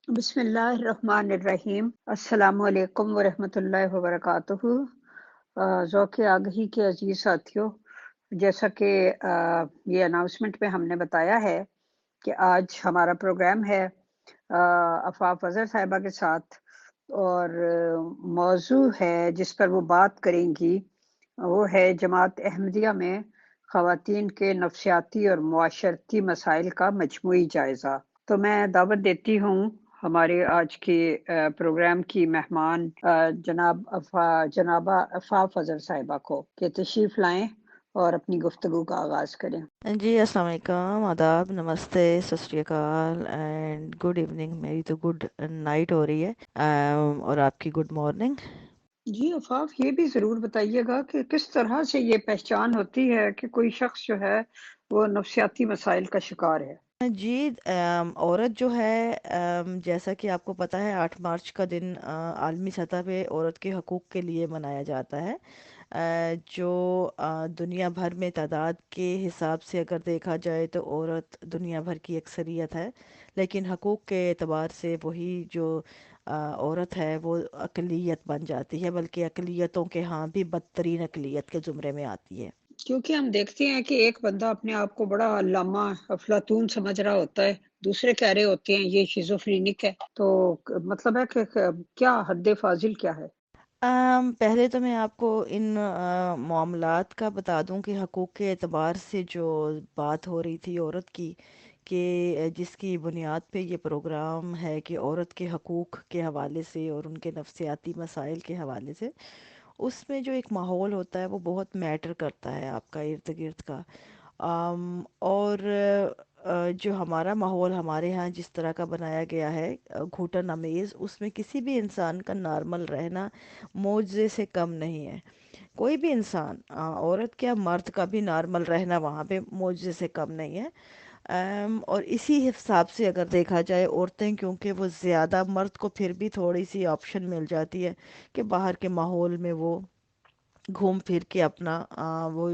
بسم اللہ الرحمن الرحیم۔ السلام علیکم ورحمۃ اللہ وبرکاتہ۔ ذوق آگہی کے عزیز ساتھیوں، جیسا کہ یہ اناؤنسمنٹ میں ہم نے بتایا ہے کہ آج ہمارا پروگرام ہے عفاف اظہر صاحبہ کے ساتھ، اور موضوع ہے جس پر وہ بات کریں گی وہ ہے جماعت احمدیہ میں خواتین کے نفسیاتی اور معاشرتی مسائل کا مجموعی جائزہ۔ تو میں دعوت دیتی ہوں ہمارے آج کے پروگرام کی مہمان جنابہ عفاف اظہر صاحبہ کو کہ تشریف لائیں اور اپنی گفتگو کا آغاز کریں۔ جی السلام علیکم، آداب، نمستے، ست شری اکال اینڈ گڈ ایوننگ۔ میری تو گڈ نائٹ ہو رہی ہے اور آپ کی گڈ مارننگ۔ جی عفاف، یہ بھی ضرور بتائیے گا کہ کس طرح سے یہ پہچان ہوتی ہے کہ کوئی شخص جو ہے وہ نفسیاتی مسائل کا شکار ہے؟ جی عورت جو ہے، جیسا کہ آپ کو پتہ ہے 8 مارچ کا دن عالمی سطح پہ عورت کے حقوق کے لیے منایا جاتا ہے۔ جو دنیا بھر میں تعداد کے حساب سے اگر دیکھا جائے تو عورت دنیا بھر کی اکثریت ہے، لیکن حقوق کے اعتبار سے وہی جو عورت ہے وہ اقلیت بن جاتی ہے، بلکہ اقلیتوں کے ہاں بھی بدترین اقلیت کے زمرے میں آتی ہے۔ کیونکہ ہم دیکھتے ہیں کہ ایک بندہ اپنے آپ کو بڑا علامہ افلاطون سمجھ رہا ہوتا ہے، دوسرے کہہ رہے ہوتے ہیں یہ شیزوفرینک ہے، تو مطلب ہے کہ کیا حد فاضل کیا ہے؟ پہلے تو میں آپ کو ان معاملات کا بتا دوں کہ حقوق کے اعتبار سے جو بات ہو رہی تھی عورت کی، کہ جس کی بنیاد پہ یہ پروگرام ہے کہ عورت کے حقوق کے حوالے سے اور ان کے نفسیاتی مسائل کے حوالے سے، اس میں جو ایک ماحول ہوتا ہے وہ بہت میٹر کرتا ہے آپ کا ارد گرد کا۔ اور جو ہمارا ماحول ہمارے ہاں جس طرح کا بنایا گیا ہے گھٹن امیز، اس میں کسی بھی انسان کا نارمل رہنا معجزے سے کم نہیں ہے۔ کوئی بھی انسان، عورت کیا مرد کا بھی نارمل رہنا وہاں پہ معجزے سے کم نہیں ہے۔ اور اسی حساب سے اگر دیکھا جائے عورتیں، کیونکہ وہ زیادہ، مرد کو پھر بھی تھوڑی سی آپشن مل جاتی ہے کہ باہر کے ماحول میں وہ گھوم پھر کے اپنا وہ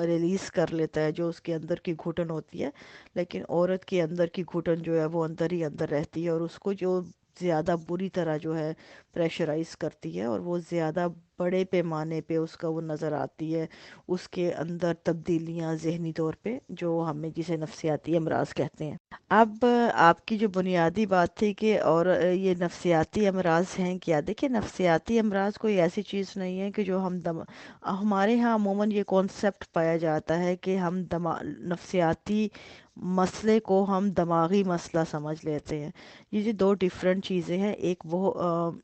ریلیز کر لیتا ہے جو اس کے اندر کی گھٹن ہوتی ہے، لیکن عورت کے اندر کی گھٹن جو ہے وہ اندر ہی اندر رہتی ہے، اور اس کو جو زیادہ بری طرح جو ہے پریشرائز کرتی ہے، اور وہ زیادہ بڑے پیمانے پہ اس کا وہ نظر آتی ہے، اس کے اندر تبدیلیاں ذہنی طور پہ، جو ہمیں جسے نفسیاتی امراض کہتے ہیں۔ اب آپ کی جو بنیادی بات تھی کہ اور یہ نفسیاتی امراض ہیں کیا، دیکھیں نفسیاتی امراض کوئی ایسی چیز نہیں ہے کہ جو ہمارے ہاں عموماً یہ کانسیپٹ پایا جاتا ہے کہ ہم نفسیاتی مسئلے کو ہم دماغی مسئلہ سمجھ لیتے ہیں۔ یہ جو دو ڈیفرنٹ چیزیں ہیں، ایک وہ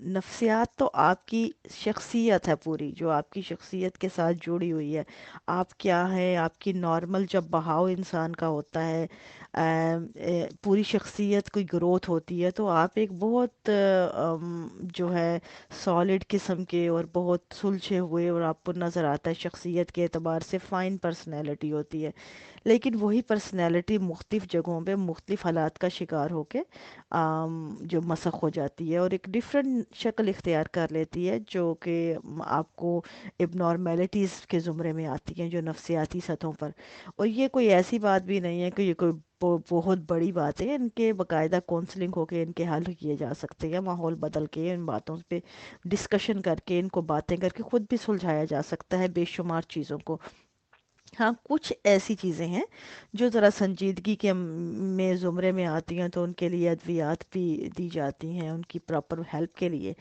نفسیات تو آپ کی شخصیت ہے پوری، جو آپ کی شخصیت کے ساتھ جڑی ہوئی ہے، آپ کیا ہیں، آپ کی نارمل جب بہاؤ انسان کا ہوتا ہے، پوری شخصیت کی گروتھ ہوتی ہے تو آپ ایک بہت جو ہے سالڈ قسم کے اور بہت سلجھے ہوئے، اور آپ کو نظر آتا ہے شخصیت کے اعتبار سے فائن پرسنالٹی ہوتی ہے، لیکن وہی پرسنالٹی مختلف جگہوں پہ مختلف حالات کا شکار ہو کے جو مسخ ہو جاتی ہے اور ایک ڈفرینٹ شکل اختیار کر لیتی ہے، جو کہ آپ کو اب نارمیلٹیز کے زمرے میں آتی ہیں جو نفسیاتی سطحوں پر۔ اور یہ کوئی ایسی بات بھی نہیں ہے کہ یہ کوئی بہت بڑی بات ہے، ان کے باقاعدہ کونسلنگ ہو کے ان کے حل کیے جا سکتے ہیں، ماحول بدل کے ان باتوں پہ ڈسکشن کر کے، ان کو باتیں کر کے خود بھی سلجھایا جا سکتا ہے بے شمار چیزوں کو۔ ہاں کچھ ایسی چیزیں ہیں جو ذرا سنجیدگی کے میں زمرے میں آتی ہیں تو ان کے لیے ادویات بھی دی جاتی ہیں ان کی پراپر ہیلپ کے لیے۔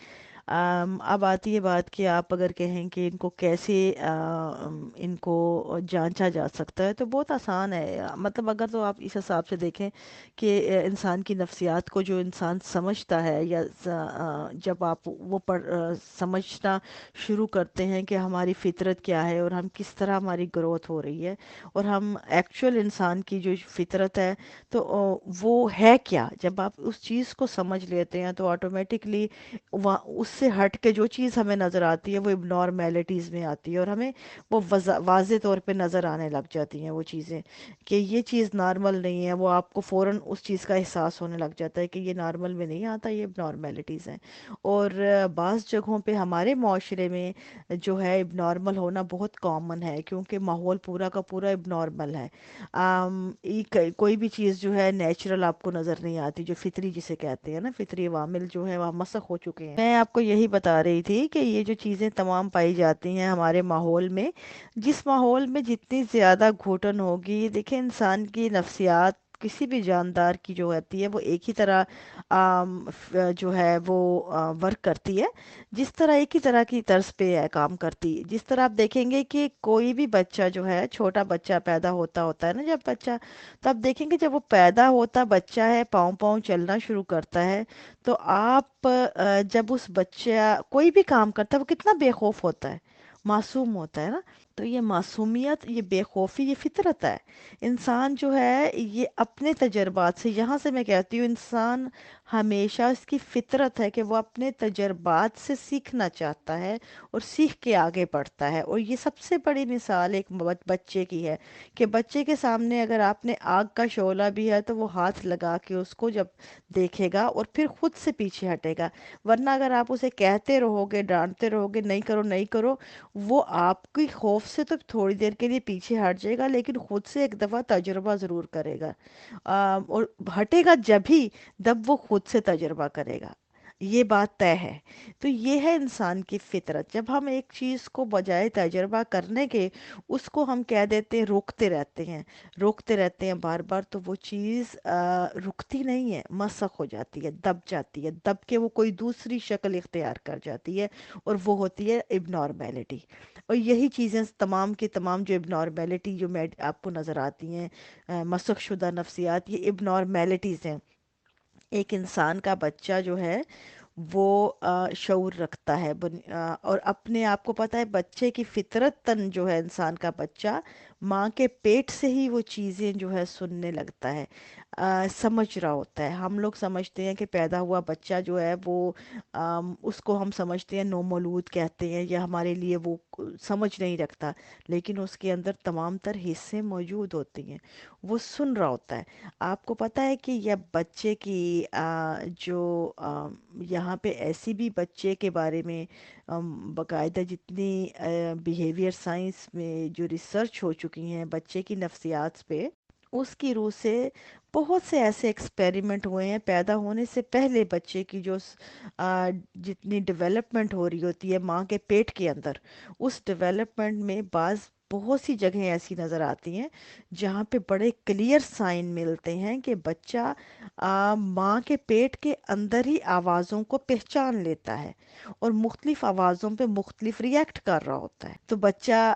اب آتی ہے بات کہ آپ اگر کہیں کہ ان کو کیسے ان کو جانچا جا سکتا ہے، تو بہت آسان ہے، مطلب اگر تو آپ اس حساب سے دیکھیں کہ انسان کی نفسیات کو جو انسان سمجھتا ہے، یا جب آپ وہ سمجھنا شروع کرتے ہیں کہ ہماری فطرت کیا ہے اور ہم کس طرح ہماری گروتھ ہو رہی ہے، اور ہم ایکچوئل انسان کی جو فطرت ہے تو وہ ہے کیا، جب آپ اس چیز کو سمجھ لیتے ہیں تو آٹومیٹکلی اس سے ہٹ کے جو چیز ہمیں نظر آتی ہے وہ اب نارمیلٹیز میں آتی ہے، اور ہمیں وہ واضح طور پہ نظر آنے لگ جاتی ہیں وہ چیزیں کہ یہ چیز نارمل نہیں ہے، وہ آپ کو فوراً اس چیز کا احساس ہونے لگ جاتا ہے کہ یہ نارمل میں نہیں آتا، یہ اب نارمیلٹیز ہیں۔ اور بعض جگہوں پہ ہمارے معاشرے میں جو ہے اب نارمل ہونا بہت کامن ہے، کیونکہ ماحول پورا کا پورا اب نارمل ہے۔ کوئی بھی چیز جو ہے نیچرل آپ کو نظر نہیں آتی، جو فطری جسے کہتے ہیں نا، فطری عوامل جو ہے وہ مسخ ہو چکے ہیں۔ میں آپ کو یہی بتا رہی تھی کہ یہ جو چیزیں تمام پائی جاتی ہیں ہمارے ماحول میں، جس ماحول میں جتنی زیادہ گھٹن ہوگی، دیکھیں انسان کی نفسیات کسی بھی جاندار کی جو ہوتی ہے وہ ایک ہی طرح جو ہے وہ ورک کرتی ہے، جس طرح ایک ہی طرح کی طرز پہ ہے کام کرتی ہے۔ جس طرح آپ دیکھیں گے کہ کوئی بھی بچہ جو ہے، چھوٹا بچہ پیدا ہوتا ہے نا جب بچہ، تو آپ دیکھیں گے جب وہ پیدا ہوتا بچہ ہے، پاؤں پاؤں چلنا شروع کرتا ہے، تو آپ جب اس بچہ کوئی بھی کام کرتا ہے وہ کتنا بے خوف ہوتا ہے، معصوم ہوتا ہے نا۔ تو یہ معصومیت، یہ بے خوفی، یہ فطرت ہے۔ انسان جو ہے یہ اپنے تجربات سے، یہاں سے میں کہتی ہوں انسان ہمیشہ، اس کی فطرت ہے کہ وہ اپنے تجربات سے سیکھنا چاہتا ہے اور سیکھ کے آگے بڑھتا ہے۔ اور یہ سب سے بڑی مثال ایک بچے کی ہے کہ بچے کے سامنے اگر آپ نے آگ کا شعلہ بھی ہے تو وہ ہاتھ لگا کے اس کو جب دیکھے گا اور پھر خود سے پیچھے ہٹے گا، ورنہ اگر آپ اسے کہتے رہو گے، ڈانٹتے رہو گے، نہیں کرو نہیں کرو، وہ آپ کی خوف سے تو تھوڑی دیر کے لیے پیچھے ہٹ جائے گا، لیکن خود سے ایک دفعہ تجربہ ضرور کرے گا۔ اور ہٹے گا جب ہی جب وہ خود سے تجربہ کرے گا، یہ بات طے ہے۔ تو یہ ہے انسان کی فطرت، جب ہم ایک چیز کو بجائے تجربہ کرنے کے اس کو ہم کہہ دیتے ہیں، روکتے رہتے ہیں بار بار، تو وہ چیز رکتی نہیں ہے، مسخ ہو جاتی ہے، دب جاتی ہے، دب کے وہ کوئی دوسری شکل اختیار کر جاتی ہے، اور وہ ہوتی ہے اب نارمیلٹی۔ اور یہی چیزیں تمام کی تمام جو اب نارمیلٹی جو آپ کو نظر آتی ہیں، مسخ شدہ نفسیات، یہ اب نارمیلٹیز ہیں۔ ایک انسان کا بچہ جو ہے وہ شعور رکھتا ہے، اور اپنے آپ کو پتہ ہے بچے کی فطرت تن جو ہے، انسان کا بچہ ماں کے پیٹ سے ہی وہ چیزیں جو ہے سننے لگتا ہے، سمجھ رہا ہوتا ہے۔ ہم لوگ سمجھتے ہیں کہ پیدا ہوا بچہ جو ہے وہ اس کو ہم سمجھتے ہیں نومولود کہتے ہیں، یا ہمارے لیے وہ سمجھ نہیں رکھتا، لیکن اس کے اندر تمام تر حصے موجود ہوتے ہیں، وہ سن رہا ہوتا ہے۔ آپ کو پتہ ہے کہ یہ بچے کی جو یہاں پہ ایسی بھی بچے کے بارے میں باقاعدہ جتنی بیہیویئر سائنس میں جو ریسرچ ہو چکی ہیں بچے کی نفسیات پہ، اس کی روح سے بہت سے ایسے ایکسپیریمنٹ ہوئے ہیں پیدا ہونے سے پہلے بچے کی جو جتنی ڈیولپمنٹ ہو رہی ہوتی ہے ماں کے پیٹ کے اندر، اس ڈیولپمنٹ میں بہت سی جگہیں ایسی نظر آتی ہیں جہاں پہ بڑے کلیئر سائن ملتے ہیں کہ بچہ ماں کے پیٹ کے اندر ہی آوازوں کو پہچان لیتا ہے، اور مختلف آوازوں پہ مختلف ریئیکٹ کر رہا ہوتا ہے۔ تو بچہ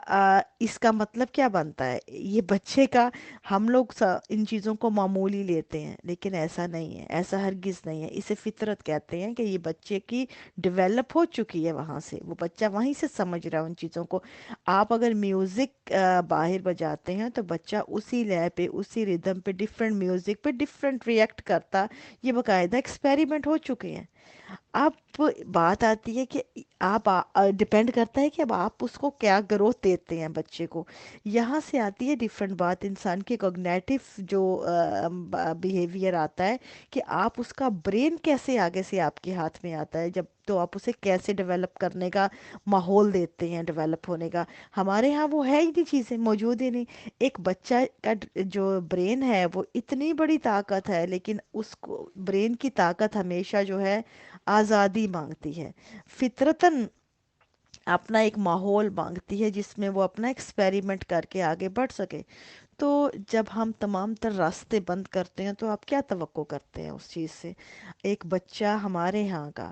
اس کا مطلب کیا بنتا ہے؟ یہ بچے کا، ہم لوگ ان چیزوں کو معمولی لیتے ہیں، لیکن ایسا نہیں ہے، ایسا ہرگز نہیں ہے۔ اسے فطرت کہتے ہیں کہ یہ بچے کی ڈیولپ ہو چکی ہے، وہاں سے وہ بچہ وہیں سے سمجھ رہا ہے ان چیزوں کو۔ آپ اگر میوزک باہر بجاتے ہیں تو بچہ اسی لے پہ، اسی ریدم پہ، ڈیفرنٹ میوزک پہ ڈیفرنٹ ریئیکٹ کرتا، یہ باقاعدہ ایکسپیریمنٹ ہو چکے ہیں۔ اب بات آتی ہے کہ آپ ڈپینڈ کرتا ہے کہ اب آپ اس کو کیا گروتھ دیتے ہیں بچے کو۔ یہاں سے آتی ہے ڈیفرنٹ بات، انسان کے کوگنیٹو جو بیہیویئر آتا ہے کہ آپ اس کا برین کیسے آگے سے آپ کے ہاتھ میں آتا ہے، جب تو آپ اسے کیسے ڈیولپ کرنے کا ماحول دیتے ہیں، ڈیولپ ہونے کا۔ ہمارے ہاں وہ ہے ہی نہیں، چیزیں موجود ہی نہیں۔ ایک بچہ کا جو برین ہے وہ اتنی بڑی طاقت ہے، لیکن اس کو برین کی طاقت ہمیشہ جو ہے آزادی مانگتی ہے، فطرتاً اپنا ایک ماحول مانگتی ہے جس میں وہ اپنا ایکسپیریمنٹ کر کے آگے بڑھ سکے۔ تو جب ہم تمام تر راستے بند کرتے ہیں تو آپ کیا توقع کرتے ہیں اس چیز سے؟ ایک بچہ ہمارے ہاں کا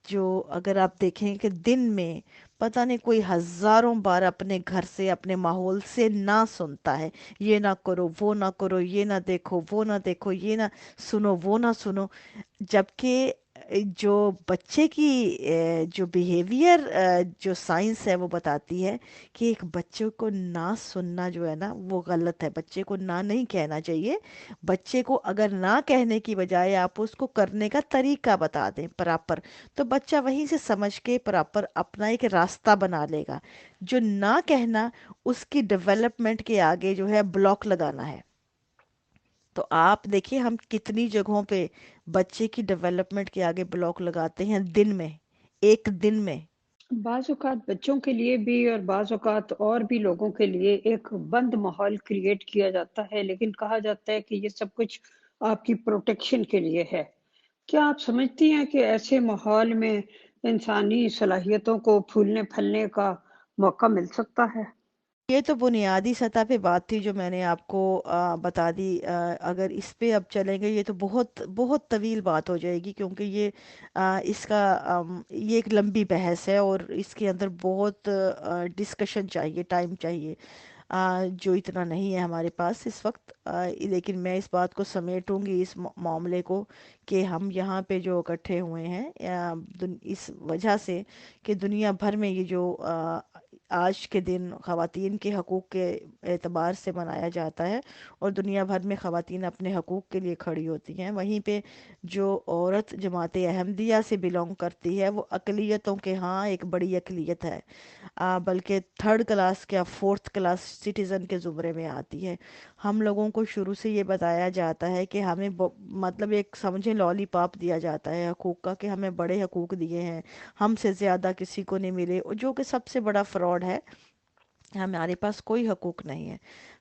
جو، اگر آپ دیکھیں کہ دن میں پتہ نہیں کوئی ہزاروں بار اپنے گھر سے، اپنے ماحول سے نہ سنتا ہے، یہ نہ کرو، وہ نہ کرو، یہ نہ دیکھو، وہ نہ دیکھو، یہ نہ سنو، وہ نہ سنو، جبکہ جو بچے کی جو بیہیویئر جو سائنس ہے وہ بتاتی ہے کہ ایک بچے کو نہ سننا جو ہے نا وہ غلط ہے، بچے کو نہ نہیں کہنا چاہیے۔ بچے کو اگر نہ کہنے کی بجائے آپ اس کو کرنے کا طریقہ بتا دیں پراپر، تو بچہ وہیں سے سمجھ کے پراپر اپنا ایک راستہ بنا لے گا۔ جو نہ کہنا، اس کی ڈیولپمنٹ کے آگے جو ہے بلاک لگانا ہے۔ تو آپ دیکھیے ہم کتنی جگہوں پہ بچے کی ڈیولپمنٹ کے آگے بلاک لگاتے ہیں، دن میں، ایک دن میں۔ بعض اوقات بچوں کے لیے بھی اور بعض اوقات اور بھی لوگوں کے لیے ایک بند ماحول کریٹ کیا جاتا ہے، لیکن کہا جاتا ہے کہ یہ سب کچھ آپ کی پروٹیکشن کے لیے ہے۔ کیا آپ سمجھتی ہیں کہ ایسے ماحول میں انسانی صلاحیتوں کو پھولنے پھلنے کا موقع مل سکتا ہے؟ یہ تو بنیادی سطح پہ بات تھی جو میں نے آپ کو بتا دی۔ اگر اس پہ اب چلیں گے، یہ تو بہت بہت طویل بات ہو جائے گی، کیونکہ یہ اس کا یہ ایک لمبی بحث ہے، اور اس کے اندر بہت ڈسکشن چاہیے، ٹائم چاہیے، جو اتنا نہیں ہے ہمارے پاس اس وقت۔ لیکن میں اس بات کو سمیٹوں گی، اس معاملے کو، کہ ہم یہاں پہ جو اکٹھے ہوئے ہیں اس وجہ سے کہ دنیا بھر میں یہ جو آج کے دن خواتین کے حقوق کے اعتبار سے منایا جاتا ہے، اور دنیا بھر میں خواتین اپنے حقوق کے لیے کھڑی ہوتی ہیں، وہیں پہ جو عورت جماعت احمدیہ سے بلونگ کرتی ہے وہ اقلیتوں کے ہاں ایک بڑی اقلیت ہے، بلکہ تھرڈ کلاس کیا فورتھ کلاس سٹیزن کے زمرے میں آتی ہے۔ ہم لوگوں کو شروع سے یہ بتایا جاتا ہے کہ ہمیں مطلب ایک سمجھے لالی پاپ دیا جاتا ہے حقوق کا، کہ ہمیں بڑے حقوق دیے ہیں، ہم سے زیادہ کسی کو نہیں ملے، اور جو کہ سب سے بڑا فراڈ ہے۔ ہمارے پاس کوئی حقوق نہیں ہے۔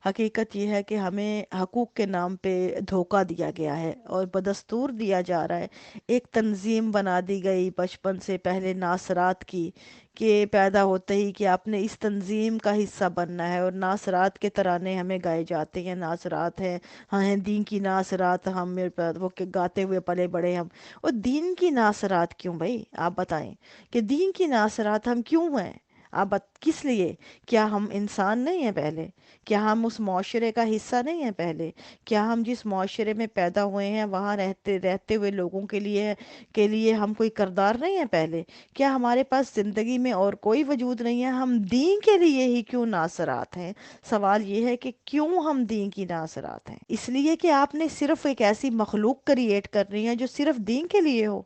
حقیقت یہ ہے کہ ہمیں حقوق کے نام پہ دھوکہ دیا گیا ہے، اور بدستور دیا جا رہا ہے۔ ایک تنظیم بنا دی گئی بچپن سے پہلے ناصرات کی، کہ پیدا ہوتے ہی کہ آپ نے اس تنظیم کا حصہ بننا ہے، اور ناصرات کے ترانے ہمیں گائے جاتے ہیں، ناصرات ہیں، ہاں ہیں دین کی ناصرات ہم، وہ کہ گاتے ہوئے پلے بڑے ہم۔ اور دین کی ناصرات کیوں بھائی؟ آپ بتائیں کہ دین کی ناصرات ہم کیوں ہیں؟ کس لیے؟ کیا ہم انسان نہیں ہیں پہلے؟ کیا ہم اس معاشرے کا حصہ نہیں ہیں پہلے؟ کیا ہم جس معاشرے میں پیدا ہوئے ہیں وہاں رہتے ہوئے لوگوں کے لیے ہم کوئی کردار نہیں ہیں پہلے؟ کیا ہمارے پاس زندگی میں اور کوئی وجود نہیں ہے؟ ہم دین کے لیے ہی کیوں ناصرات ہیں؟ سوال یہ ہے کہ کیوں ہم دین کی ناصرات ہیں؟ اس لیے کہ آپ نے صرف ایک ایسی مخلوق کریٹ کرنی ہے جو صرف دین کے لیے ہو،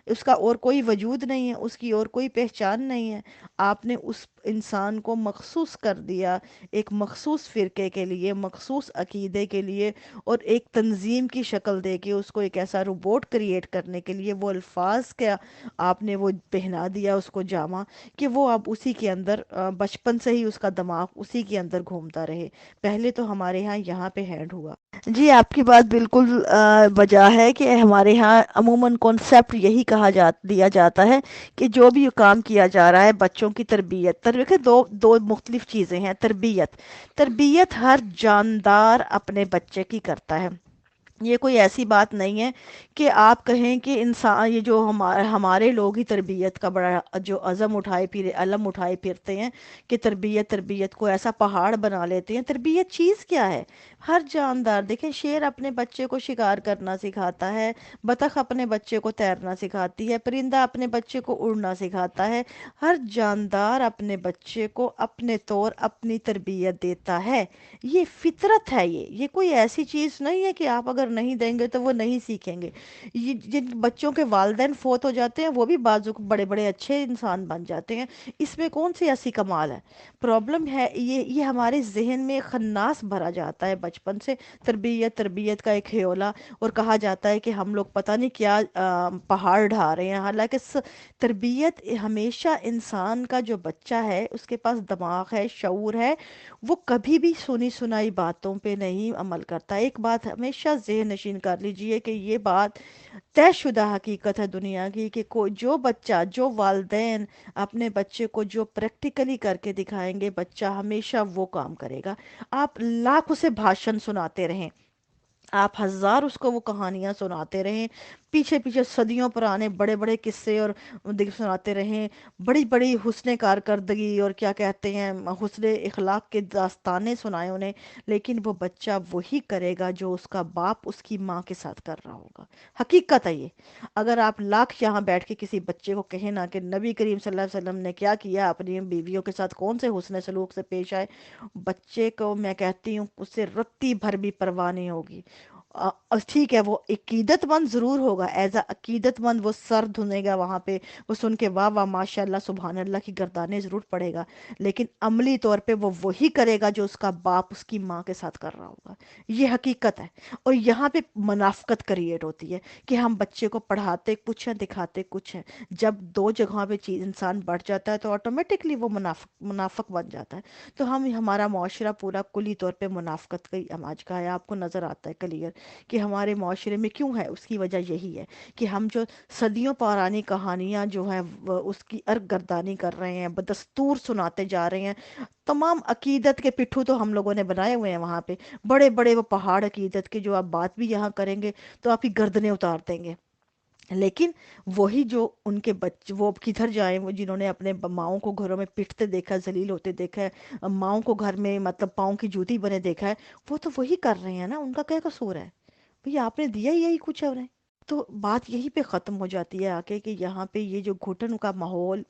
اس کا اور کوئی وجود نہیں ہے، اس کی اور کوئی پہچان نہیں ہے۔ آپ نے اس انسان کو مخصوص کر دیا ایک مخصوص فرقے کے لیے، مخصوص عقیدے کے لیے، اور ایک تنظیم کی شکل دے کے اس کو ایک ایسا روبوٹ کریٹ کرنے کے لیے وہ الفاظ کیا آپ نے وہ پہنا دیا اس کو جامہ، کہ وہ اب اسی کے اندر بچپن سے ہی اس کا دماغ اسی کے اندر گھومتا رہے۔ پہلے تو ہمارے ہاں یہاں پہ ہینڈ ہوا۔ جی آپ کی بات بالکل بجا ہے، کہ ہمارے ہاں عموماً کانسیپٹ یہی دیا جاتا ہے کہ جو بھی کام کیا جا رہا ہے بچوں کی تربیت دو مختلف چیزیں ہیں۔ تربیت ہر جاندار اپنے بچے کی کرتا ہے۔ یہ کوئی ایسی بات نہیں ہے کہ آپ کہیں کہ انسان، یہ جو ہمارے لوگ ہی تربیت کا بڑا جو علم اٹھائے پھرتے ہیں، کہ تربیت کو ایسا پہاڑ بنا لیتے ہیں۔ تربیت چیز کیا ہے؟ ہر جاندار، دیکھیں شیر اپنے بچے کو شکار کرنا سکھاتا ہے، بطخ اپنے بچے کو تیرنا سکھاتی ہے، پرندہ اپنے بچے کو اڑنا سکھاتا ہے۔ ہر جاندار اپنے بچے کو اپنے طور اپنی تربیت دیتا ہے۔ یہ فطرت ہے، یہ کوئی ایسی چیز نہیں ہے کہ آپ اگر نہیں دیں گے تو وہ نہیں سیکھیں گے۔ یہ جن بچوں کے والدین فوت ہو جاتے ہیں وہ بھی بازو بڑے بڑے اچھے انسان بن جاتے ہیں، اس میں کون سی ایسی کمال ہے؟ پرابلم ہے یہ ہمارے ذہن میں خناس بھرا جاتا ہے بچپن سے، تربیت کا ایک ہیولا، اور کہا جاتا ہے کہ ہم لوگ پتہ نہیں کیا پہاڑ ڈھا رہے ہیں، حالانکہ تربیت ہمیشہ انسان کا جو بچہ ہے اس کے پاس دماغ ہے، شعور ہے، وہ کبھی بھی سنی سنائی باتوں پہ نہیں عمل کرتا۔ ایک بات ہمیشہ ذہن نشین کر لیجئے کہ یہ بات طے شدہ حقیقت ہے دنیا کی، کہ جو بچہ، جو والدین اپنے بچے کو جو پریکٹیکلی کر کے دکھائیں گے، بچہ ہمیشہ وہ کام کرے گا۔ آپ لاکھ اسے بھاشن سناتے رہیں، آپ ہزار اس کو وہ کہانیاں سناتے رہیں، پیچھے پیچھے صدیوں پرانے بڑے بڑے قصے اور سناتے رہیں، بڑی بڑی حسن کارکردگی اور کیا کہتے ہیں حسن اخلاق کے داستانے سنائے انہیں، لیکن وہ بچہ وہی کرے گا جو اس کا باپ اس کی ماں کے ساتھ کر رہا ہوگا۔ حقیقت ہے یہ۔ اگر آپ لاکھ یہاں بیٹھ کے کسی بچے کو کہیں نا کہ نبی کریم صلی اللہ علیہ وسلم نے کیا کیا، اپنی بیویوں کے ساتھ کون سے حسن سلوک سے پیش آئے، بچے کو میں کہتی ہوں اس سے رتی بھر بھی پرواہ نہیں ہوگی۔ ٹھیک ہے وہ عقیدت مند ضرور ہوگا، ایز اے عقیدت مند وہ سر دھنے گا وہاں پہ، وہ سن کے واہ واہ ماشاء اللہ سبحان اللہ کی گردانے ضرور پڑے گا، لیکن عملی طور پہ وہ وہی کرے گا جو اس کا باپ اس کی ماں کے ساتھ کر رہا ہوگا۔ یہ حقیقت ہے۔ اور یہاں پہ منافقت کریٹ ہوتی ہے کہ ہم بچے کو پڑھاتے کچھ ہیں دکھاتے کچھ ہیں۔ جب دو جگہوں پہ چیز انسان بڑھ جاتا ہے تو آٹومیٹکلی وہ منافق بن جاتا ہے۔ تو ہمارا معاشرہ پورا کلی طور پہ منافقت کا ہی آج کا ہے، آپ کو نظر آتا ہے کلیئر کہ ہمارے معاشرے میں کیوں ہے۔ اس کی وجہ یہی ہے کہ ہم جو صدیوں پرانی کہانیاں جو ہیں اس کی گردانی کر رہے ہیں، بدستور سناتے جا رہے ہیں۔ تمام عقیدت کے پٹھو تو ہم لوگوں نے بنائے ہوئے ہیں وہاں پہ، بڑے بڑے وہ پہاڑ عقیدت کے، جو آپ بات بھی یہاں کریں گے تو آپ کی گردنیں اتار دیں گے۔ لیکن وہی جو ان کے بچے وہ اب کدھر جائیں، وہ جنہوں نے اپنے ماؤں کو گھروں میں پٹتے دیکھا ہے، ذلیل ہوتے دیکھا ہے، ماؤں کو گھر میں مطلب پاؤں کی جوتی بنے دیکھا ہے، وہ تو وہی کر رہے ہیں نا، ان کا کیا قصور ہے؟ بھئی آپ نے دیا ہی یہی کچھ ہے انہیں۔ تو بات یہی پہ ختم ہو جاتی ہے آ کے کہ یہاں پہ یہ جو گھٹن کا ماحول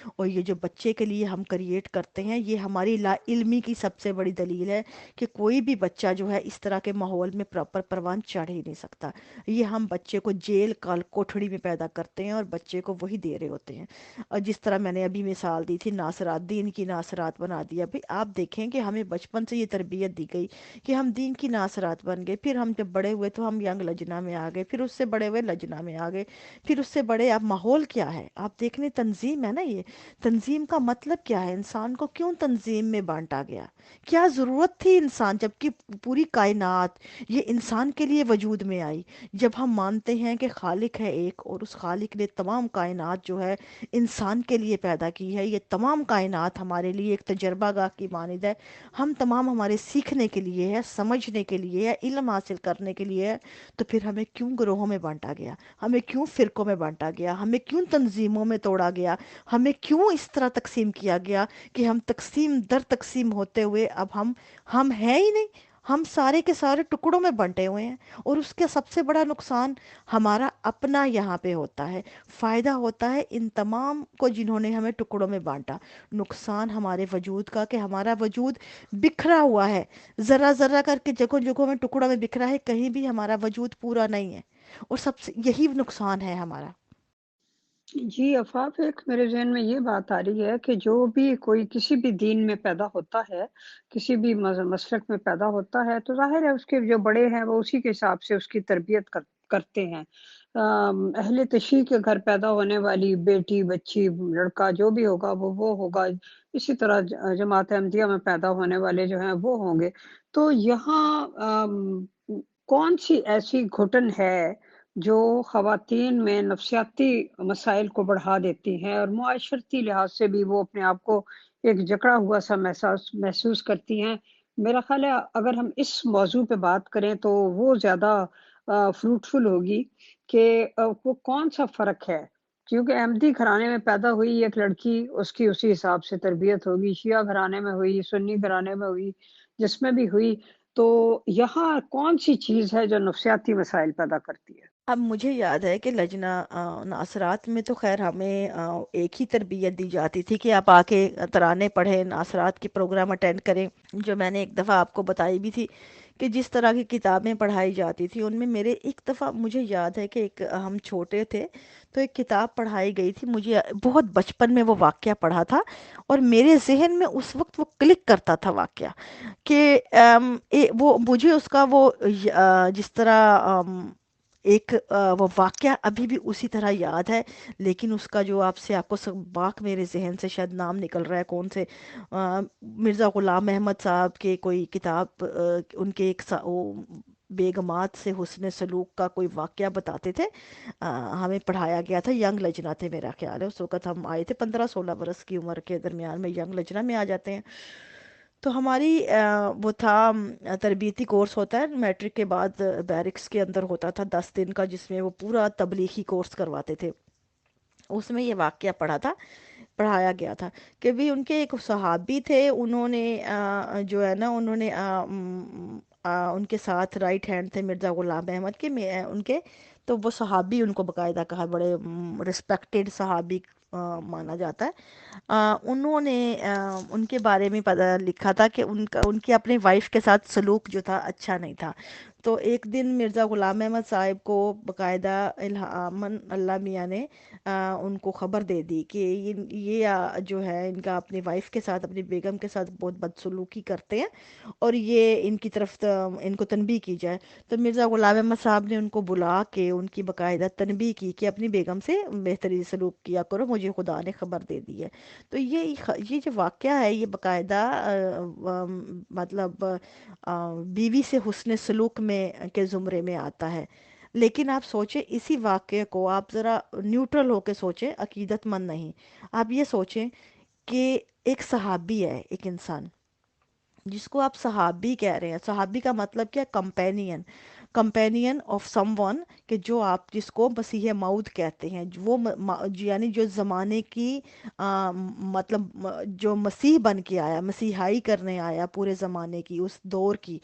اور یہ جو بچے کے لیے ہم کریٹ کرتے ہیں، یہ ہماری لا علمی کی سب سے بڑی دلیل ہے کہ کوئی بھی بچہ جو ہے اس طرح کے ماحول میں پراپر پروان چڑھ ہی نہیں سکتا۔ یہ ہم بچے کو جیل کال کوٹھڑی میں پیدا کرتے ہیں اور بچے کو وہی دے رہے ہوتے ہیں۔ اور جس طرح میں نے ابھی مثال دی تھی ناصرات، دین کی ناصرات بنا دیا۔ بھئی آپ دیکھیں کہ ہمیں بچپن سے یہ تربیت دی گئی کہ ہم دین کی ناصرات بن گئے، پھر ہم جب بڑے ہوئے تو ہم ینگ لجنہ میں آ گئے، پھر اس سے بڑے ہوئے لجنہ میں آ گئے، پھر اس سے بڑے اب ماحول کیا ہے آپ دیکھ لیں، تنظیم ہے نا یہ۔ تنظیم کا مطلب کیا ہے؟ انسان کو کیوں تنظیم میں بانٹا گیا؟ کیا ضرورت تھی انسان، جبکہ پوری کائنات یہ انسان کے لیے وجود میں آئی؟ جب ہم مانتے ہیں کہ خالق ہے ایک، اور اس خالق نے تمام کائنات جو ہے انسان کے لیے پیدا کی ہے، یہ تمام کائنات ہمارے لیے ایک تجربہ گاہ کی مانند ہے، ہم تمام ہمارے سیکھنے کے لیے ہے، سمجھنے کے لیے ہے، علم حاصل کرنے کے لیے ہے، تو پھر ہمیں کیوں گروہوں میں بانٹا گیا؟ ہمیں کیوں فرقوں میں بانٹا گیا؟ ہمیں کیوں تنظیموں میں توڑا گیا؟ ہمیں کیوں اس طرح تقسیم کیا گیا کہ ہم تقسیم در تقسیم ہوتے ہوئے اب ہم ہیں ہی نہیں، ہم سارے کے سارے ٹکڑوں میں بنٹے ہوئے ہیں۔ اور اس کا سب سے بڑا نقصان ہمارا اپنا یہاں پہ ہوتا ہے، فائدہ ہوتا ہے ان تمام کو جنہوں نے ہمیں ٹکڑوں میں بانٹا، نقصان ہمارے وجود کا کہ ہمارا وجود بکھرا ہوا ہے، ذرہ ذرہ کر کے جگہوں جگہوں میں ٹکڑوں میں بکھرا ہے، کہیں بھی ہمارا وجود پورا نہیں ہے، اور سب سے یہی نقصان ہے ہمارا۔ جی آفاق، ایک میرے ذہن میں یہ بات آ رہی ہے کہ جو بھی کوئی کسی بھی دین میں پیدا ہوتا ہے، کسی بھی مسلک میں پیدا ہوتا ہے، تو ظاہر ہے اس کے جو بڑے ہیں وہ اسی کے حساب سے اس کی تربیت کرتے ہیں۔ اہل تشیع کے گھر پیدا ہونے والی بیٹی، بچی، لڑکا جو بھی ہوگا وہ ہوگا، اسی طرح جماعت احمدیہ میں پیدا ہونے والے جو ہیں وہ ہوں گے۔ تو یہاں کون سی ایسی گھٹن ہے جو خواتین میں نفسیاتی مسائل کو بڑھا دیتی ہیں اور معاشرتی لحاظ سے بھی وہ اپنے آپ کو ایک جکڑا ہوا سا محسوس کرتی ہیں؟ میرا خیال ہے اگر ہم اس موضوع پہ بات کریں تو وہ زیادہ فروٹفل ہوگی کہ وہ کون سا فرق ہے، کیونکہ احمدی گھرانے میں پیدا ہوئی ایک لڑکی، اس کی اسی حساب سے تربیت ہوگی، شیعہ گھرانے میں ہوئی، سنی گھرانے میں ہوئی، جس میں بھی ہوئی، تو یہاں کون سی چیز ہے جو نفسیاتی مسائل پیدا کرتی ہے؟ اب مجھے یاد ہے کہ لجنہ ناصرات میں تو خیر ہمیں ایک ہی تربیت دی جاتی تھی کہ آپ آ کے ترانے پڑھیں، ناصرات کے پروگرام اٹینڈ کریں، جو میں نے ایک دفعہ آپ کو بتائی بھی تھی کہ جس طرح کی کتابیں پڑھائی جاتی تھی ان میں میرے ایک دفعہ مجھے یاد ہے کہ ہم چھوٹے تھے تو ایک کتاب پڑھائی گئی تھی، مجھے بہت بچپن میں وہ واقعہ پڑھا تھا، اور میرے ذہن میں اس وقت وہ کلک کرتا تھا واقعہ کہ وہ مجھے اس کا وہ جس طرح ایک وہ واقعہ ابھی بھی اسی طرح یاد ہے، لیکن اس کا جو آپ کو باق میرے ذہن سے شاید نام نکل رہا ہے کون سے، مرزا غلام احمد صاحب کے کوئی کتاب، ان کے ایک بیگمات سے حسن سلوک کا کوئی واقعہ بتاتے تھے، ہمیں پڑھایا گیا تھا، ینگ لجنہ تھے میرا خیال ہے اس وقت، ہم آئے تھے 15-16 برس کی عمر کے درمیان میں ینگ لجنہ میں آ جاتے ہیں۔ تو ہماری وہ تھا تربیتی کورس ہوتا ہے میٹرک کے بعد بیرکس کے اندر ہوتا تھا 10 دن کا، جس میں وہ پورا تبلیغی کورس کرواتے تھے. اس میں یہ واقعہ پڑھایا گیا تھا کہ بھی ان کے ایک صحابی تھے، انہوں نے جو ہے نا انہوں نے ان کے ساتھ رائٹ ہینڈ تھے مرزا غلام احمد کے، ان کے تو وہ صحابی ان کو باقاعدہ کہا، بڑے رسپیکٹڈ صحابی مانا جاتا ہے. انہوں نے ان کے بارے میں لکھا تھا کہ ان کے اپنے وائف کے ساتھ سلوک جو تھا اچھا نہیں تھا. تو ایک دن مرزا غلام احمد صاحب کو باقاعدہ الہامن اللہ میاں نے ان کو خبر دے دی کہ یہ جو ہے ان کا اپنی وائف کے ساتھ، اپنی بیگم کے ساتھ بہت بدسلوکی کرتے ہیں، اور یہ ان کی طرف ان کو تنبیہ کی جائے. تو مرزا غلام احمد صاحب نے ان کو بلا کے ان کی باقاعدہ تنبیہ کی کہ اپنی بیگم سے بہتری سلوک کیا کرو، مجھے خدا نے خبر دے دی ہے. تو یہ جو واقعہ ہے یہ باقاعدہ مطلب بیوی سے حسن سلوک میں کے زمرے میں آتا ہے. لیکن آپ سوچیں اسی واقعے کو آپ ذرا نیوٹرل ہو کے سوچیں، عقیدت مند نہیں. آپ یہ سوچیں کہ ایک صحابی ہے، ایک انسان جس کو آپ صحابی کہہ رہے ہیں. صحابی کا مطلب کیا؟ Companion, companion of some one, کہ جو آپ جس کو مسیح موعود کہتے ہیں، وہ یعنی جو زمانے کی مطلب جو مسیح بن کے آیا، مسیحائی کرنے آیا پورے زمانے کی، اس دور کی،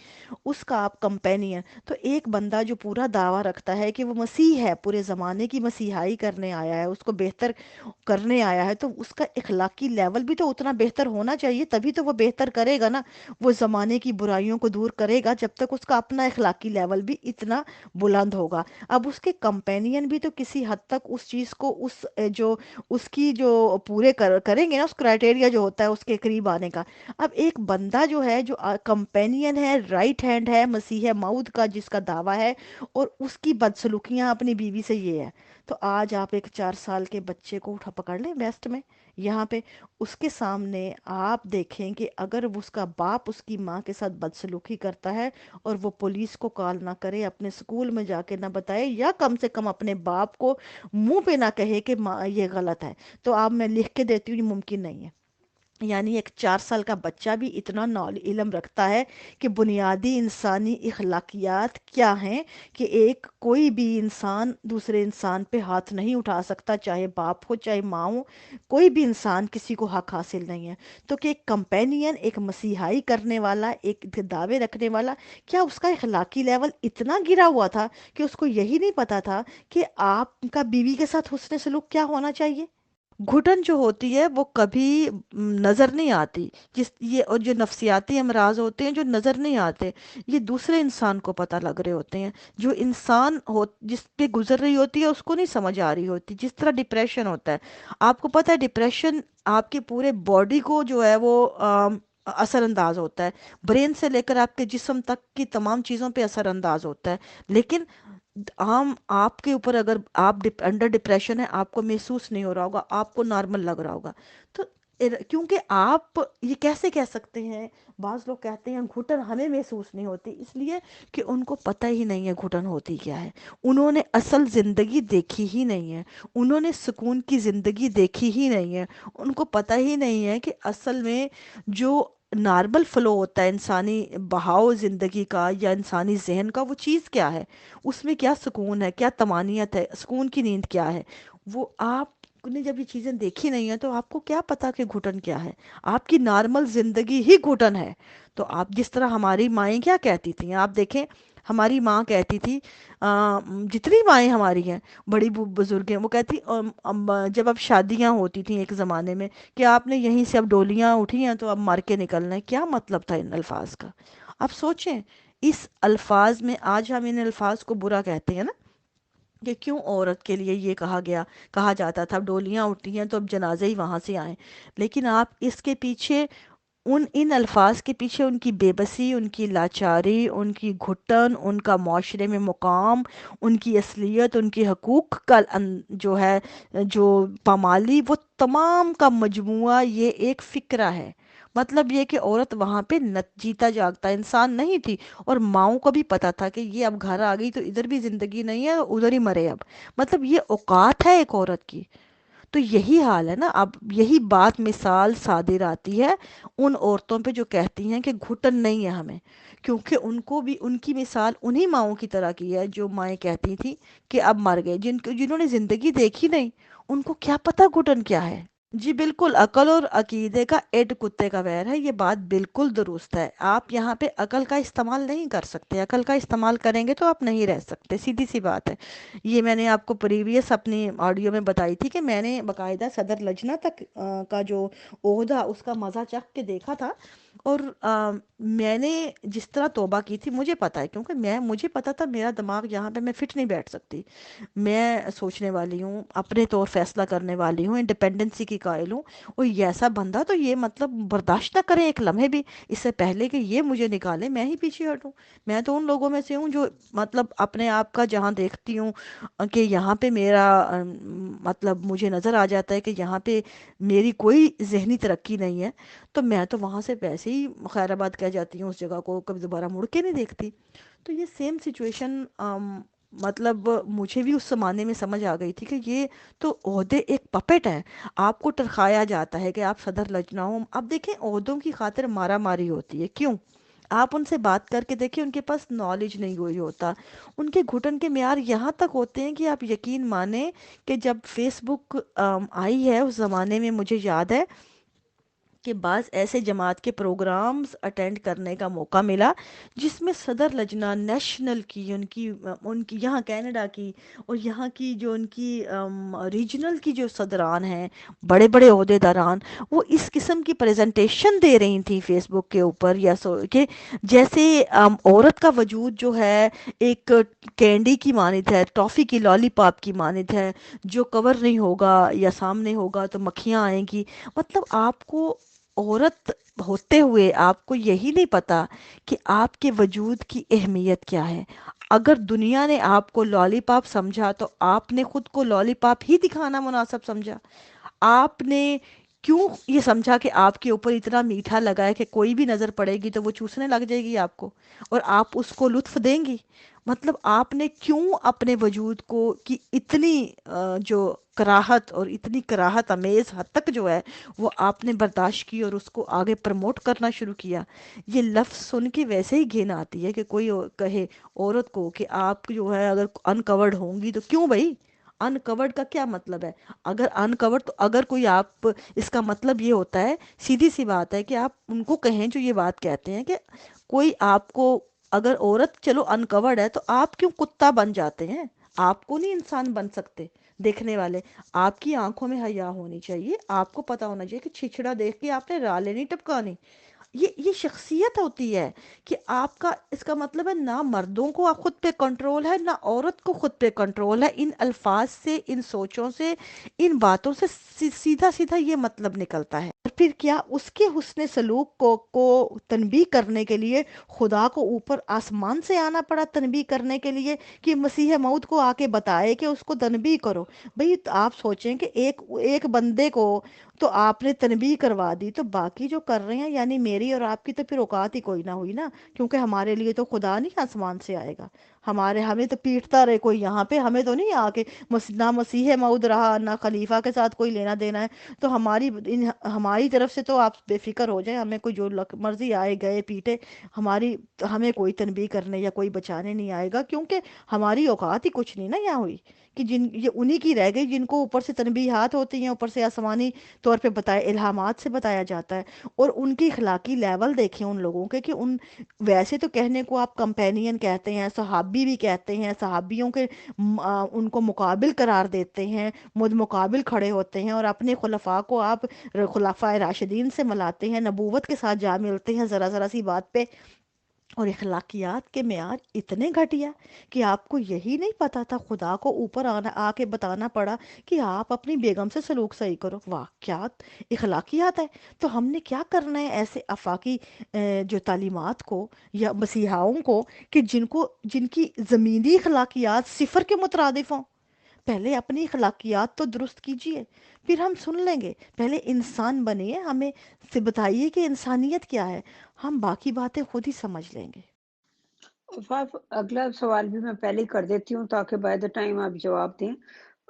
اس کا آپ کمپینین. تو ایک بندہ جو پورا دعویٰ رکھتا ہے کہ وہ مسیح ہے، پورے زمانے کی مسیحائی کرنے آیا ہے، اس کو بہتر کرنے آیا ہے، تو اس کا اخلاقی لیول بھی تو اتنا بہتر ہونا چاہیے، تبھی تو وہ بہتر کرے گا نا. وہ زمانے کی برائیوں کو دور کرے گا جب تک اس کا اپنا اخلاقی لیول بھی اتنا بلند ہوگا. اب اس کے کمپینین بھی تو کسی حد تک اس چیز کو جو اس کی جو پورے کریں گے نا، اس کرائٹیریا جو ہوتا ہے اس کے قریب آنے کا. اب ایک بندہ جو ہے جو کمپینین ہے، رائٹ ہینڈ ہے مسیح موعود کا، جس کا دعویٰ ہے، اور اس کی بدسلوکیاں اپنی بیوی سے یہ ہے. تو آج آپ ایک 4 سال کے بچے کو اٹھا پکڑ لیں ویسٹ میں، یہاں پہ اس کے سامنے آپ دیکھیں کہ اگر اس کا باپ اس کی ماں کے ساتھ بدسلوکی کرتا ہے اور وہ پولیس کو کال نہ کرے، اپنے سکول میں جا کے نہ بتائے، یا کم سے کم اپنے باپ کو منہ پہ نہ کہے کہ ماں یہ غلط ہے، تو آپ میں لکھ کے دیتی ہوں یہ ممکن نہیں ہے. یعنی ایک 4 سال کا بچہ بھی اتنا علم رکھتا ہے کہ بنیادی انسانی اخلاقیات کیا ہیں، کہ ایک کوئی بھی انسان دوسرے انسان پہ ہاتھ نہیں اٹھا سکتا، چاہے باپ ہو چاہے ماں ہو، کوئی بھی انسان کسی کو حق حاصل نہیں ہے. تو کہ ایک کمپینین، ایک مسیحائی کرنے والا، ایک دعوے رکھنے والا، کیا اس کا اخلاقی لیول اتنا گرا ہوا تھا کہ اس کو یہی نہیں پتا تھا کہ آپ کا بیوی کے ساتھ حسن سلوک کیا ہونا چاہیے؟ گھٹن جو ہوتی ہے وہ کبھی نظر نہیں آتی، یہ اور جو نفسیاتی امراض ہوتے ہیں جو نظر نہیں آتے، یہ دوسرے انسان کو پتہ لگ رہے ہوتے ہیں. جو انسان جس پہ گزر رہی ہوتی ہے اس کو نہیں سمجھ آ رہی ہوتی. جس طرح ڈپریشن ہوتا ہے، آپ کو پتہ ہے ڈپریشن آپ کے پورے باڈی کو جو ہے وہ اثر انداز ہوتا ہے، برین سے لے کر آپ کے جسم تک کی تمام چیزوں پہ اثر انداز ہوتا ہے. لیکن ہم آپ کے اوپر اگر آپ انڈر ڈپریشن ہے، آپ کو محسوس نہیں ہو رہا ہوگا، آپ کو نارمل لگ رہا ہوگا. تو کیونکہ آپ یہ کیسے کہہ سکتے ہیں؟ بعض لوگ کہتے ہیں گھٹن ہمیں محسوس نہیں ہوتی، اس لیے کہ ان کو پتہ ہی نہیں ہے گھٹن ہوتی کیا ہے. انہوں نے اصل زندگی دیکھی ہی نہیں ہے، انہوں نے سکون کی زندگی دیکھی ہی نہیں ہے. ان کو پتہ ہی نہیں ہے کہ اصل میں جو نارمل فلو ہوتا ہے انسانی بہاؤ زندگی کا یا انسانی ذہن کا، وہ چیز کیا ہے، اس میں کیا سکون ہے، کیا طمانینت ہے، سکون کی نیند کیا ہے. وہ آپ نے جب یہ چیزیں دیکھی نہیں ہیں تو آپ کو کیا پتا کہ گھٹن کیا ہے. آپ کی نارمل زندگی ہی گھٹن ہے. تو آپ جس طرح ہماری مائیں کیا کہتی تھیں، آپ دیکھیں ہماری ماں کہتی تھی، جتنی مائیں ہماری ہیں بڑی بزرگ ہیں، وہ کہتی جب اب شادیاں ہوتی تھیں ایک زمانے میں کہ آپ نے یہیں سے اب ڈولیاں اٹھی ہیں تو اب مار کے نکلنا ہے. کیا مطلب تھا ان الفاظ کا؟ آپ سوچیں اس الفاظ میں. آج ہم ان الفاظ کو برا کہتے ہیں نا، کہ کیوں عورت کے لیے یہ کہا جاتا تھا ڈولیاں اٹھتی ہیں تو اب جنازے ہی وہاں سے آئیں. لیکن آپ اس کے پیچھے ان الفاظ کے پیچھے ان کی بے بسی، ان کی لاچاری، ان کی گھٹن، ان کا معاشرے میں مقام، ان کی اصلیت، ان کے حقوق کا جو ہے جو پامالی، وہ تمام کا مجموعہ یہ ایک فکرہ ہے. مطلب یہ کہ عورت وہاں پہ جیتا جاگتا انسان نہیں تھی، اور ماؤں کو بھی پتا تھا کہ یہ اب گھر آ گئی تو ادھر بھی زندگی نہیں ہے، ادھر ہی مرے اب. مطلب یہ اوقات ہے ایک عورت کی. تو یہی حال ہے نا، اب یہی بات مثال صادر آتی ہے ان عورتوں پہ جو کہتی ہیں کہ گھٹن نہیں ہے ہمیں، کیونکہ ان کو بھی ان کی مثال انہی ماؤں کی طرح کی ہے جو مائیں کہتی تھیں کہ اب مر گئے، جنہوں نے زندگی دیکھی نہیں، ان کو کیا پتہ گھٹن کیا ہے۔ جی بالکل، عقل اور عقیدے کا ایڈ کتے کا ویر ہے، یہ بات بالکل درست ہے۔ آپ یہاں پہ عقل کا استعمال نہیں کر سکتے، عقل کا استعمال کریں گے تو آپ نہیں رہ سکتے، سیدھی سی بات ہے۔ یہ میں نے آپ کو پریویس اپنی آڈیو میں بتائی تھی کہ میں نے باقاعدہ صدر لجنہ تک کا جو عہدہ اس کا مزہ چکھ کے دیکھا تھا، اور میں نے جس طرح توبہ کی تھی، مجھے پتا ہے، کیونکہ مجھے پتا تھا میرا دماغ یہاں پہ میں فٹ نہیں بیٹھ سکتی، میں سوچنے والی ہوں، اپنے طور فیصلہ کرنے والی ہوں، انڈیپینڈنسی کی قائل ہوں، اور یہ ایسا بندہ تو یہ مطلب برداشت نہ کرے ایک لمحے بھی، اس سے پہلے کہ یہ مجھے نکالے میں ہی پیچھے ہٹوں۔ میں تو ان لوگوں میں سے ہوں جو مطلب اپنے آپ کا جہاں دیکھتی ہوں کہ یہاں پہ میرا مطلب مجھے نظر آ جاتا ہے کہ یہاں پہ میری کوئی ذہنی ترقی نہیں ہے، تو میں تو وہاں سے ویسے ہی خیر آباد کہہ جاتی ہوں، اس جگہ کو کبھی دوبارہ مڑ کے نہیں دیکھتی۔ تو یہ سیم سچویشن مطلب مجھے بھی اس زمانے میں سمجھ آ گئی تھی کہ یہ تو عہدے ایک پپٹ ہے، آپ کو ٹرخایا جاتا ہے کہ آپ صدر لجنہ ہوں۔ اب دیکھیں عہدوں کی خاطر مارا ماری ہوتی ہے، کیوں؟ آپ ان سے بات کر کے دیکھیں، ان کے پاس نالج نہیں ہوئی ہوتا، ان کے گھٹن کے معیار یہاں تک ہوتے ہیں کہ آپ یقین مانیں کہ جب فیس بک آئی ہے اس زمانے میں، مجھے یاد ہے کہ بعض ایسے جماعت کے پروگرامز اٹینڈ کرنے کا موقع ملا جس میں صدر لجنہ نیشنل کی، ان کی یہاں کینیڈا کی، اور یہاں کی جو ان کی ریجنل کی جو صدران ہیں، بڑے بڑے عہدے داران، وہ اس قسم کی پریزنٹیشن دے رہی تھیں فیس بک کے اوپر، یا کہ جیسے عورت کا وجود جو ہے ایک کینڈی کی مانند ہے، ٹافی کی لالی پاپ کی مانند ہے، جو کور نہیں ہوگا یا سامنے ہوگا تو مکھیاں آئیں گی۔ مطلب آپ کو عورت ہوتے ہوئے آپ کو یہی نہیں پتا کہ آپ کے وجود کی اہمیت کیا ہے۔ اگر دنیا نے آپ کو لالی پاپ سمجھا تو آپ نے خود کو لالی پاپ ہی دکھانا مناسب سمجھا۔ آپ نے کیوں یہ سمجھا کہ آپ کے اوپر اتنا میٹھا لگا ہے کہ کوئی بھی نظر پڑے گی تو وہ چوسنے لگ جائے گی آپ کو، اور آپ اس کو لطف دیں گی؟ مطلب آپ نے کیوں اپنے وجود کو کی اتنی جو کراہت، اور اتنی کراہت امیز حد تک جو ہے وہ آپ نے برداشت کی اور اس کو آگے پرموٹ کرنا شروع کیا؟ یہ لفظ سن کے ویسے ہی گھن آتی ہے کہ کوئی کہے عورت کو کہ آپ جو ہے اگر انکورڈ ہوں گی تو کیوں بھائی؟ انکورڈ کا کیا مطلب ہے؟ اگر انکورڈ تو اگر کوئی آپ اس کا مطلب یہ ہوتا ہے، سیدھی سی بات ہے کہ آپ ان کو کہیں جو یہ بات کہتے ہیں کہ کوئی آپ کو، اگر عورت چلو انکورڈ ہے تو آپ کیوں کتا بن جاتے ہیں؟ آپ کو نہیں انسان بن سکتے؟ دیکھنے والے، آپ کی آنکھوں میں حیا ہونی چاہیے، آپ کو پتا ہونا چاہیے کہ چھچڑا دیکھ کے آپ نے رالے نہیں ٹپکانی۔ یہ شخصیت ہوتی ہے کہ آپ کا، اس کا مطلب ہے نہ مردوں کو خود پہ کنٹرول ہے، نہ عورت کو خود پہ کنٹرول ہے۔ ان الفاظ سے، ان سوچوں سے، ان باتوں سے سیدھا سیدھا یہ مطلب نکلتا ہے۔ اور پھر کیا اس کے حسن سلوک کو تنبیہ کرنے کے لیے خدا کو اوپر آسمان سے آنا پڑا تنبیہ کرنے کے لیے کہ مسیح موعود کو آ کے بتائے کہ اس کو تنبیہ کرو؟ بھئی آپ سوچیں کہ ایک بندے کو تو آپ نے تنبیہ کروا دی، تو باقی جو کر رہے ہیں، یعنی میری اور آپ کی تو پھر اوقات ہی کوئی نہ ہوئی نا، کیونکہ ہمارے لیے تو خدا نہیں آسمان سے آئے گا، ہمیں تو پیٹتا رہے کوئی یہاں پہ، ہمیں تو نہیں آ کے نہ مسیح موعود رہا نہ خلیفہ کے ساتھ کوئی لینا دینا ہے، تو ہماری طرف سے تو آپ بے فکر ہو جائیں، ہمیں کوئی جو مرضی آئے گئے پیٹے، ہمیں کوئی تنبیہ کرنے یا کوئی بچانے نہیں آئے گا، کیونکہ ہماری اوقات ہی کچھ نہیں نا یہاں ہوئی کہ یہ انہی کی رہ گئی جن کو اوپر سے تنبیہات ہوتی ہیں، اوپر سے آسمانی طور پہ الہامات سے بتایا جاتا ہے۔ اور ان کی اخلاقی لیول دیکھیں ان لوگوں کے، کہ ویسے تو کہنے کو آپ کمپینین کہتے ہیں، صحابی بھی کہتے ہیں، صحابیوں کے ان کو مقابل قرار دیتے ہیں، مقابل کھڑے ہوتے ہیں، اور اپنے خلفاء کو آپ خلفائے راشدین سے ملاتے ہیں، نبوت کے ساتھ جا ملتے ہیں ذرا ذرا سی بات پہ، اور اخلاقیات کے معیار اتنے گھٹیا کہ آپ کو یہی نہیں پتا تھا، خدا کو اوپر آ کے بتانا پڑا کہ آپ اپنی بیگم سے سلوک صحیح کرو؟ واہ کیا اخلاقیات ہے! تو ہم نے کیا کرنا ہے ایسے آفاقی جو تعلیمات کو یا مسیحاؤں کو کہ جن کی زمینی اخلاقیات صفر کے مترادف ہوں؟ پہلے اپنی اخلاقیات تو درست کیجئے، پھر ہم سن لیں گے۔ پہلے انسان بنیے، ہمیں سے بتائیے کہ انسانیت کیا ہے، ہم باقی باتیں خود ہی سمجھ لیں گے۔ اگلا سوال بھی میں پہلے ہی کر دیتی ہوں تاکہ بائی دا ٹائم آپ جواب دیں۔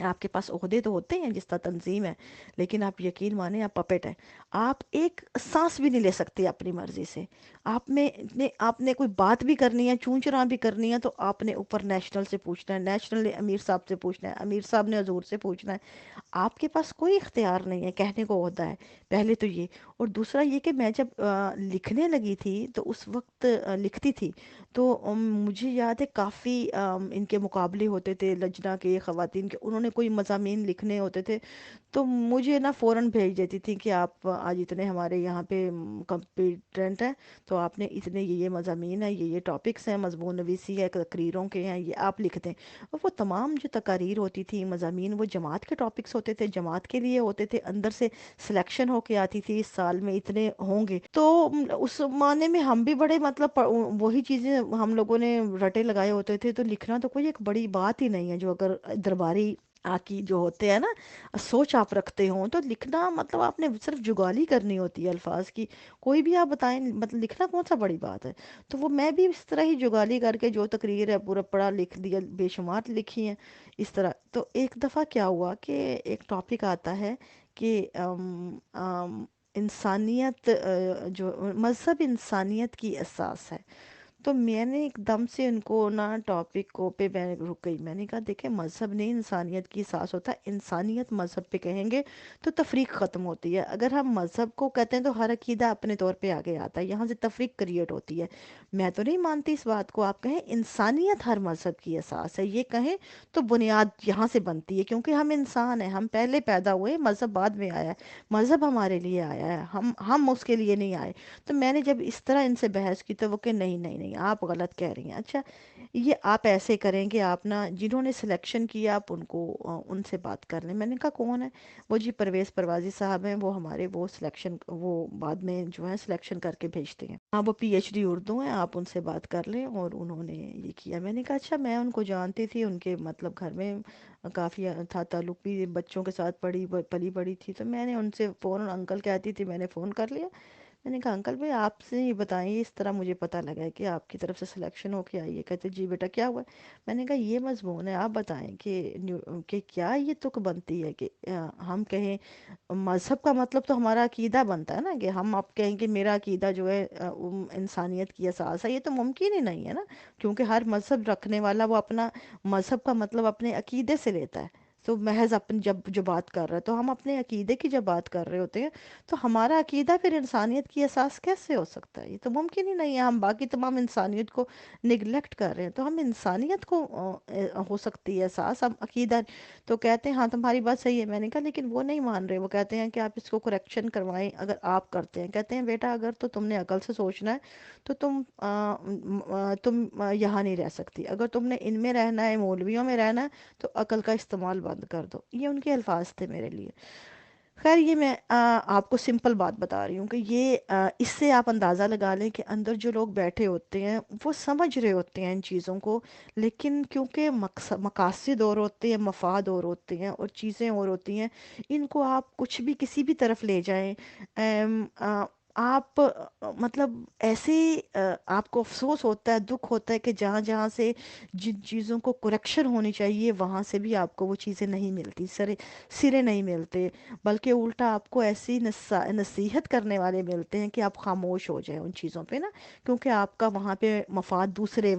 آپ کے پاس عہدے تو ہوتے ہیں جس طرح تنظیم ہے، لیکن آپ یقین مانیں آپ پپٹ ہیں. آپ ایک سانس بھی نہیں لے سکتے اپنی مرضی سے. آپ نے کوئی بات بھی کرنی ہے، چون چرا بھی کرنی ہے، تو آپ نے اوپر نیشنل سے پوچھنا ہے، نیشنل نے امیر صاحب سے پوچھنا ہے، امیر صاحب نے حضور سے پوچھنا ہے. آپ کے پاس کوئی اختیار نہیں ہے، کہنے کو عہدہ ہے. پہلے تو یہ. اور دوسرا یہ کہ میں جب لکھنے لگی تھی تو اس وقت لکھتی تھی تو مجھے یاد ہے کافی ان کے مقابلے ہوتے تھے لجنہ کے، خواتین کے، انہوں نے کوئی مضامین لکھنے ہوتے تھے تو مجھے نا فوراً بھیج دیتی تھی کہ آپ آج اتنے ہمارے یہاں پہ کمپیٹنٹ ہیں، تو آپ نے اتنے یہ مضامین ہیں، یہ ٹاپکس ہیں، مضمون نویسی ہے، تقریروں کے ہیں، یہ آپ لکھ دیں. اور وہ تمام جو تقاریر ہوتی تھی، مضامین، وہ جماعت کے ٹاپکس ہوتے تھے، جماعت کے لیے ہوتے تھے، اندر سے سلیکشن ہو کے آتی تھی، اس سال میں اتنے ہوں گے. تو اس معنی میں ہم بھی بڑے مطلب وہی چیزیں ہم لوگوں نے رٹے لگائے ہوتے تھے. تو لکھنا تو کوئی ایک بڑی بات ہی نہیں ہے. جو اگر درباری کی جو ہوتے ہیں نا سوچ آپ رکھتے ہوں تو لکھنا مطلب آپ نے صرف جگالی کرنی ہوتی ہے الفاظ کی. کوئی بھی آپ بتائیں، مطلب لکھنا کون سا بڑی بات ہے. تو وہ میں بھی اس طرح ہی جگالی کر کے جو تقریر ہے پورا پڑھا لکھ دیا، بے شمار لکھی ہیں اس طرح. تو ایک دفعہ کیا ہوا کہ ایک ٹاپک آتا ہے کہ انسانیت، جو مذہب انسانیت کی اساس ہے. تو میں نے ایک دم سے ان کو نا ٹاپک کو پہ میں رک گئی. میں نے کہا دیکھیں مذہب نہیں انسانیت کی اساس ہوتا، انسانیت مذہب پہ کہیں گے تو تفریق ختم ہوتی ہے. اگر ہم مذہب کو کہتے ہیں تو ہر عقیدہ اپنے طور پہ آگے آتا ہے، یہاں سے تفریق کریٹ ہوتی ہے. میں تو نہیں مانتی اس بات کو. آپ کہیں انسانیت ہر مذہب کی اساس ہے، یہ کہیں تو بنیاد یہاں سے بنتی ہے، کیونکہ ہم انسان ہیں، ہم پہلے پیدا ہوئے، مذہب بعد میں آیا ہے. مذہب ہمارے لیے آیا ہے، ہم اس کے لیے نہیں آئے. تو میں نے جب اس طرح ان سے بحث کی تو وہ کہ نہیں نہیں نہیں آپ غلط کہہ رہی ہیں. اچھا یہ آپ ایسے کریں کہ آپ نا جنہوں نے سلیکشن کیا آپ ان کو ان سے بات کر لیں. میں نے کہا کون ہے؟ وہ جی پرویز پروازی صاحب ہیں، وہ ہمارے وہ سلیکشن، وہ بعد میں جو ہے سلیکشن کر کے بھیجتے ہیں. ہاں وہ پی ایچ ڈی اردو ہیں، آپ ان سے بات کر لیں. اور انہوں نے یہ کیا. میں نے کہا اچھا میں ان کو جانتی تھی، ان کے مطلب گھر میں کافی تھا تعلق بھی، بچوں کے ساتھ پلی بڑی تھی. تو میں نے ان سے فوراً انکل کہتی تھی، میں نے فون کر لیا. میں نے کہا انکل بھائی آپ سے یہ بتائیں، اس طرح مجھے پتہ لگا ہے کہ آپ کی طرف سے سلیکشن ہو کے آئی ہے. کہتے جی بیٹا کیا ہوا ہے؟ میں نے کہا یہ مضمون ہے، آپ بتائیں کہ کیا یہ تک بنتی ہے کہ ہم کہیں مذہب کا مطلب تو ہمارا عقیدہ بنتا ہے نا، کہ ہم اب کہیں کہ میرا عقیدہ جو ہے انسانیت کی اساس ہے. یہ تو ممکن ہی نہیں ہے نا، کیونکہ ہر مذہب رکھنے والا وہ اپنا مذہب کا مطلب اپنے عقیدے سے لیتا ہے. تو محض اپنی جب جو بات کر رہے ہیں تو ہم اپنے عقیدے کی جب بات کر رہے ہوتے ہیں تو ہمارا عقیدہ پھر انسانیت کی اساس کیسے ہو سکتا ہے؟ یہ تو ممکن ہی نہیں ہے. ہم باقی تمام انسانیت کو نگلیکٹ کر رہے ہیں تو ہم انسانیت کو ہو سکتی ہے اساس، ہم عقیدہ. تو کہتے ہیں ہاں تمہاری بات صحیح ہے. میں نے کہا لیکن وہ نہیں مان رہے. وہ کہتے ہیں کہ آپ اس کو کریکشن کروائیں اگر آپ کرتے ہیں. کہتے ہیں بیٹا اگر تو تم نے عقل سے سوچنا ہے تو تم یہاں نہیں رہ سکتی. اگر تم نے ان میں رہنا ہے، مولویوں میں رہنا ہے، تو عقل کا استعمال بند کر دو. یہ ان کے الفاظ تھے میرے لیے. خیر یہ میں آپ کو سمپل بات بتا رہی ہوں کہ یہ اس سے آپ اندازہ لگا لیں کہ اندر جو لوگ بیٹھے ہوتے ہیں وہ سمجھ رہے ہوتے ہیں ان چیزوں کو، لیکن کیونکہ مقاصد اور ہوتے ہیں، مفاد اور ہوتے ہیں، اور چیزیں اور ہوتی ہیں. ان کو آپ کچھ بھی کسی بھی طرف لے جائیں، آپ مطلب ایسے آپ کو افسوس ہوتا ہے، دکھ ہوتا ہے کہ جہاں جہاں سے جن چیزوں کو کریکشن ہونی چاہیے وہاں سے بھی آپ کو وہ چیزیں نہیں ملتی، سرے نہیں ملتے. بلکہ الٹا آپ کو ایسی نصیحت کرنے والے ملتے ہیں کہ آپ خاموش ہو جائیں ان چیزوں پہ نا، کیونکہ آپ کا وہاں پہ مفاد دوسرے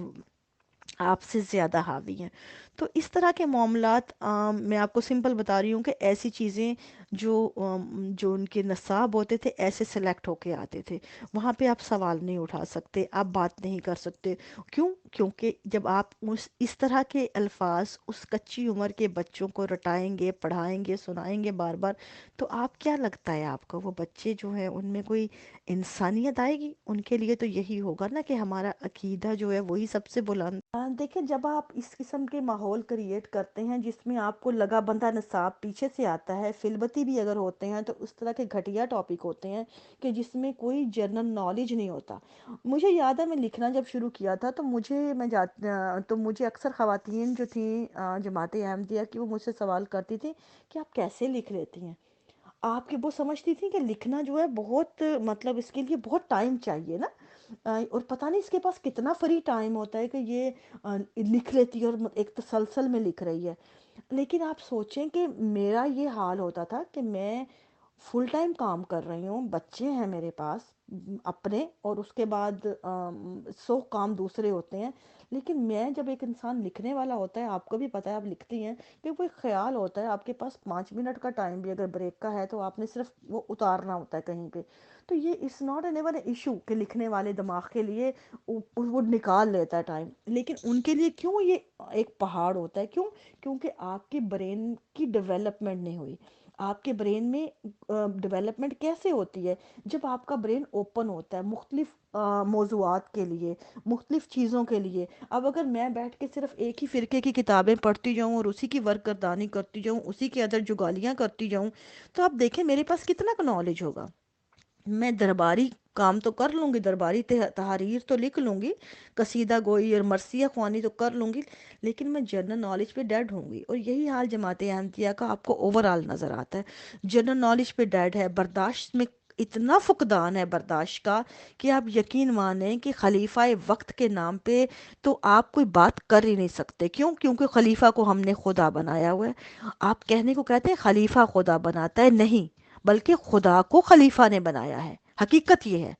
آپ سے زیادہ حاوی ہیں. تو اس طرح کے معاملات میں آپ کو سمپل بتا رہی ہوں کہ ایسی چیزیں جو ان کے نصاب ہوتے تھے ایسے سلیکٹ ہو کے آتے تھے. وہاں پہ آپ سوال نہیں اٹھا سکتے، آپ بات نہیں کر سکتے. کیونکہ جب آپ اس طرح کے الفاظ اس کچی عمر کے بچوں کو رٹائیں گے، پڑھائیں گے، سنائیں گے بار بار، تو آپ کیا لگتا ہے آپ کو وہ بچے جو ہیں ان میں کوئی انسانیت آئے گی؟ ان کے لیے تو یہی ہوگا نا کہ ہمارا عقیدہ جو ہے وہی سب سے بلند. دیکھیں جب آپ اس قسم کے ماحول کریٹ کرتے ہیں جس میں آپ کو لگا بندہ نصاب پیچھے سے آتا ہے، فلبتی بھی اگر ہوتے ہیں تو اس طرح کے گھٹیا ٹاپک ہوتے ہیں کہ جس میں کوئی جنرل نالج نہیں ہوتا. مجھے یاد ہے میں لکھنا جب شروع کیا تھا تو مجھے اکثر خواتین جو تھیں جماعت احمدیہ کی، وہ مجھ سے سوال کرتی تھی کہ آپ کیسے لکھ لیتی ہیں. آپ کی وہ سمجھتی تھی کہ لکھنا جو ہے بہت مطلب اس کے لیے بہت ٹائم چاہیے نا، اور پتہ نہیں اس کے پاس کتنا فری ٹائم ہوتا ہے کہ یہ لکھ لیتی ہے اور ایک تسلسل میں لکھ رہی ہے. لیکن آپ سوچیں کہ میرا یہ حال ہوتا تھا کہ میں فل ٹائم کام کر رہی ہوں، بچے ہیں میرے پاس اپنے، اور اس کے بعد 100 کام دوسرے ہوتے ہیں، لیکن میں جب ایک انسان لکھنے والا ہوتا ہے، آپ کو بھی پتہ ہے آپ لکھتی ہیں، کہ وہ ایک خیال ہوتا ہے آپ کے پاس، 5 منٹ کا ٹائم بھی اگر بریک کا ہے تو آپ نے صرف وہ اتارنا ہوتا ہے کہیں پہ. تو یہ it's not an even issue کہ لکھنے والے دماغ کے لیے وہ نکال لیتا ہے ٹائم، لیکن ان کے لیے کیوں یہ ایک پہاڑ ہوتا ہے؟ کیوں؟ کیونکہ آپ کے برین کی ڈیولپمنٹ نہیں ہوئی. آپ کے برین میں ڈیولپمنٹ کیسے ہوتی ہے؟ جب آپ کا برین اوپن ہوتا ہے مختلف موضوعات کے لیے، مختلف چیزوں کے لیے. اب اگر میں بیٹھ کے صرف ایک ہی فرقے کی کتابیں پڑھتی جاؤں اور اسی کی ورک گردانی کرتی جاؤں، اسی کے اندر جگالیاں کرتی جاؤں، تو آپ دیکھیں میرے پاس کتنا نالج ہوگا. میں درباری کام تو کر لوں گی، درباری تحریر تو لکھ لوں گی، قصیدہ گوئی اور مرثیہ خوانی تو کر لوں گی، لیکن میں جنرل نالج پہ ڈیڈ ہوں گی. اور یہی حال جماعت احمدیہ کا آپ کو اوورال نظر آتا ہے، جنرل نالج پہ ڈیڈ ہے. برداشت میں اتنا فقدان ہے برداشت کا کہ آپ یقین مانیں کہ خلیفہ وقت کے نام پہ تو آپ کوئی بات کر ہی نہیں سکتے. کیوں؟ کیونکہ خلیفہ کو ہم نے خدا بنایا ہوا ہے. آپ کہنے کو کہتے ہیں خلیفہ خدا بناتا ہے، نہیں، بلکہ خدا کو خلیفہ نے بنایا ہے. حقیقت یہ ہے،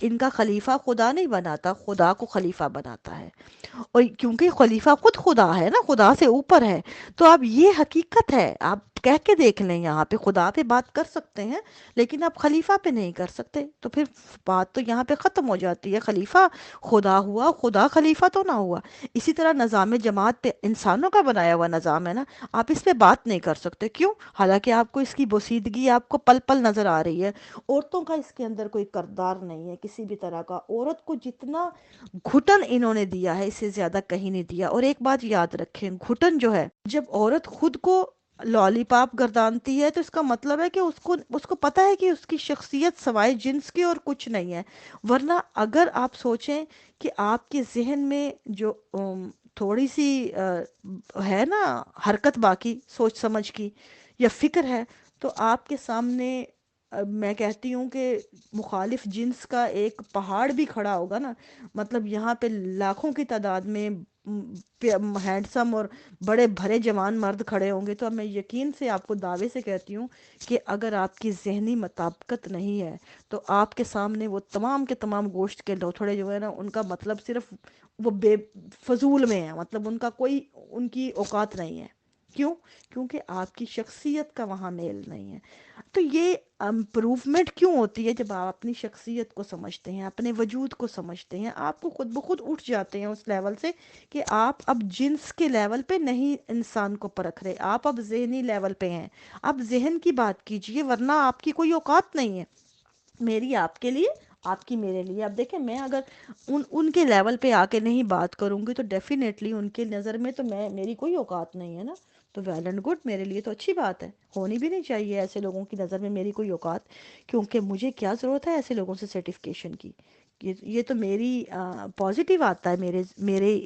ان کا خلیفہ خدا نہیں بناتا، خدا کو خلیفہ بناتا ہے. اور کیونکہ خلیفہ خود خدا ہے نا، خدا سے اوپر ہے. تو اب یہ حقیقت ہے، آپ کہہ کے دیکھ لیں، یہاں پہ خدا پہ بات کر سکتے ہیں لیکن آپ خلیفہ پہ نہیں کر سکتے. تو پھر بات تو یہاں پہ ختم ہو جاتی ہے. خلیفہ خدا ہوا، خدا خلیفہ تو نہ ہوا. اسی طرح نظام جماعت پہ انسانوں کا بنایا ہوا نظام ہے نا، آپ اس پہ بات نہیں کر سکتے. کیوں؟ حالانکہ آپ کو اس کی بوسیدگی آپ کو پل پل نظر آ رہی ہے. عورتوں کا اس کے اندر کوئی کردار نہیں ہے کسی بھی طرح کا. عورت کو جتنا گھٹن انہوں نے دیا ہے، اس سے زیادہ کہیں نہیں دیا. اور ایک بات یاد رکھیں، گھٹن جو ہے، جب عورت خود کو لالی پاپ گردانتی ہے تو اس کا مطلب ہے کہ اس کو پتہ ہے کہ اس کی شخصیت سوائے جنس کی اور کچھ نہیں ہے. ورنہ اگر آپ سوچیں کہ آپ کے ذہن میں جو تھوڑی سی ہے نا حرکت باقی سوچ سمجھ کی یا فکر ہے، تو آپ کے سامنے میں کہتی ہوں کہ مخالف جنس کا ایک پہاڑ بھی کھڑا ہوگا نا. مطلب یہاں پہ لاکھوں کی تعداد میں ہینڈسم اور بڑے بھرے جوان مرد کھڑے ہوں گے، تو اب میں یقین سے آپ کو دعوے سے کہتی ہوں کہ اگر آپ کی ذہنی مطابقت نہیں ہے تو آپ کے سامنے وہ تمام کے تمام گوشت کے لوتھڑے جو ہے نا، ان کا مطلب صرف وہ بے فضول میں ہے، مطلب ان کا کوئی ان کی اوقات نہیں ہے. کیوں؟ کیونکہ آپ کی شخصیت کا وہاں میل نہیں ہے. تو یہ امپروومنٹ کیوں ہوتی ہے؟ جب آپ اپنی شخصیت کو سمجھتے ہیں، اپنے وجود کو سمجھتے ہیں، آپ کو خود بخود اٹھ جاتے ہیں اس لیول سے کہ آپ اب جنس کے لیول پہ نہیں انسان کو پرکھ رہے، آپ اب ذہنی لیول پہ ہیں. آپ ذہن کی بات کیجئے، ورنہ آپ کی کوئی اوقات نہیں ہے، میری آپ کے لیے، آپ کی میرے لیے. اب دیکھیں میں اگر ان کے لیول پہ آ کے نہیں بات کروں گی تو ڈیفینیٹلی ان کے نظر میں تو میری کوئی اوقات نہیں ہے نا. تو ویل اینڈ گڈ، میرے لیے تو اچھی بات ہے، ہونی بھی نہیں چاہیے ایسے لوگوں کی نظر میں میری کوئی اوقات. کیونکہ مجھے کیا ضرورت ہے ایسے لوگوں سے سرٹیفکیشن کی؟ یہ تو میری پازیٹیو آتا ہے، میرے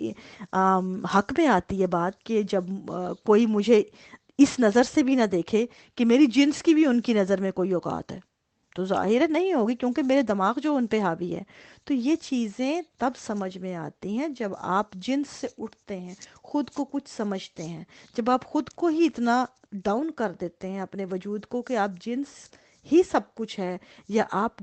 حق میں آتی ہے بات کہ جب کوئی مجھے اس نظر سے بھی نہ دیکھے کہ میری جنس کی بھی ان کی نظر میں کوئی اوقات ہے، تو ظاہر نہیں ہوگی، کیونکہ میرے دماغ جو ان پہ حاوی ہے. تو یہ چیزیں تب سمجھ میں آتی ہیں جب آپ جنس سے اٹھتے ہیں، خود کو کچھ سمجھتے ہیں، جب آپ خود کو ہی اتنا ڈاؤن کر دیتے ہیں اپنے وجود کو کہ آپ جنس ہی سب کچھ ہے، یا آپ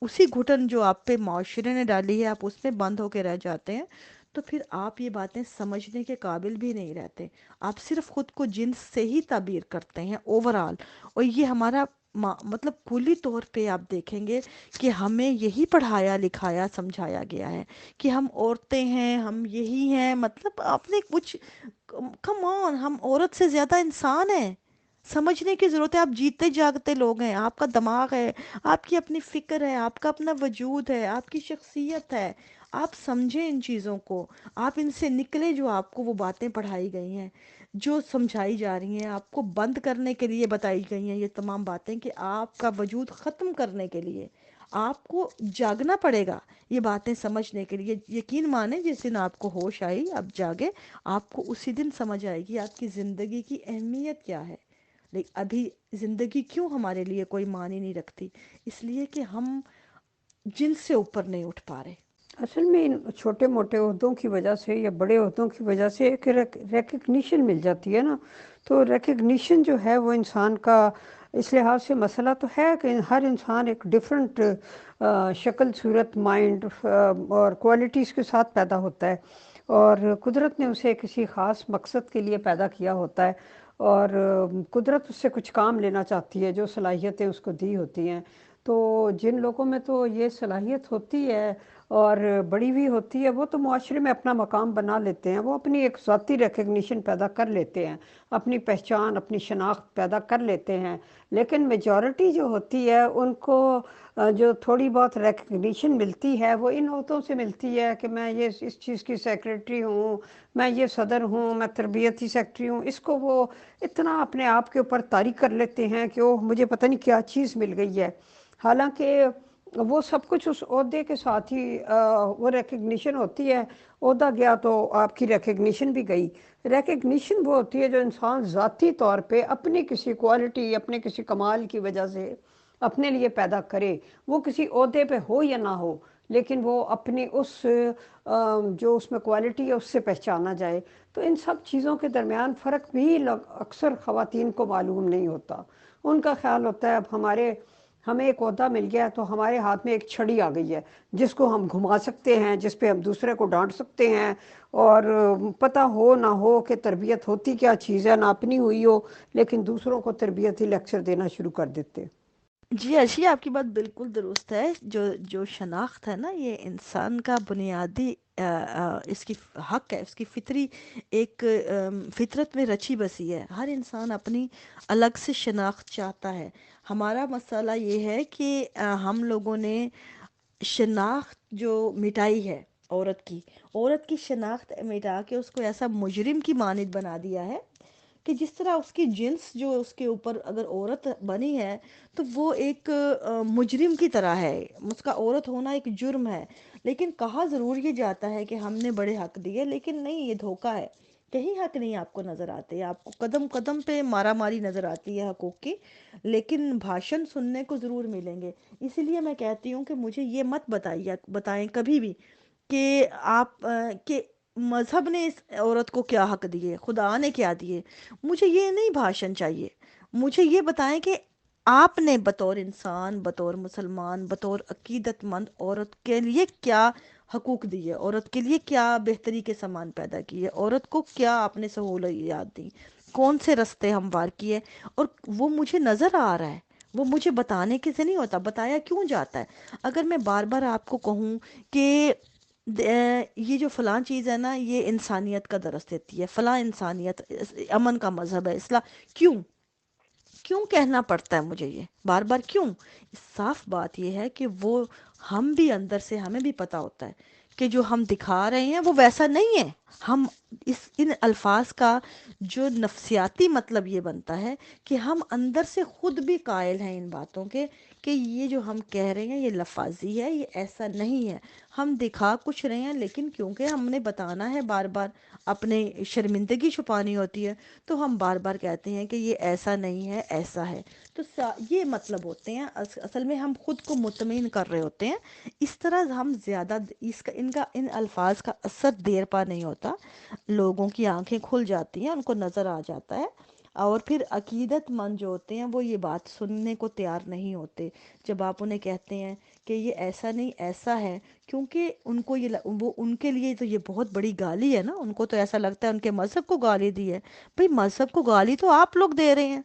اسی گھٹن جو آپ پہ معاشرے نے ڈالی ہے آپ اس پہ بند ہو کے رہ جاتے ہیں، تو پھر آپ یہ باتیں سمجھنے کے قابل بھی نہیں رہتے. آپ صرف خود کو جنس سے ہی تعبیر کرتے ہیں اوورال. اور یہ ہمارا مطلب کلی طور پہ آپ دیکھیں گے کہ ہمیں یہی پڑھایا لکھایا سمجھایا گیا ہے کہ ہم عورتیں ہیں، ہم یہی ہیں. مطلب آپ نے کچھ، کم آن، ہم عورت سے زیادہ انسان ہیں. سمجھنے کی ضرورت ہے، آپ جیتے جاگتے لوگ ہیں، آپ کا دماغ ہے، آپ کی اپنی فکر ہے، آپ کا اپنا وجود ہے، آپ کی شخصیت ہے. آپ سمجھیں ان چیزوں کو، آپ ان سے نکلے جو آپ کو وہ باتیں پڑھائی گئی ہیں، جو سمجھائی جا رہی ہیں، آپ کو بند کرنے کے لیے بتائی گئی ہیں یہ تمام باتیں، کہ آپ کا وجود ختم کرنے کے لیے آپ کو جاگنا پڑے گا یہ باتیں سمجھنے کے لیے. یقین مانیں جس دن آپ کو ہوش آئی، آپ جاگے، آپ کو اسی دن سمجھ آئے گی آپ کی زندگی کی اہمیت کیا ہے. لیکن ابھی زندگی کیوں ہمارے لیے کوئی معنی نہیں رکھتی؟ اس لیے کہ ہم جن سے اوپر نہیں اٹھ پا رہے. اصل میں ان چھوٹے موٹے عہدوں کی وجہ سے یا بڑے عہدوں کی وجہ سے ایک ریکگنیشن مل جاتی ہے نا، تو ریکگنیشن جو ہے وہ انسان کا اس لحاظ سے مسئلہ تو ہے کہ ہر انسان ایک ڈفرینٹ شکل صورت مائنڈ اور کوالٹیز کے ساتھ پیدا ہوتا ہے، اور قدرت نے اسے کسی خاص مقصد کے لیے پیدا کیا ہوتا ہے، اور قدرت اس سے کچھ کام لینا چاہتی ہے، جو صلاحیتیں اس کو دی ہوتی ہیں۔ تو جن لوگوں میں تو یہ صلاحیت ہوتی ہے اور بڑی بھی ہوتی ہے، وہ تو معاشرے میں اپنا مقام بنا لیتے ہیں، وہ اپنی ایک ذاتی ریکگنیشن پیدا کر لیتے ہیں، اپنی پہچان اپنی شناخت پیدا کر لیتے ہیں۔ لیکن میجورٹی جو ہوتی ہے ان کو جو تھوڑی بہت ریکگنیشن ملتی ہے وہ ان عہدوں سے ملتی ہے کہ میں یہ اس چیز کی سیکریٹری ہوں، میں یہ صدر ہوں، میں تربیتی سیکریٹری ہوں، اس کو وہ اتنا اپنے آپ کے اوپر طاری کر لیتے ہیں کہ وہ مجھے پتہ نہیں کیا چیز مل گئی ہے، حالانکہ وہ سب کچھ اس عہدے کے ساتھ ہی وہ ریکگنیشن ہوتی ہے۔ عہدہ گیا تو آپ کی ریکگنیشن بھی گئی۔ ریکگنیشن وہ ہوتی ہے جو انسان ذاتی طور پہ اپنی کسی کوالٹی اپنے کسی کمال کی وجہ سے اپنے لیے پیدا کرے، وہ کسی عہدے پہ ہو یا نہ ہو، لیکن وہ اپنی اس جو اس میں کوالٹی ہے اس سے پہچانا جائے۔ تو ان سب چیزوں کے درمیان فرق بھی اکثر خواتین کو معلوم نہیں ہوتا۔ ان کا خیال ہوتا ہے اب ہمیں ایک عہدہ مل گیا تو ہمارے ہاتھ میں ایک چھڑی آ گئی ہے جس کو ہم گھما سکتے ہیں، جس پہ ہم دوسرے کو ڈانٹ سکتے ہیں، اور پتہ ہو نہ ہو کہ تربیت ہوتی کیا چیز ہے، نہ اپنی ہوئی ہو، لیکن دوسروں کو تربیتی لیکچر دینا شروع کر دیتے۔ جی اشی، آپ کی بات بالکل درست ہے۔ جو شناخت ہے نا، یہ انسان کا بنیادی اس کی حق ہے، اس کی فطری ایک فطرت میں رچی بسی ہے۔ ہر انسان اپنی الگ سے شناخت چاہتا ہے۔ ہمارا مسئلہ یہ ہے کہ ہم لوگوں نے شناخت جو مٹائی ہے عورت کی شناخت مٹا کے اس کو ایسا مجرم کی مانند بنا دیا ہے کہ جس طرح اس کی جنس جو اس کے اوپر اگر عورت بنی ہے تو وہ ایک مجرم کی طرح ہے، اس کا عورت ہونا ایک جرم ہے۔ لیکن کہا ضرور یہ جاتا ہے کہ ہم نے بڑے حق دیے، لیکن نہیں، یہ دھوکہ ہے۔ کہیں حق نہیں آپ کو نظر آتے، آپ کو قدم قدم پہ مارا ماری نظر آتی ہے حقوق کی، لیکن بھاشن سننے کو ضرور ملیں گے۔ اسی لیے میں کہتی ہوں کہ مجھے یہ مت بتائیں کبھی بھی کہ آپ کہ مذہب نے اس عورت کو کیا حق دیے، خدا نے کیا دیے۔ مجھے یہ نہیں بھاشن چاہیے، مجھے یہ بتائیں کہ آپ نے بطور انسان، بطور مسلمان، بطور عقیدت مند عورت کے لیے کیا حقوق دیے، عورت کے لیے کیا بہتری کے سامان پیدا کیے، عورت کو کیا آپ نے سہولیات دی، کون سے رستے ہموار کیے، اور وہ مجھے نظر آ رہا ہے۔ وہ مجھے بتانے کے سے نہیں ہوتا، بتایا کیوں جاتا ہے؟ اگر میں بار بار آپ کو کہوں کہ یہ جو فلاں چیز ہے نا، یہ انسانیت کا درس دیتی ہے، فلاں انسانیت امن کا مذہب ہے اسلام، کیوں کہنا پڑتا ہے مجھے یہ بار بار کیوں؟ صاف بات یہ ہے کہ وہ ہم بھی اندر سے ہمیں بھی پتا ہوتا ہے کہ جو ہم دکھا رہے ہیں وہ ویسا نہیں ہے۔ ہم ان الفاظ کا جو نفسیاتی مطلب یہ بنتا ہے کہ ہم اندر سے خود بھی قائل ہیں ان باتوں کے کہ یہ جو ہم کہہ رہے ہیں یہ لفاظی ہے، یہ ایسا نہیں ہے۔ ہم دکھا کچھ رہے ہیں، لیکن کیونکہ ہم نے بتانا ہے بار بار، اپنے شرمندگی چھپانی ہوتی ہے، تو ہم بار بار کہتے ہیں کہ یہ ایسا نہیں ہے، ایسا ہے۔ تو یہ مطلب ہوتے ہیں، اصل میں ہم خود کو مطمئن کر رہے ہوتے ہیں۔ اس طرح ہم زیادہ ان الفاظ کا اثر دیر پا نہیں ہوتا، لوگوں کی آنکھیں کھل جاتی ہیں، ان کو نظر آ جاتا ہے، اور پھر عقیدت مند جو ہوتے ہیں وہ یہ بات سننے کو تیار نہیں ہوتے جب آپ انہیں کہتے ہیں کہ یہ ایسا نہیں ایسا ہے، کیونکہ ان کو وہ ان کے لیے تو یہ بہت بڑی گالی ہے نا، ان کو تو ایسا لگتا ہے ان کے مذہب کو گالی دی ہے۔ بھئی مذہب کو گالی تو آپ لوگ دے رہے ہیں،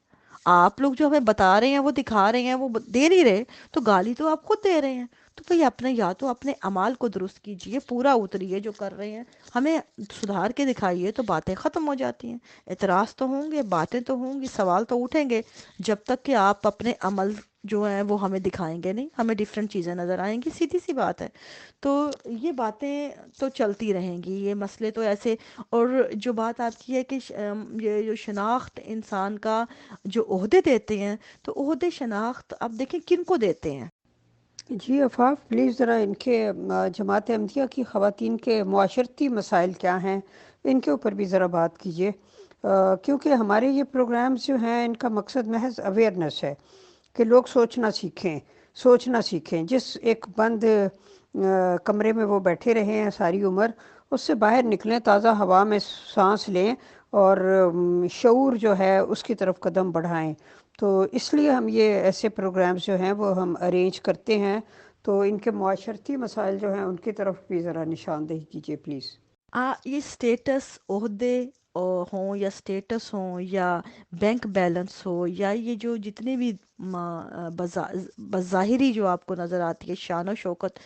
آپ لوگ جو ہمیں بتا رہے ہیں، وہ دکھا رہے ہیں، وہ دے نہیں رہے، تو گالی تو آپ خود دے رہے ہیں۔ تو بھئی اپنے یا تو اپنے اعمال کو درست کیجئے، پورا اتریے جو کر رہے ہیں، ہمیں سدھار کے دکھائیے، تو باتیں ختم ہو جاتی ہیں۔ اعتراض تو ہوں گے، باتیں تو ہوں گی، سوال تو اٹھیں گے، جب تک کہ آپ اپنے عمل جو ہیں وہ ہمیں دکھائیں گے نہیں، ہمیں ڈیفرنٹ چیزیں نظر آئیں گی، سیدھی سی بات ہے۔ تو یہ باتیں تو چلتی رہیں گی، یہ مسئلے تو ایسے۔ اور جو بات آپ کی ہے کہ یہ جو شناخت انسان کا جو عہدے دیتے ہیں، تو عہدے شناخت اب دیکھیں کن کو دیتے ہیں۔ جی عفاف، پلیز ذرا ان کے جماعت احمدیہ کی خواتین کے معاشرتی مسائل کیا ہیں، ان کے اوپر بھی ذرا بات کیجیے، کیونکہ ہمارے یہ پروگرامز جو ہیں ان کا مقصد محض اویئرنیس ہے کہ لوگ سوچنا سیکھیں۔ جس ایک بند کمرے میں وہ بیٹھے رہے ہیں ساری عمر، اس سے باہر نکلیں، تازہ ہوا میں سانس لیں اور شعور جو ہے اس کی طرف قدم بڑھائیں۔ تو اس لیے ہم یہ ایسے پروگرامز جو ہیں وہ ہم ارینج کرتے ہیں۔ تو ان کے معاشرتی مسائل جو ہیں ان کی طرف بھی ذرا نشاندہی کیجیے پلیز۔ یہ سٹیٹس عہدے ہوں یا سٹیٹس ہوں یا بینک بیلنس ہو یا یہ جو جتنے بھی بظاہری جو آپ کو نظر آتی ہے شان و شوکت،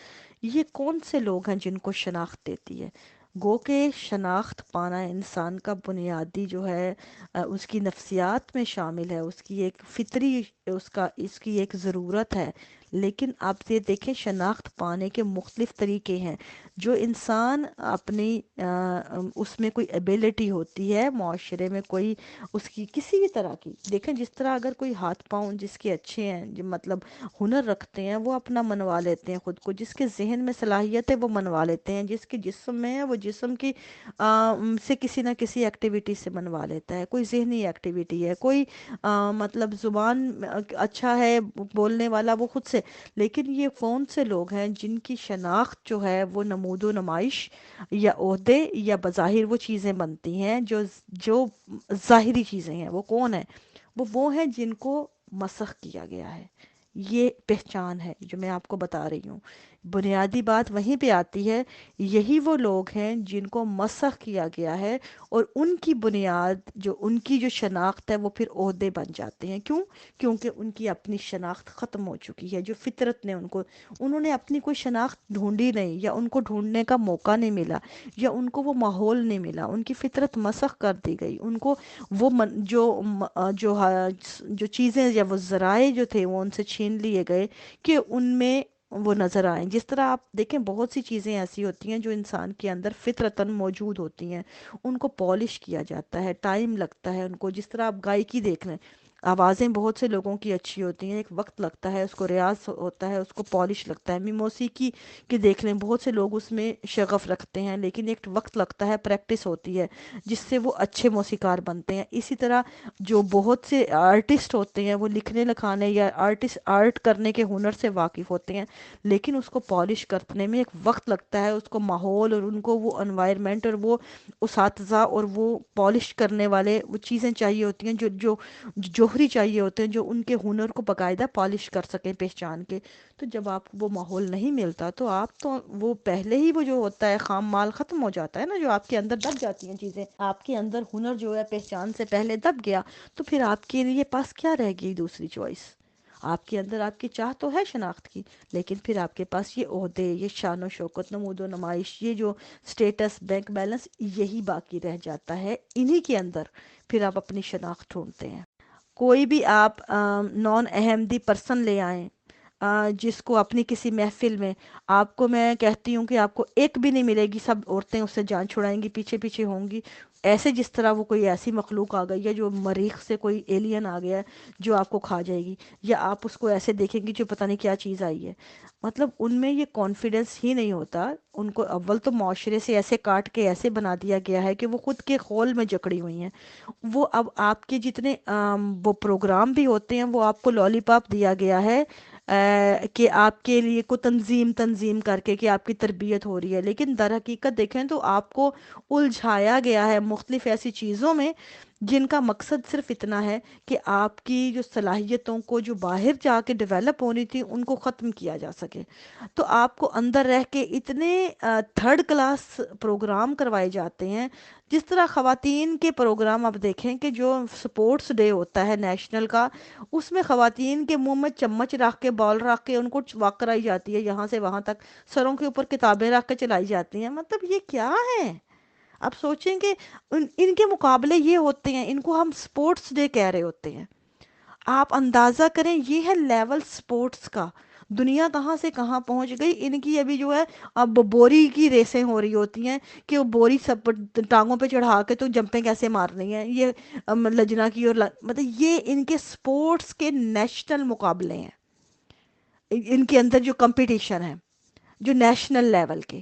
یہ کون سے لوگ ہیں جن کو شناخت دیتی ہے؟ گو کہ شناخت پانا انسان کا بنیادی جو ہے اس کی نفسیات میں شامل ہے، اس کی ایک فطری اس کی ایک ضرورت ہے۔ لیکن آپ یہ دیکھیں شناخت پانے کے مختلف طریقے ہیں۔ جو انسان اپنی اس میں کوئی ایبیلٹی ہوتی ہے معاشرے میں، کوئی اس کی کسی بھی طرح کی، دیکھیں جس طرح اگر کوئی ہاتھ پاؤں جس کے اچھے ہیں، جو مطلب ہنر رکھتے ہیں، وہ اپنا منوا لیتے ہیں خود کو، جس کے ذہن میں صلاحیت ہے وہ منوا لیتے ہیں، جس کے جسم میں ہے وہ جسم کی سے کسی نہ کسی ایکٹیویٹی سے منوا لیتا ہے، کوئی ذہنی ایکٹیویٹی ہے، کوئی مطلب زبان اچھا ہے بولنے والا وہ خود سے۔ لیکن یہ کون سے لوگ ہیں جن کی شناخت جو ہے وہ نمود و نمائش یا عہدے یا بظاہر وہ چیزیں بنتی ہیں جو ظاہری چیزیں ہیں؟ وہ کون ہیں؟ وہ ہیں جن کو مسخ کیا گیا ہے۔ یہ پہچان ہے جو میں آپ کو بتا رہی ہوں۔ بنیادی بات وہیں پہ آتی ہے، یہی وہ لوگ ہیں جن کو مسخ کیا گیا ہے، اور ان کی بنیاد ان کی جو شناخت ہے وہ پھر عہدے بن جاتے ہیں۔ کیوں؟ کیونکہ ان کی اپنی شناخت ختم ہو چکی ہے، جو فطرت نے انہوں نے اپنی کوئی شناخت ڈھونڈی نہیں، یا ان کو ڈھونڈنے کا موقع نہیں ملا، یا ان کو وہ ماحول نہیں ملا، ان کی فطرت مسخ کر دی گئی، ان کو وہ جو چیزیں یا وہ ذرائع جو تھے وہ ان سے چھین لیے گئے کہ ان میں وہ نظر آئیں۔ جس طرح آپ دیکھیں بہت سی چیزیں ایسی ہوتی ہیں جو انسان کے اندر فطرتاً موجود ہوتی ہیں، ان کو پالش کیا جاتا ہے، ٹائم لگتا ہے ان کو۔ جس طرح آپ گائیکی دیکھ لیں، آوازیں بہت سے لوگوں کی اچھی ہوتی ہیں، ایک وقت لگتا ہے، اس کو ریاض ہوتا ہے، اس کو پالش لگتا ہے۔ موسیقی کی دیکھ لیں، بہت سے لوگ اس میں شغف رکھتے ہیں، لیکن ایک وقت لگتا ہے، پریکٹس ہوتی ہے جس سے وہ اچھے موسیقار بنتے ہیں۔ اسی طرح جو بہت سے آرٹسٹ ہوتے ہیں وہ لکھنے لکھانے یا آرٹ کرنے کے ہنر سے واقف ہوتے ہیں، لیکن اس کو پالش کرنے میں ایک وقت لگتا ہے، اس کو ماحول اور ان کو وہ انوائرمنٹ اور وہ اساتذہ اور وہ پالش کرنے والے وہ چیزیں چاہیے ہوتی ہیں جو جوہری چاہیے ہوتے ہیں، جو ان کے ہنر کو باقاعدہ پالش کر سکیں پہچان کے۔ تو جب آپ کو وہ ماحول نہیں ملتا تو آپ تو وہ پہلے ہی وہ جو ہوتا ہے خام مال ختم ہو جاتا ہے نا، جو آپ کے اندر دب جاتی ہیں چیزیں، آپ کے اندر ہنر جو ہے پہچان سے پہلے دب گیا، تو پھر آپ کے لیے پاس کیا رہ گئی دوسری چوائس؟ آپ کے اندر آپ کی چاہ تو ہے شناخت کی، لیکن پھر آپ کے پاس یہ عہدے، یہ شان و شوکت، نمود و نمائش، یہ جو سٹیٹس، بینک بیلنس، یہی باقی رہ جاتا ہے۔ انہی کے اندر پھر آپ اپنی شناخت ڈھونڈتے ہیں۔ کوئی بھی آپ نان احمدی پرسن لے آئیں جس کو اپنی کسی محفل میں، آپ کو میں کہتی ہوں کہ آپ کو ایک بھی نہیں ملے گی، سب عورتیں اس سے جان چھڑائیں گی، پیچھے پیچھے ہوں گی، ایسے جس طرح وہ کوئی ایسی مخلوق آ گئی ہے جو مریخ سے کوئی ایلین آ گیا ہے جو آپ کو کھا جائے گی، یا آپ اس کو ایسے دیکھیں گی جو پتہ نہیں کیا چیز آئی ہے۔ مطلب ان میں یہ کانفیڈنس ہی نہیں ہوتا، ان کو اول تو معاشرے سے ایسے کاٹ کے ایسے بنا دیا گیا ہے کہ وہ خود کے خول میں جکڑی ہوئی ہیں۔ وہ اب آپ کے جتنے وہ پروگرام بھی ہوتے ہیں وہ آپ کو لالی پاپ دیا گیا ہے کہ آپ کے لیے کو تنظیم کر کے کہ آپ کی تربیت ہو رہی ہے، لیکن در حقیقت دیکھیں تو آپ کو الجھایا گیا ہے مختلف ایسی چیزوں میں جن کا مقصد صرف اتنا ہے کہ آپ کی جو صلاحیتوں کو جو باہر جا کے ڈیولپ ہونی تھی ان کو ختم کیا جا سکے۔ تو آپ کو اندر رہ کے اتنے تھرڈ کلاس پروگرام کروائے جاتے ہیں، جس طرح خواتین کے پروگرام آپ دیکھیں کہ جو سپورٹس ڈے ہوتا ہے نیشنل کا، اس میں خواتین کے منہ میں چمچ رکھ کے، بال رکھ کے ان کو واک کرائی جاتی ہے یہاں سے وہاں تک، سروں کے اوپر کتابیں رکھ کے چلائی جاتی ہیں۔ مطلب یہ کیا ہے؟ آپ سوچیں کہ ان کے مقابلے یہ ہوتے ہیں، ان کو ہم سپورٹس ڈے کہہ رہے ہوتے ہیں۔ آپ اندازہ کریں یہ ہے لیول سپورٹس کا، دنیا کہاں سے کہاں پہنچ گئی۔ ان کی ابھی جو ہے اب بوری کی ریسیں ہو رہی ہوتی ہیں کہ وہ بوری سب ٹانگوں پہ چڑھا کے تو جمپیں کیسے مارنی ہیں، یہ لجنا کی اور مطلب یہ ان کے سپورٹس کے نیشنل مقابلے ہیں، ان کے اندر جو کمپٹیشن ہے جو نیشنل لیول کے۔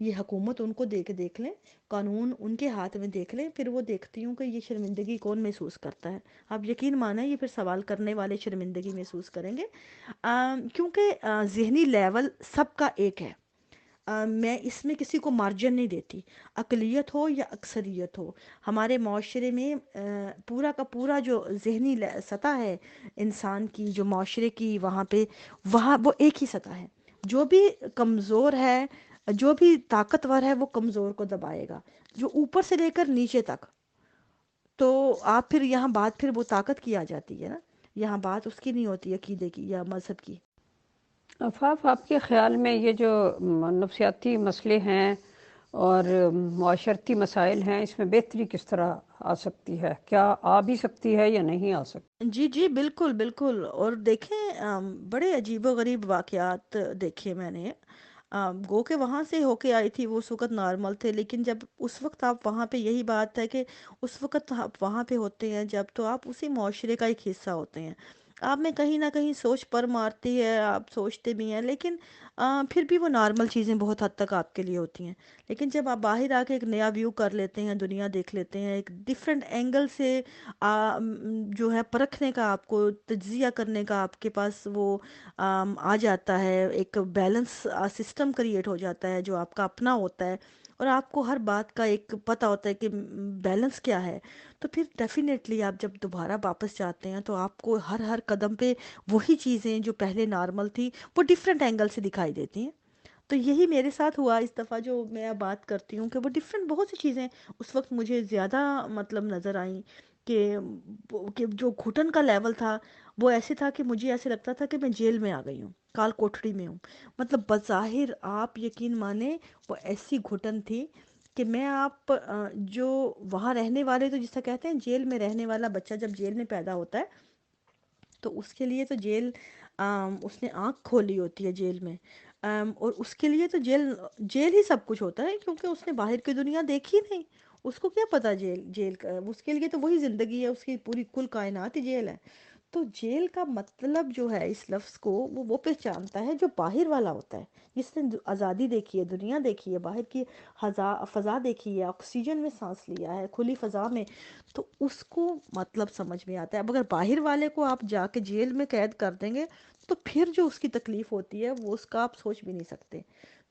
یہ حکومت ان کو دیکھ لیں، قانون ان کے ہاتھ میں دیکھ لیں، پھر وہ دیکھتی ہوں کہ یہ شرمندگی کون محسوس کرتا ہے۔ آپ یقین مانیں یہ پھر سوال کرنے والے شرمندگی محسوس کریں گے، کیونکہ ذہنی لیول سب کا ایک ہے۔ میں اس میں کسی کو مارجن نہیں دیتی، اقلیت ہو یا اکثریت ہو۔ ہمارے معاشرے میں پورا کا پورا جو ذہنی سطح ہے انسان کی، جو معاشرے کی، وہاں وہ ایک ہی سطح ہے۔ جو بھی کمزور ہے، جو بھی طاقتور ہے، وہ کمزور کو دبائے گا، جو اوپر سے لے کر نیچے تک۔ تو آپ پھر یہاں بات پھر وہ طاقت کی آ جاتی ہے نا، یہاں بات اس کی نہیں ہوتی عقیدے کی یا مذہب کی۔ آفاف، آپ کے خیال میں یہ جو نفسیاتی مسئلے ہیں اور معاشرتی مسائل ہیں، اس میں بہتری کس طرح آ سکتی ہے؟ کیا آ بھی سکتی ہے یا نہیں آ سکتی؟ جی جی بالکل بالکل، اور دیکھیں بڑے عجیب و غریب واقعات دیکھے میں نے، گو کہ وہاں سے ہو کے آئی تھی، وہ اس وقت نارمل تھے، لیکن جب اس وقت آپ وہاں پہ، یہی بات ہے کہ اس وقت آپ وہاں پہ ہوتے ہیں جب، تو آپ اسی معاشرے کا ایک حصہ ہوتے ہیں، آپ میں کہیں نہ کہیں سوچ پر مارتی ہے، آپ سوچتے بھی ہیں، لیکن پھر بھی وہ نارمل چیزیں بہت حد تک آپ کے لیے ہوتی ہیں۔ لیکن جب آپ باہر آ کے ایک نیا ویو کر لیتے ہیں، دنیا دیکھ لیتے ہیں ایک ڈیفرنٹ اینگل سے، جو ہے پرکھنے کا، آپ کو تجزیہ کرنے کا آپ کے پاس وہ آ جاتا ہے، ایک بیلنس سسٹم کریٹ ہو جاتا ہے جو آپ کا اپنا ہوتا ہے، اور آپ کو ہر بات کا ایک پتہ ہوتا ہے کہ بیلنس کیا ہے، تو پھر ڈیفینیٹلی آپ جب دوبارہ واپس جاتے ہیں تو آپ کو ہر ہر قدم پہ وہی چیزیں جو پہلے نارمل تھی وہ ڈیفرنٹ اینگل سے دکھائی دیتی ہیں۔ تو یہی میرے ساتھ ہوا اس دفعہ، جو میں اب بات کرتی ہوں کہ وہ ڈیفرنٹ بہت سی چیزیں اس وقت مجھے زیادہ مطلب نظر آئیں، کہ جو گھٹن کا لیول تھا وہ ایسے تھا کہ مجھے ایسے لگتا تھا کہ میں جیل میں آ گئی ہوں، کال کوٹڑی میں ہوں۔ مطلب بظاہر آپ یقین مانیں وہ ایسی گھٹن تھی کہ میں جو وہاں رہنے والے، تو جس طرح کہتے ہیں جیل میں رہنے والا بچہ جب جیل میں پیدا ہوتا ہے تو اس کے لیے تو جیل، اس نے آنکھ کھولی ہوتی ہے جیل میں، اور اس کے لیے تو جیل ہی سب کچھ ہوتا ہے، کیونکہ اس نے باہر کی دنیا دیکھی نہیں، اس کو کیا پتا جیل کا، اس کے لیے تو وہی زندگی ہے، اس کی پوری کل کائنات ہی جیل ہے۔ تو جیل کا مطلب جو ہے اس لفظ کو وہ پہچانتا ہے جو باہر والا ہوتا ہے، جس نے آزادی دیکھی ہے، دنیا دیکھی ہے، باہر کی فضا دیکھی ہے، آکسیجن میں سانس لیا ہے کھلی فضا میں، تو اس کو مطلب سمجھ میں آتا ہے۔ اب اگر باہر والے کو آپ جا کے جیل میں قید کر دیں گے تو پھر جو اس کی تکلیف ہوتی ہے وہ اس کا آپ سوچ بھی نہیں سکتے۔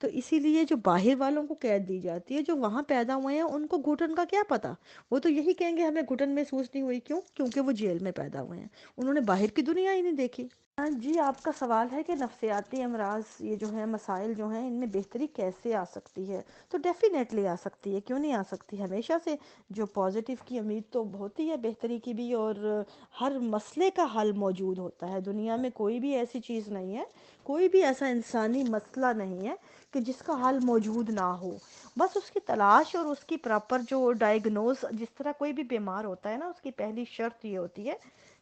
تو اسی لیے جو باہر والوں کو قید دی جاتی ہے، جو وہاں پیدا ہوئے ہیں ان کو گھٹن کا کیا پتا، وہ تو یہی کہیں گے ہمیں گھٹن محسوس نہیں ہوئی، کیوں؟ کیونکہ وہ جیل میں پیدا ہوئے ہیں، انہوں نے باہر کی دنیا ہی نہیں دیکھی۔ ہاں جی، آپ کا سوال ہے کہ نفسیاتی امراض، یہ جو ہیں مسائل جو ہیں، ان میں بہتری کیسے آ سکتی ہے؟ تو ڈیفینیٹلی آ سکتی ہے، کیوں نہیں آ سکتی؟ ہمیشہ سے جو پازیٹیو کی امید تو ہوتی ہے بہتری کی بھی، اور ہر مسئلے کا حل موجود ہوتا ہے دنیا میں، کوئی بھی ایسی چیز نہیں ہے، کوئی بھی ایسا انسانی مسئلہ نہیں ہے کہ جس کا حل موجود نہ ہو، بس اس کی تلاش اور اس کی پراپر جو ڈائیگنوز، جس طرح کوئی بھی بیمار ہوتا ہے نا، اس کی پہلی شرط یہ ہوتی ہے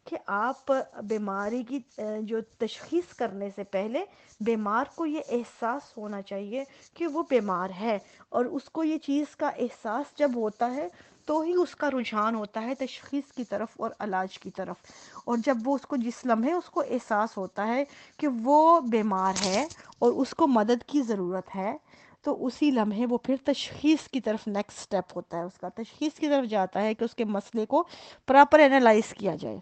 کہ آپ بیماری کی جو تشخیص کرنے سے پہلے بیمار کو یہ احساس ہونا چاہیے کہ وہ بیمار ہے، اور اس کو یہ چیز کا احساس جب ہوتا ہے تو ہی اس کا رجحان ہوتا ہے تشخیص کی طرف اور علاج کی طرف، اور جب وہ اس کو جس لمحے اس کو احساس ہوتا ہے کہ وہ بیمار ہے اور اس کو مدد کی ضرورت ہے، تو اسی لمحے وہ پھر تشخیص کی طرف نیکسٹ سٹیپ ہوتا ہے، اس کا تشخیص کی طرف جاتا ہے کہ اس کے مسئلے کو پراپر اینالائز کیا جائے،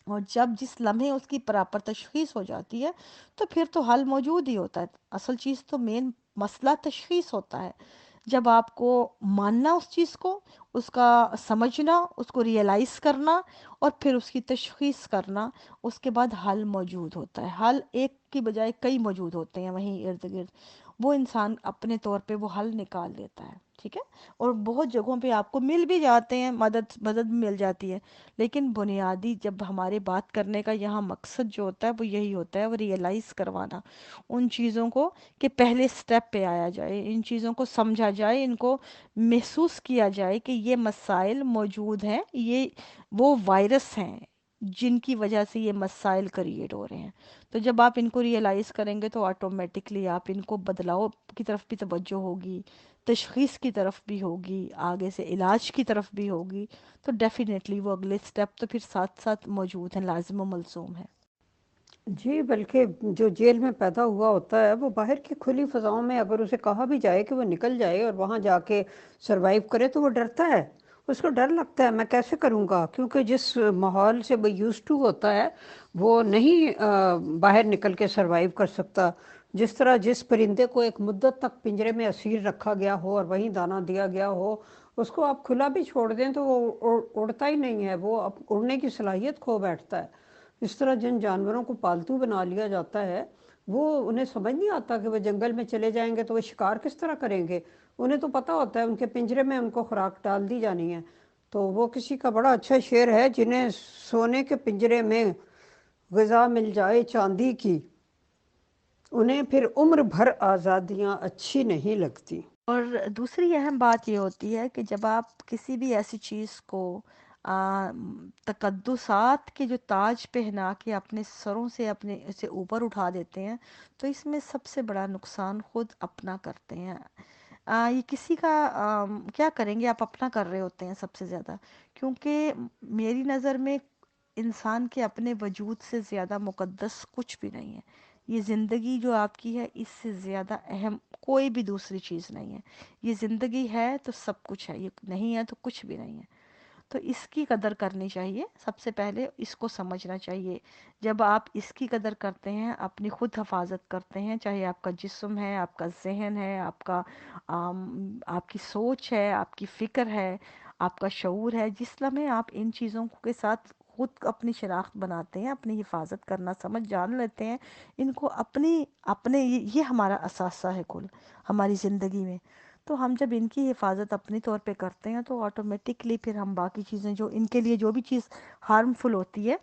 اور جب جس لمحے اس کی پراپر تشخیص ہو جاتی ہے تو پھر تو حل موجود ہی ہوتا ہے۔ اصل چیز تو مین مسئلہ تشخیص ہوتا ہے، جب آپ کو ماننا اس چیز کو، اس کا سمجھنا، اس کو ریئلائز کرنا، اور پھر اس کی تشخیص کرنا، اس کے بعد حل موجود ہوتا ہے۔ حل ایک کی بجائے کئی موجود ہوتے ہیں وہیں ارد گرد، وہ انسان اپنے طور پہ وہ حل نکال لیتا ہے، ٹھیک ہے، اور بہت جگہوں پہ آپ کو مل بھی جاتے ہیں، مدد مل جاتی ہے، لیکن بنیادی جب ہمارے بات کرنے کا یہاں مقصد جو ہوتا ہے وہ یہی ہوتا ہے، وہ ریئلائز کروانا ان چیزوں کو، کہ پہلے سٹیپ پہ آیا جائے، ان چیزوں کو سمجھا جائے، ان کو محسوس کیا جائے کہ یہ مسائل موجود ہیں، یہ وہ وائرس ہیں جن کی وجہ سے یہ مسائل کریٹ ہو رہے ہیں۔ تو جب آپ ان کو ریئلائز کریں گے تو آٹومیٹکلی آپ ان کو بدلاؤ کی طرف بھی توجہ ہوگی، تشخیص کی طرف بھی ہوگی، آگے سے علاج کی طرف بھی ہوگی، تو ڈیفینیٹلی وہ اگلے سٹیپ تو پھر ساتھ ساتھ موجود ہیں، لازم و ملزوم ہے۔ جی بلکہ جو جیل میں پیدا ہوا ہوتا ہے وہ باہر کی کھلی فضاؤں میں اگر اسے کہا بھی جائے کہ وہ نکل جائے اور وہاں جا کے سروائیو کرے تو وہ ڈرتا ہے، اس کو ڈر لگتا ہے میں کیسے کروں گا، کیونکہ جس ماحول سے وہ یوز ٹو ہوتا ہے وہ نہیں باہر نکل کے سروائیو کر سکتا۔ جس طرح جس پرندے کو ایک مدت تک پنجرے میں اسیر رکھا گیا ہو اور وہیں دانہ دیا گیا ہو، اس کو آپ کھلا بھی چھوڑ دیں تو وہ اڑتا ہی نہیں ہے، وہ اڑنے کی صلاحیت کھو بیٹھتا ہے۔ اس طرح جن جانوروں کو پالتو بنا لیا جاتا ہے وہ انہیں سمجھ نہیں آتا کہ وہ جنگل میں چلے جائیں گے تو وہ شکار کس طرح کریں گے، انہیں تو پتہ ہوتا ہے ان کے پنجرے میں ان کو خوراک ڈال دی جانی ہے۔ تو وہ کسی کا بڑا اچھا شعر ہے، جنہیں سونے کے پنجرے میں غذا مل جائے چاندی کی، انہیں پھر عمر بھر آزادیاں اچھی نہیں لگتی۔ اور دوسری اہم بات یہ ہوتی ہے کہ جب آپ کسی بھی ایسی چیز کو تقدسات کے جو تاج پہنا کے اپنے سروں سے اپنے سے اوپر اٹھا دیتے ہیں تو اس میں سب سے بڑا نقصان خود اپنا کرتے ہیں۔ یہ کسی کا کیا کریں گے، آپ اپنا کر رہے ہوتے ہیں سب سے زیادہ، کیونکہ میری نظر میں انسان کے اپنے وجود سے زیادہ مقدس کچھ بھی نہیں ہے۔ یہ زندگی جو آپ کی ہے اس سے زیادہ اہم کوئی بھی دوسری چیز نہیں ہے۔ یہ زندگی ہے تو سب کچھ ہے، یہ نہیں ہے تو کچھ بھی نہیں ہے۔ تو اس کی قدر کرنی چاہیے، سب سے پہلے اس کو سمجھنا چاہیے۔ جب آپ اس کی قدر کرتے ہیں، اپنی خود حفاظت کرتے ہیں، چاہے آپ کا جسم ہے، آپ کا ذہن ہے، آپ کی سوچ ہے، آپ کی فکر ہے، آپ کا شعور ہے، جس لمحے آپ ان چیزوں کے ساتھ خود اپنی شناخت بناتے ہیں، اپنی حفاظت کرنا سمجھ جان لیتے ہیں، ان کو اپنے یہ ہمارا اثاثہ ہے کل ہماری زندگی میں۔ تو ہم جب ان کی حفاظت اپنی طور پہ کرتے ہیں تو آٹومیٹکلی پھر ہم باقی چیزیں جو ان کے لیے جو بھی چیز ہارمفل ہوتی ہے،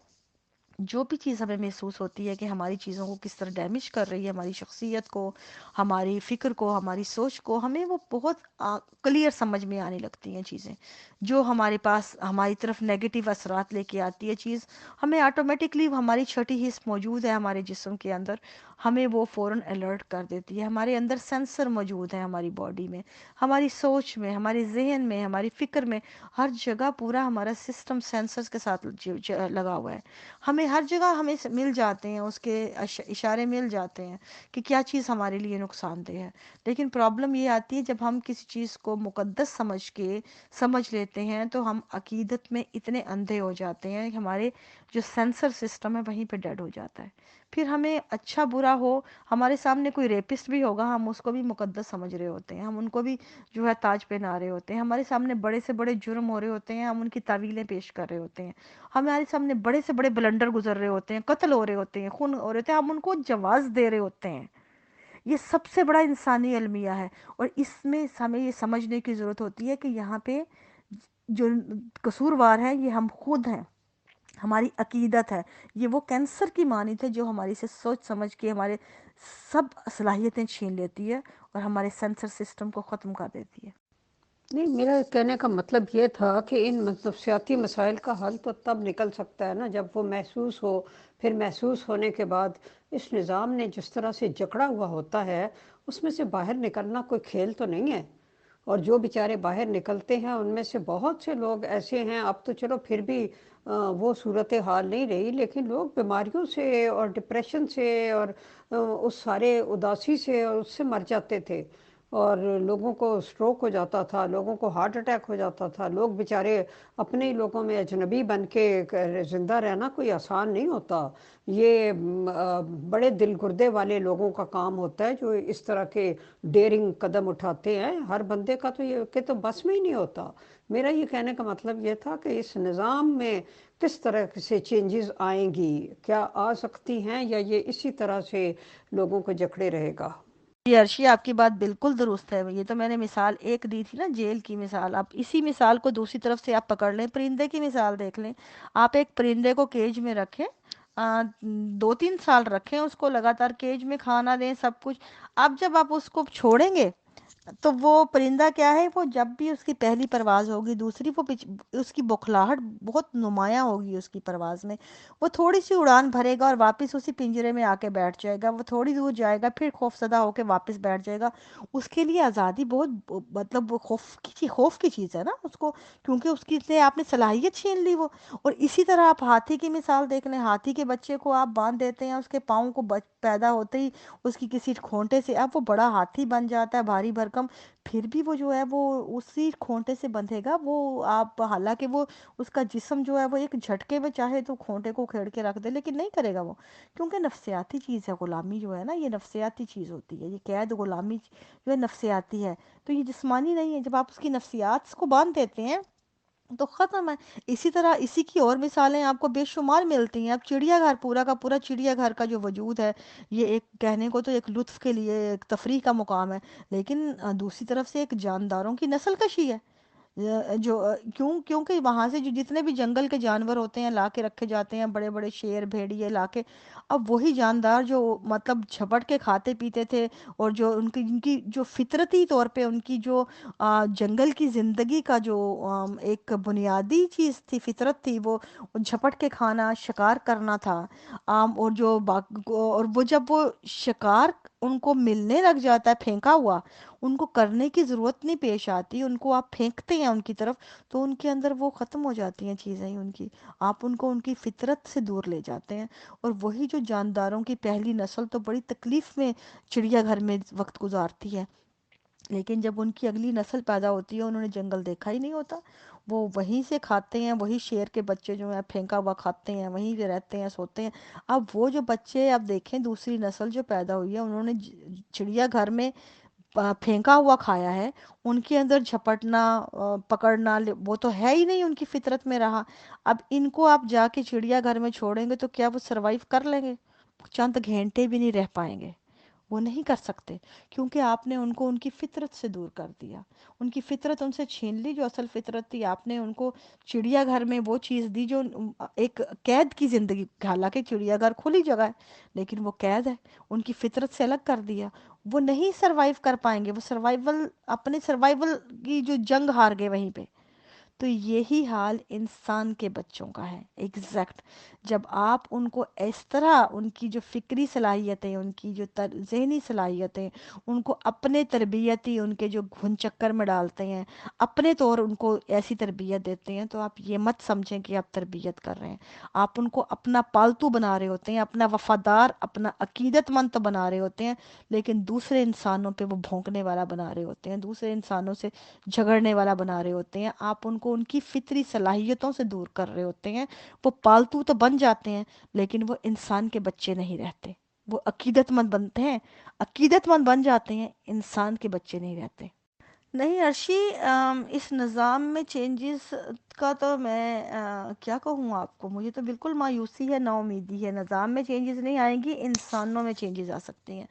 جو بھی چیز ہمیں محسوس ہوتی ہے کہ ہماری چیزوں کو کس طرح ڈیمیج کر رہی ہے، ہماری شخصیت کو، ہماری فکر کو، ہماری سوچ کو، ہمیں وہ بہت کلیئر سمجھ میں آنے لگتی ہیں چیزیں۔ جو ہمارے پاس ہماری طرف نیگیٹو اثرات لے کے آتی ہے چیز، ہمیں آٹومیٹکلی ہماری چھٹی حس موجود ہے ہمارے جسم کے اندر، ہمیں وہ فوراً الرٹ کر دیتی ہے۔ ہمارے اندر سینسر موجود ہیں ہماری باڈی میں، ہماری سوچ میں، ہمارے ذہن میں، ہماری فکر میں، ہر جگہ پورا ہمارا سسٹم سینسرز کے ساتھ لگا ہوا ہے۔ ہمیں ہر جگہ ہمیں مل جاتے ہیں، اس کے اشارے مل جاتے ہیں کہ کیا چیز ہمارے لیے نقصان دہ ہے۔ لیکن پرابلم یہ آتی ہے جب ہم کسی چیز کو مقدس سمجھ لیتے ہیں تو ہم عقیدت میں اتنے اندھے ہو جاتے ہیں کہ ہمارے جو سینسر سسٹم ہے وہیں پہ ڈیڈ ہو جاتا ہے۔ پھر ہمیں اچھا برا ہو، ہمارے سامنے کوئی ریپسٹ بھی ہوگا، ہم اس کو بھی مقدس سمجھ رہے ہوتے ہیں، ہم ان کو بھی جو ہے تاج پہنا رہے ہوتے ہیں۔ ہمارے سامنے بڑے سے بڑے جرم ہو رہے ہوتے ہیں، ہم ان کی تعویلیں پیش کر رہے ہوتے ہیں۔ ہمارے سامنے بڑے سے بڑے بلنڈر گزر رہے ہوتے ہیں، قتل ہو رہے ہوتے ہیں، خون ہو رہے ہوتے ہیں، ہم ان کو جواز دے رہے ہوتے ہیں۔ یہ سب سے بڑا انسانی المیہ ہے، اور اس میں ہمیں یہ سمجھنے کی ضرورت ہوتی ہے کہ یہاں پہ جو قصوروار ہے یہ ہم خود ہیں، ہماری عقیدت ہے۔ یہ وہ کینسر کی مانند ہے جو ہماری سے سوچ سمجھ کے ہمارے سب صلاحیتیں چھین لیتی ہے اور ہمارے سینسر سسٹم کو ختم کر دیتی ہے۔ نہیں، میرا کہنے کا مطلب یہ تھا کہ ان نفسیاتی مسائل کا حل تو تب نکل سکتا ہے نا جب وہ محسوس ہو، پھر محسوس ہونے کے بعد اس نظام نے جس طرح سے جکڑا ہوا ہوتا ہے اس میں سے باہر نکلنا کوئی کھیل تو نہیں ہے۔ اور جو بیچارے باہر نکلتے ہیں ان میں سے بہت سے لوگ ایسے ہیں، اب تو چلو پھر بھی وہ صورتحال نہیں رہی، لیکن لوگ بیماریوں سے اور ڈپریشن سے اور اس سارے اداسی سے اور اس سے مر جاتے تھے، اور لوگوں کو سٹروک ہو جاتا تھا، لوگوں کو ہارٹ اٹیک ہو جاتا تھا، لوگ بیچارے اپنے ہی لوگوں میں اجنبی بن کے زندہ رہنا کوئی آسان نہیں ہوتا۔ یہ بڑے دل گردے والے لوگوں کا کام ہوتا ہے جو اس طرح کے ڈیرنگ قدم اٹھاتے ہیں، ہر بندے کا تو یہ کہ تو بس میں ہی نہیں ہوتا۔ میرا یہ کہنے کا مطلب یہ تھا کہ اس نظام میں کس طرح سے چینجز آئیں گی، کیا آ سکتی ہیں، یا یہ اسی طرح سے لوگوں کو جکڑے رہے گا؟ جی عرشی، آپ کی بات بالکل درست ہے۔ یہ تو میں نے مثال ایک دی تھی نا، جیل کی مثال، اب اسی مثال کو دوسری طرف سے آپ پکڑ لیں، پرندے کی مثال دیکھ لیں۔ آپ ایک پرندے کو کیج میں رکھیں، 2-3 سال رکھیں، اس کو لگاتار کیج میں کھانا دیں، سب کچھ۔ اب جب آپ اس کو چھوڑیں گے تو وہ پرندہ کیا ہے، وہ جب بھی اس کی پہلی پرواز ہوگی، دوسری وہ اس کی بوکھلاہٹ بہت نمایاں ہوگی اس کی پرواز میں، وہ تھوڑی سی اڑان بھرے گا اور واپس اسی پنجرے میں آ کے بیٹھ جائے گا، وہ تھوڑی دور جائے گا پھر خوف زدہ ہو کے واپس بیٹھ جائے گا۔ اس کے لیے آزادی بہت مطلب وہ خوف کی چیز ہے نا اس کو، کیونکہ اس کی اتنے آپ نے صلاحیت چھین لی وہ۔ اور اسی طرح آپ ہاتھی کی مثال دیکھ لیں، ہاتھی کے بچے کو آپ باندھ دیتے ہیں، اس کے پاؤں کو پیدا ہوتے ہی اس کی کسی کھونٹے سے اب وہ بڑا ہاتھی بن جاتا ہے بھاری بھرکم، پھر بھی وہ جو ہے وہ اسی کھونٹے سے بندھے گا وہ آپ، حالانکہ وہ اس کا جسم جو ہے وہ ایک جھٹکے میں چاہے تو کھونٹے کو کھیڑ کے رکھ دے، لیکن نہیں کرے گا وہ، کیونکہ نفسیاتی چیز ہے غلامی جو ہے نا، یہ نفسیاتی چیز ہوتی ہے، یہ قید غلامی جو ہے نفسیاتی ہے، تو یہ جسمانی نہیں ہے۔ جب آپ اس کی نفسیات کو باندھ دیتے ہیں تو ختم ہے۔ اسی طرح اسی کی اور مثالیں آپ کو بے شمار ملتی ہیں۔ اب چڑیا گھر، پورا کا پورا چڑیا گھر کا جو وجود ہے، یہ ایک کہنے کو تو ایک لطف کے لیے ایک تفریح کا مقام ہے، لیکن دوسری طرف سے ایک جانداروں کی نسل کشی ہے۔ کیونکہ وہاں سے جو جتنے بھی جنگل کے جانور ہوتے ہیں لا کے رکھے جاتے ہیں، بڑے بڑے شیر بھیڑیے لا کے، اب وہی جاندار جو مطلب جھپٹ کے کھاتے پیتے تھے، اور جو ان کی جو فطرتی طور پہ ان کی جو جنگل کی زندگی کا جو ایک بنیادی چیز تھی، فطرت تھی، وہ جھپٹ کے کھانا، شکار کرنا تھا۔ اور وہ جب وہ شکار ان کو ملنے لگ جاتا ہے پھینکا ہوا، ان کو کرنے کی ضرورت نہیں پیش آتی، ان کو آپ پھینکتے ہیں ان کی طرف، تو ان کے اندر وہ ختم ہو جاتی ہیں چیزیں ہی ان کی، آپ ان کو ان کی فطرت سے دور لے جاتے ہیں۔ اور وہی جو جانداروں کی پہلی نسل تو بڑی تکلیف میں چڑیا گھر میں وقت گزارتی ہے، لیکن جب ان کی اگلی نسل پیدا ہوتی ہے، انہوں نے جنگل دیکھا ہی نہیں ہوتا، وہ وہیں سے کھاتے ہیں، وہی شیر کے بچے جو ہیں پھینکا ہوا کھاتے ہیں، وہیں پہ رہتے ہیں، سوتے ہیں۔ اب وہ جو بچے اب دیکھیں، دوسری نسل جو پیدا ہوئی ہے، انہوں نے چڑیا گھر میں پھینکا ہوا کھایا ہے، ان کے اندر جھپٹنا، پکڑنا وہ تو ہے ہی نہیں ان کی فطرت میں رہا۔ اب ان کو آپ جا کے چڑیا گھر میں چھوڑیں گے تو کیا وہ سروائیو کر لیں گے؟ چند گھنٹے بھی نہیں رہ پائیں گے، وہ نہیں کر سکتے، کیونکہ آپ نے ان کو ان کی فطرت سے دور کر دیا، ان کی فطرت ان سے چھین لی، جو اصل فطرت تھی۔ آپ نے ان کو چڑیا گھر میں وہ چیز دی جو ایک قید کی زندگی، حالانکہ چڑیا گھر کھلی جگہ ہے لیکن وہ قید ہے، ان کی فطرت سے الگ کر دیا، وہ نہیں سروائیو کر پائیں گے، وہ سروائیول، اپنے سروائیول کی جو جنگ ہار گئے وہیں پہ۔ تو یہی حال انسان کے بچوں کا ہے ایگزیکٹ۔ جب آپ ان کو اس طرح ان کی جو فکری صلاحیتیں، ان کی جو ذہنی صلاحیتیں، ان کو اپنے تربیتی ان کے جو گھن چکر میں ڈالتے ہیں، اپنے طور ان کو ایسی تربیت دیتے ہیں، تو آپ یہ مت سمجھیں کہ آپ تربیت کر رہے ہیں، آپ ان کو اپنا پالتو بنا رہے ہوتے ہیں، اپنا وفادار، اپنا عقیدت مند تو بنا رہے ہوتے ہیں، لیکن دوسرے انسانوں پہ وہ بھونکنے والا بنا رہے ہوتے ہیں، دوسرے انسانوں سے جھگڑنے والا بنا رہے ہوتے ہیں، آپ ان کو ان کی فطری صلاحیتوں سے دور کر رہے ہوتے ہیں۔ وہ پالتو تو بن جاتے ہیں لیکن وہ انسان کے بچے نہیں رہتے، وہ عقیدت مند بنتے ہیں، عقیدت مند بن جاتے ہیں، انسان کے بچے نہیں رہتے۔ نہیں ارشی، اس نظام میں چینجز کا تو میں کیا کہوں آپ کو، مجھے تو بالکل مایوسی ہے، نا امیدی ہے۔ نظام میں چینجز نہیں آئیں گی، انسانوں میں چینجز آ سکتی ہیں،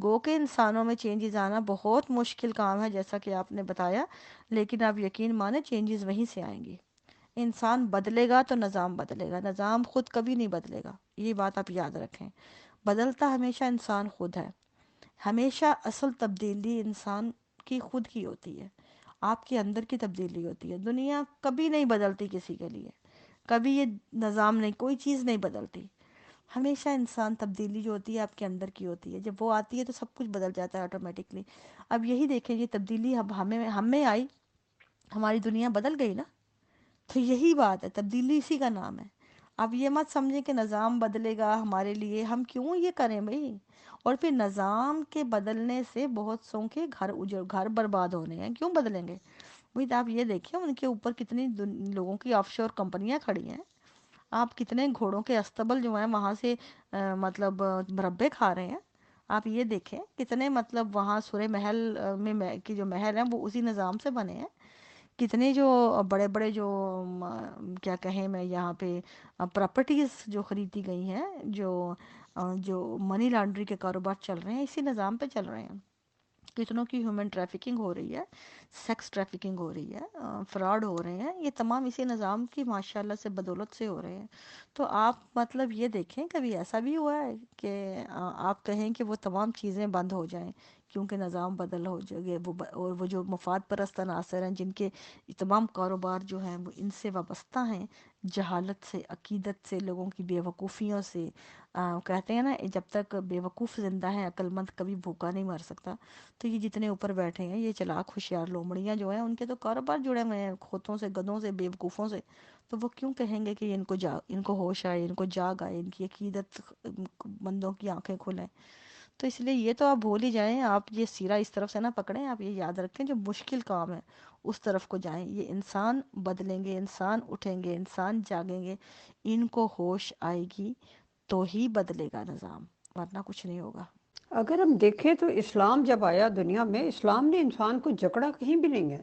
گو کہ انسانوں میں چینجز آنا بہت مشکل کام ہے جیسا کہ آپ نے بتایا، لیکن آپ یقین مانیں چینجز وہیں سے آئیں گی۔ انسان بدلے گا تو نظام بدلے گا، نظام خود کبھی نہیں بدلے گا، یہ بات آپ یاد رکھیں۔ بدلتا ہمیشہ انسان خود ہے، ہمیشہ اصل تبدیلی انسان کی خود کی ہوتی ہے، آپ کے اندر کی تبدیلی ہوتی ہے۔ دنیا کبھی نہیں بدلتی کسی کے لیے، کبھی یہ نظام نہیں، کوئی چیز نہیں بدلتی، ہمیشہ انسان تبدیلی جو ہوتی ہے آپ کے اندر کی ہوتی ہے، جب وہ آتی ہے تو سب کچھ بدل جاتا ہے آٹومیٹکلی۔ اب یہی دیکھیں، یہ تبدیلی اب ہمیں آئی، ہماری دنیا بدل گئی نا، تو یہی بات ہے، تبدیلی اسی کا نام ہے۔ اب یہ مت سمجھیں کہ نظام بدلے گا ہمارے لیے، ہم کیوں یہ کریں بھائی؟ اور پھر نظام کے بدلنے سے بہت سوں کے گھر برباد ہونے ہیں، کیوں بدلیں گے؟ وہی تو آپ یہ دیکھیں ان کے اوپر کتنی لوگوں کی آف شور کمپنیاں کھڑی ہیں، آپ کتنے گھوڑوں کے استبل جو ہیں وہاں سے مطلب مربے کھا رہے ہیں، آپ یہ دیکھیں کتنے مطلب وہاں سورہ محل میں کی جو محل ہیں وہ اسی نظام سے بنے ہیں، کتنے جو بڑے بڑے جو کیا کہیں میں یہاں پہ پراپرٹیز جو خریدی گئی ہیں، جو منی لانڈری کے کاروبار چل رہے ہیں اسی نظام پہ چل رہے ہیں، کتنوں کی ہیومن ٹریفکنگ ہو رہی ہے، سیکس ٹریفکنگ ہو رہی ہے، فراڈ ہو رہے ہیں، یہ تمام اسی نظام کی ماشاءاللہ سے بدولت سے ہو رہے ہیں۔ تو آپ مطلب یہ دیکھیں، کبھی ایسا بھی ہوا ہے کہ آپ کہیں کہ وہ تمام چیزیں بند ہو جائیں؟ کیونکہ نظام بدل ہو جائے اور وہ جو مفاد پرست عناصر ہیں جن کے تمام کاروبار جو ہیں وہ ان سے وابستہ ہیں، جہالت سے، عقیدت سے، لوگوں کی بے وقوفیوں سے۔ کہتے ہیں نا جب تک بے وقوف زندہ ہے عقل مند کبھی بھوکا نہیں مر سکتا۔ تو یہ جتنے اوپر بیٹھے ہیں، یہ چلاک ہوشیار لومڑیاں جو ہیں، ان کے تو کاروبار جڑے ہوئے ہیں کھوتوں سے، گدھوں سے، بے وقوفوں سے۔ تو وہ کیوں کہیں گے کہ ان کو ہوش آئے، ان کو جاگ آئے، ان کی عقیدت مندوں کی آنکھیں کھلیں؟ تو اس لیے یہ تو آپ بھول ہی جائیں، آپ یہ سیرا اس طرف سے نہ پکڑیں، آپ یہ یاد رکھیں جو مشکل کام ہے اس طرف کو جائیں۔ یہ انسان بدلیں گے، انسان اٹھیں گے، انسان جاگیں گے، ان کو ہوش آئے گی تو ہی بدلے گا نظام، ورنہ کچھ نہیں ہوگا۔ اگر ہم دیکھیں تو اسلام جب آیا دنیا میں، اسلام نے انسان کو جکڑا کہیں بھی نہیں ہے،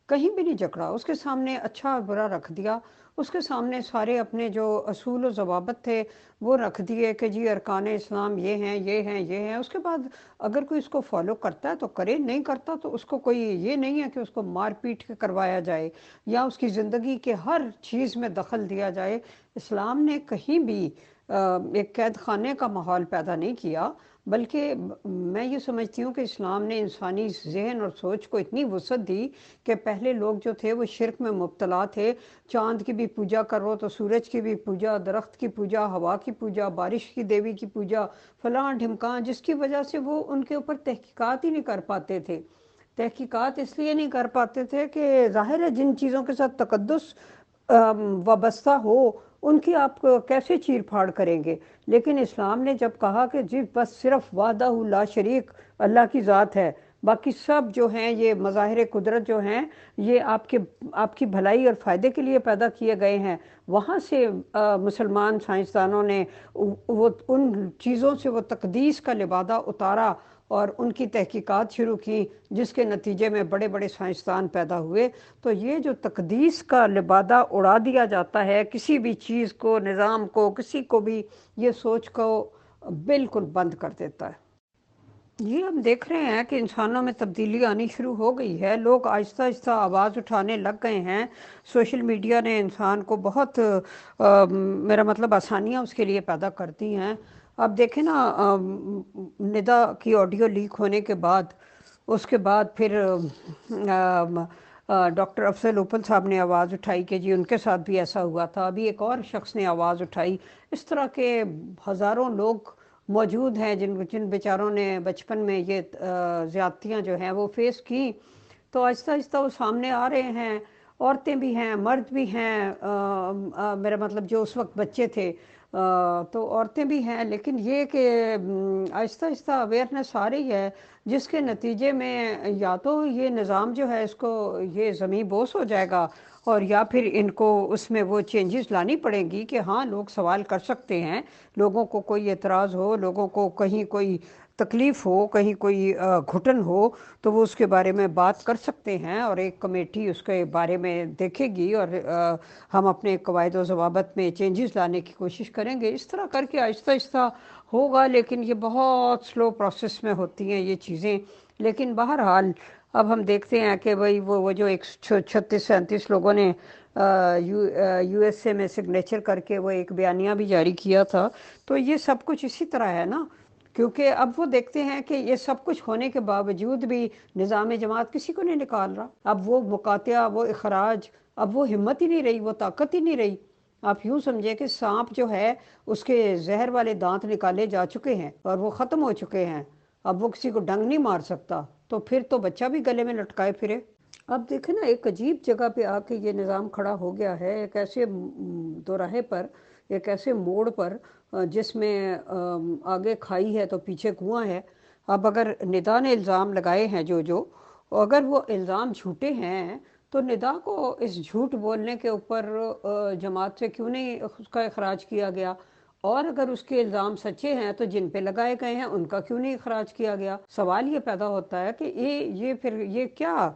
کہیں بھی نہیں جکڑا۔ اس کے سامنے اچھا اور برا رکھ دیا، اس کے سامنے سارے اپنے جو اصول و ضوابط تھے وہ رکھ دیے کہ جی ارکان اسلام یہ ہیں، یہ ہیں، یہ ہیں۔ اس کے بعد اگر کوئی اس کو فالو کرتا ہے تو کرے، نہیں کرتا تو اس کو کوئی یہ نہیں ہے کہ اس کو مار پیٹ کے کروایا جائے یا اس کی زندگی کے ہر چیز میں دخل دیا جائے۔ اسلام نے کہیں بھی ایک قید خانے کا ماحول پیدا نہیں کیا، بلکہ میں یہ سمجھتی ہوں کہ اسلام نے انسانی ذہن اور سوچ کو اتنی وسعت دی کہ پہلے لوگ جو تھے وہ شرک میں مبتلا تھے۔ چاند کی بھی پوجا کرو تو سورج کی بھی پوجا، درخت کی پوجا، ہوا کی پوجا، بارش کی دیوی کی پوجا، فلاں ڈھمکاں، جس کی وجہ سے وہ ان کے اوپر تحقیقات ہی نہیں کر پاتے تھے۔ تحقیقات اس لیے نہیں کر پاتے تھے کہ ظاہر ہے جن چیزوں کے ساتھ تقدس وابستہ ہو ان کی آپ کیسے چیر پھاڑ کریں گے۔ لیکن اسلام نے جب کہا کہ جی بس صرف وحدہ لا شریک اللہ کی ذات ہے، باقی سب جو ہیں یہ مظاہر قدرت جو ہیں یہ آپ کی بھلائی اور فائدے کے لیے پیدا کیے گئے ہیں، وہاں سے مسلمان سائنسدانوں نے وہ ان چیزوں سے وہ تقدیس کا لبادہ اتارا اور ان کی تحقیقات شروع کی، جس کے نتیجے میں بڑے بڑے سائنسدان پیدا ہوئے۔ تو یہ جو تقدیس کا لبادہ اڑا دیا جاتا ہے کسی بھی چیز کو، نظام کو، کسی کو بھی، یہ سوچ کو بالکل بند کر دیتا ہے۔ یہ ہم دیکھ رہے ہیں کہ انسانوں میں تبدیلی آنی شروع ہو گئی ہے، لوگ آہستہ آہستہ آواز اٹھانے لگ گئے ہیں۔ سوشل میڈیا نے انسان کو بہت میرا مطلب آسانیاں اس کے لیے پیدا کرتی ہیں۔ اب دیکھیں نا، ندا کی آڈیو لیک ہونے کے بعد اس کے بعد پھر ڈاکٹر افضل اوپل صاحب نے آواز اٹھائی کہ جی ان کے ساتھ بھی ایسا ہوا تھا، ابھی ایک اور شخص نے آواز اٹھائی۔ اس طرح کے ہزاروں لوگ موجود ہیں جن بیچاروں نے بچپن میں یہ زیادتیاں جو ہیں وہ فیس کی، تو آہستہ آہستہ وہ سامنے آ رہے ہیں۔ عورتیں بھی ہیں، مرد بھی ہیں، میرا مطلب جو اس وقت بچے تھے تو عورتیں بھی ہیں، لیکن یہ کہ آہستہ آہستہ اویئرنیس آ رہی ہے، جس کے نتیجے میں یا تو یہ نظام جو ہے اس کو یہ زمیں بوس ہو جائے گا، اور یا پھر ان کو اس میں وہ چینجز لانی پڑیں گی کہ ہاں لوگ سوال کر سکتے ہیں، لوگوں کو کوئی اعتراض ہو، لوگوں کو کہیں کوئی تکلیف ہو، کہیں کوئی گھٹن ہو، تو وہ اس کے بارے میں بات کر سکتے ہیں، اور ایک کمیٹی اس کے بارے میں دیکھے گی، اور ہم اپنے قواعد و ضوابط میں چینجز لانے کی کوشش کریں گے۔ اس طرح کر کے آہستہ آہستہ ہوگا، لیکن یہ بہت سلو پروسیس میں ہوتی ہیں یہ چیزیں۔ لیکن بہرحال اب ہم دیکھتے ہیں کہ بھئی وہ جو 36-37 لوگوں نے یو ایس اے میں سگنیچر کر کے وہ ایک بیانیہ بھی جاری کیا تھا، تو یہ سب کچھ اسی طرح ہے نا، کیونکہ اب وہ دیکھتے ہیں کہ یہ سب کچھ ہونے کے باوجود بھی نظام جماعت کسی کو نہیں نکال رہا۔ اب وہ مقاطعہ، وہ اخراج، اب وہ ہمت ہی نہیں رہی، وہ طاقت ہی نہیں رہی۔ آپ یوں سمجھے کہ سانپ جو ہے اس کے زہر والے دانت نکالے جا چکے ہیں اور وہ ختم ہو چکے ہیں، اب وہ کسی کو ڈنگ نہیں مار سکتا، تو پھر تو بچہ بھی گلے میں لٹکائے پھرے۔ اب دیکھیں نا، ایک عجیب جگہ پہ آ کے یہ نظام کھڑا ہو گیا ہے، ایک ایسے دوراہے پر، ایک ایسے موڑ پر جس میں آگے کھائی ہے تو پیچھے کنواں ہے۔ اب اگر ندا نے الزام لگائے ہیں جو اگر وہ الزام جھوٹے ہیں تو ندا کو اس جھوٹ بولنے کے اوپر جماعت سے کیوں نہیں اس کا اخراج کیا گیا، اور اگر اس کے الزام سچے ہیں تو جن پہ لگائے گئے ہیں ان کا کیوں نہیں اخراج کیا گیا؟ سوال یہ پیدا ہوتا ہے کہ یہ پھر یہ کیا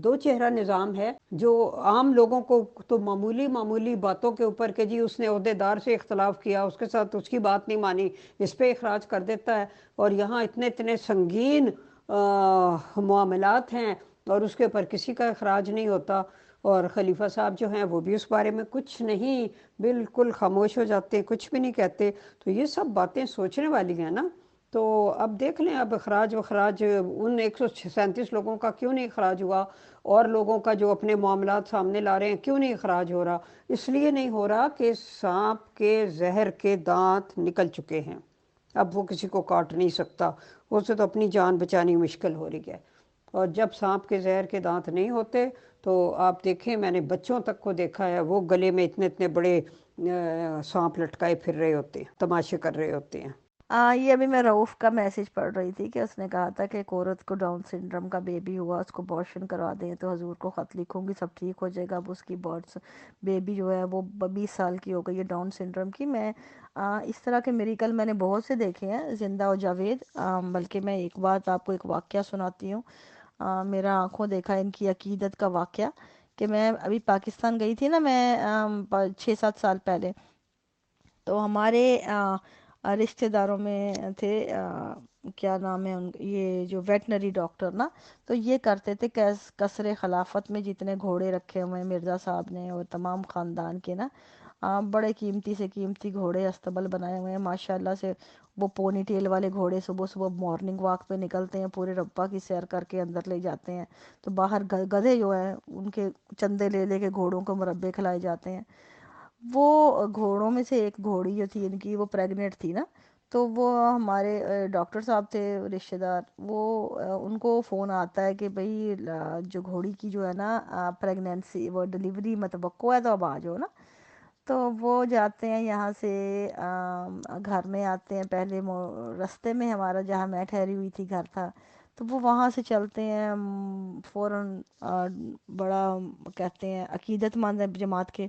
دو چہرہ نظام ہے، جو عام لوگوں کو تو معمولی باتوں کے اوپر کہ جی اس نے عہدیدار سے اختلاف کیا، اس کے ساتھ اس کی بات نہیں مانی، اس پہ اخراج کر دیتا ہے، اور یہاں اتنے سنگین معاملات ہیں اور اس کے اوپر کسی کا اخراج نہیں ہوتا، اور خلیفہ صاحب جو ہیں وہ بھی اس بارے میں کچھ نہیں، بالکل خاموش ہو جاتے ہیں، کچھ بھی نہیں کہتے۔ تو یہ سب باتیں سوچنے والی ہیں نا، تو اب دیکھ لیں اب اخراج وخراج ان 137 لوگوں کا کیوں نہیں اخراج ہوا، اور لوگوں کا جو اپنے معاملات سامنے لا رہے ہیں کیوں نہیں اخراج ہو رہا؟ اس لیے نہیں ہو رہا کہ سانپ کے زہر کے دانت نکل چکے ہیں، اب وہ کسی کو کاٹ نہیں سکتا، اسے تو اپنی جان بچانی مشکل ہو رہی ہے۔ اور جب سانپ کے زہر کے دانت نہیں ہوتے تو آپ دیکھیں، میں نے بچوں تک کو دیکھا ہے وہ گلے میں اتنے اتنے بڑے سانپ لٹکائے پھر رہے ہوتے ہیں، تماشے کر رہے ہوتے ہیں۔ یہ ابھی میں رعوف کا میسج پڑھ رہی تھی کہ اس نے کہا تھا کہ ایک عورت کو ڈاؤن سنڈروم کا بیبی ہوا، اس کو ابارشن کروا دیں تو حضور کو خط لکھوں گی سب ٹھیک ہو جائے گا۔ اب اس کی برڈس بیبی جو ہے وہ 20 سال کی ہو گئی ہے ڈاؤن سنڈروم کی۔ میں اس طرح کے میریکل میں نے بہت سے دیکھے ہیں زندہ و جاوید، بلکہ میں ایک بات آپ کو ایک واقعہ سناتی ہوں، میرا آنکھوں دیکھا ان کی عقیدت کا واقعہ، کہ میں ابھی پاکستان گئی تھی نا، میں 6-7 سال پہلے، تو ہمارے رشتہ داروں میں تھے، کیا نام ہے یہ جو ویٹنری ڈاکٹر نا، تو یہ کرتے تھے قصر خلافت میں جتنے گھوڑے رکھے ہوئے ہیں مرزا صاحب نے اور تمام خاندان کے نا، بڑے قیمتی سے قیمتی گھوڑے استبل بنائے ہوئے ہیں ماشاءاللہ سے۔ وہ پونی ٹیل والے گھوڑے صبح صبح مارننگ واک پہ نکلتے ہیں، پورے ربا کی سیر کر کے اندر لے جاتے ہیں، تو باہر گدھے جو ہیں ان کے چندے لے لے کے گھوڑوں کو مربے کھلائے جاتے ہیں۔ وہ گھوڑوں میں سے ایک گھوڑی جو تھی ان کی، وہ پریگننٹ تھی نا، تو وہ ہمارے ڈاکٹر صاحب تھے رشتہ دار، وہ ان کو فون آتا ہے کہ بھئی جو گھوڑی کی جو ہے نا پریگننسی وہ ڈلیوری متوقع ہے، تو اب آ جاؤ نا۔ تو وہ جاتے ہیں یہاں سے، گھر میں آتے ہیں، پہلے رستے میں ہمارا جہاں میں ٹھہری ہوئی تھی گھر تھا، تو وہ وہاں سے چلتے ہیں فوراً، بڑا کہتے ہیں عقیدت مند ہے جماعت کے،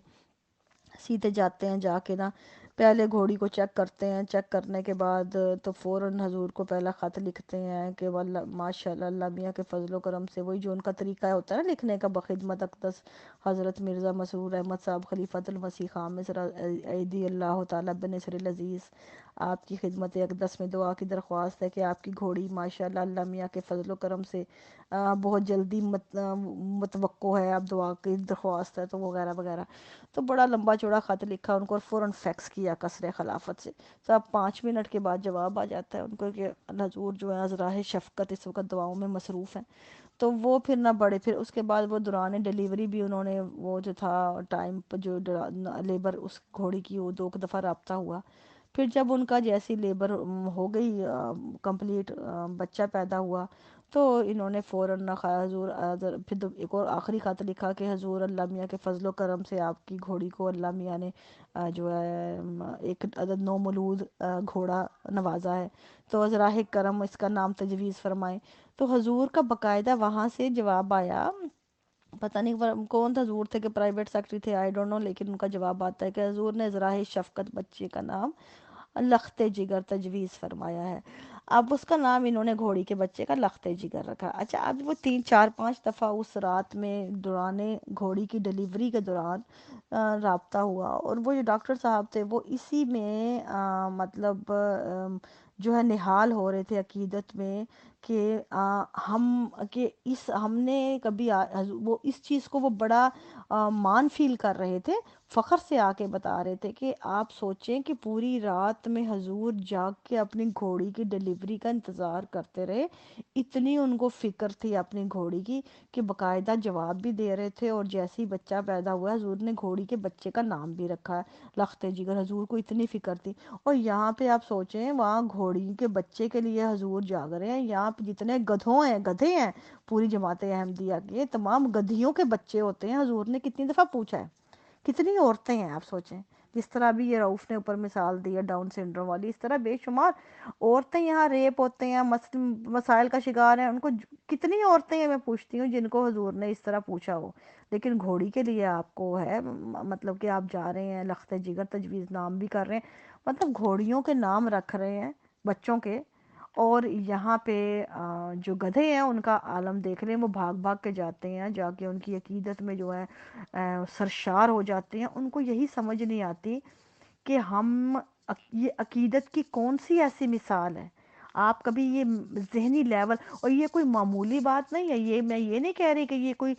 سیدھے جاتے ہیں، جا کے نا پہلے گھوڑی کو چیک کرتے ہیں، چیک کرنے کے بعد تو فوراً حضور کو پہلا خط لکھتے ہیں کہ واللہ ماشاء اللہ اللہ میاں کے فضل و کرم سے، وہی جو ان کا طریقہ ہوتا ہے نا لکھنے کا، بخدمت اقدس حضرت مرزا مسرور احمد صاحب خلیفۃ المسیح خامس ایدی اللہ تعالیٰ بنصر العزیز، آپ کی خدمت اقدس میں دعا کی درخواست ہے کہ آپ کی گھوڑی ماشاء اللہ اللہ میاں کے فضل و کرم سے بہت جلدی متوقع ہے، آپ دعا کی درخواست ہے، تو وغیرہ وغیرہ، تو بڑا لمبا چوڑا خط لکھا ان کو اور فوراً فیکس کیا قصر خلافت سے، تو اب 5 منٹ کے بعد جواب آ جاتا ہے ان کو کہ حضور جو ہے ازراہ شفقت اس وقت دعاؤں میں مصروف ہیں۔ تو وہ پھر نہ بڑے، پھر اس کے بعد وہ دوران ڈیلیوری بھی انہوں نے وہ جو تھا ٹائم پر جو لیبر اس گھوڑی کی، وہ 2 دفعہ رابطہ ہوا، پھر جب ان کا جیسی لیبر ہو گئی کمپلیٹ، بچہ پیدا ہوا، تو انہوں نے فوراً حضور پھر ایک اور آخری خط لکھا کہ حضور اللہ میاں کے فضل و کرم سے آپ کی گھوڑی کو اللہ میاں نے جو ہے ایک عدد نومولود گھوڑا نوازا ہے، تو ازراہ کرم اس کا نام تجویز فرمائیں۔ تو حضور کا باقاعدہ وہاں سے جواب آیا، پتہ نہیں کون تھا حضور تھے کہ پرائیویٹ سیکٹری تھے، آئی ڈونٹ نو، لیکن ان کا جواب آتا ہے کہ حضور نے ازراہ شفقت بچے کا نام لخت جگر تجویز فرمایا ہے۔ اب اس کا نام انہوں نے گھوڑی کے بچے کا لخت جگر رکھا۔ اچھا، اب وہ 3 4 5 دفعہ اس رات میں دوران گھوڑی کی ڈلیوری کے دوران رابطہ ہوا، اور وہ جو ڈاکٹر صاحب تھے وہ اسی میں مطلب جو ہے نہال ہو رہے تھے عقیدت میں کہ ہم نے کبھی وہ اس چیز کو وہ بڑا مان فیل کر رہے تھے، فخر سے آ کے بتا رہے تھے کہ آپ سوچیں کہ پوری رات میں حضور جاگ کے اپنی گھوڑی کی ڈلیوری کا انتظار کرتے رہے، اتنی ان کو فکر تھی اپنی گھوڑی کی کہ باقاعدہ جواب بھی دے رہے تھے، اور جیسے ہی بچہ پیدا ہوا حضور نے گھوڑی کے بچے کا نام بھی رکھا ہے لخت جگر، حضور کو اتنی فکر تھی۔ اور یہاں پہ آپ سوچیں وہاں گھوڑی کے بچے کے لیے حضور جاگ رہے ہیں، یہاں پہ جتنے گدھے ہیں پوری جماعت احمدیہ کے تمام گدھیوں کے بچے ہوتے ہیں، حضور نے کتنی دفعہ پوچھا ہے، کتنی عورتیں ہیں آپ سوچیں، جس طرح بھی یہ رؤف نے اوپر مثال دی ہے ڈاؤن سنڈروم والی، اس طرح بے شمار عورتیں یہاں ریپ ہوتے ہیں، مسائل کا شکار ہیں، ان کو کتنی عورتیں ہیں میں پوچھتی ہوں جن کو حضور نے اس طرح پوچھا ہو، لیکن گھوڑی کے لیے آپ کو ہے مطلب کہ آپ جا رہے ہیں لخت جگر تجویز نام بھی کر رہے ہیں، مطلب گھوڑیوں کے نام رکھ رہے ہیں بچوں کے، اور یہاں پہ جو گدھے ہیں ان کا عالم دیکھ لیں، وہ بھاگ بھاگ کے جاتے ہیں، جا کے ان کی عقیدت میں جو ہے سرشار ہو جاتے ہیں، ان کو یہی سمجھ نہیں آتی کہ یہ عقیدت کی کون سی ایسی مثال ہے۔ آپ کبھی یہ ذہنی لیول، اور یہ کوئی معمولی بات نہیں ہے، یہ میں یہ نہیں کہہ رہی کہ یہ کوئی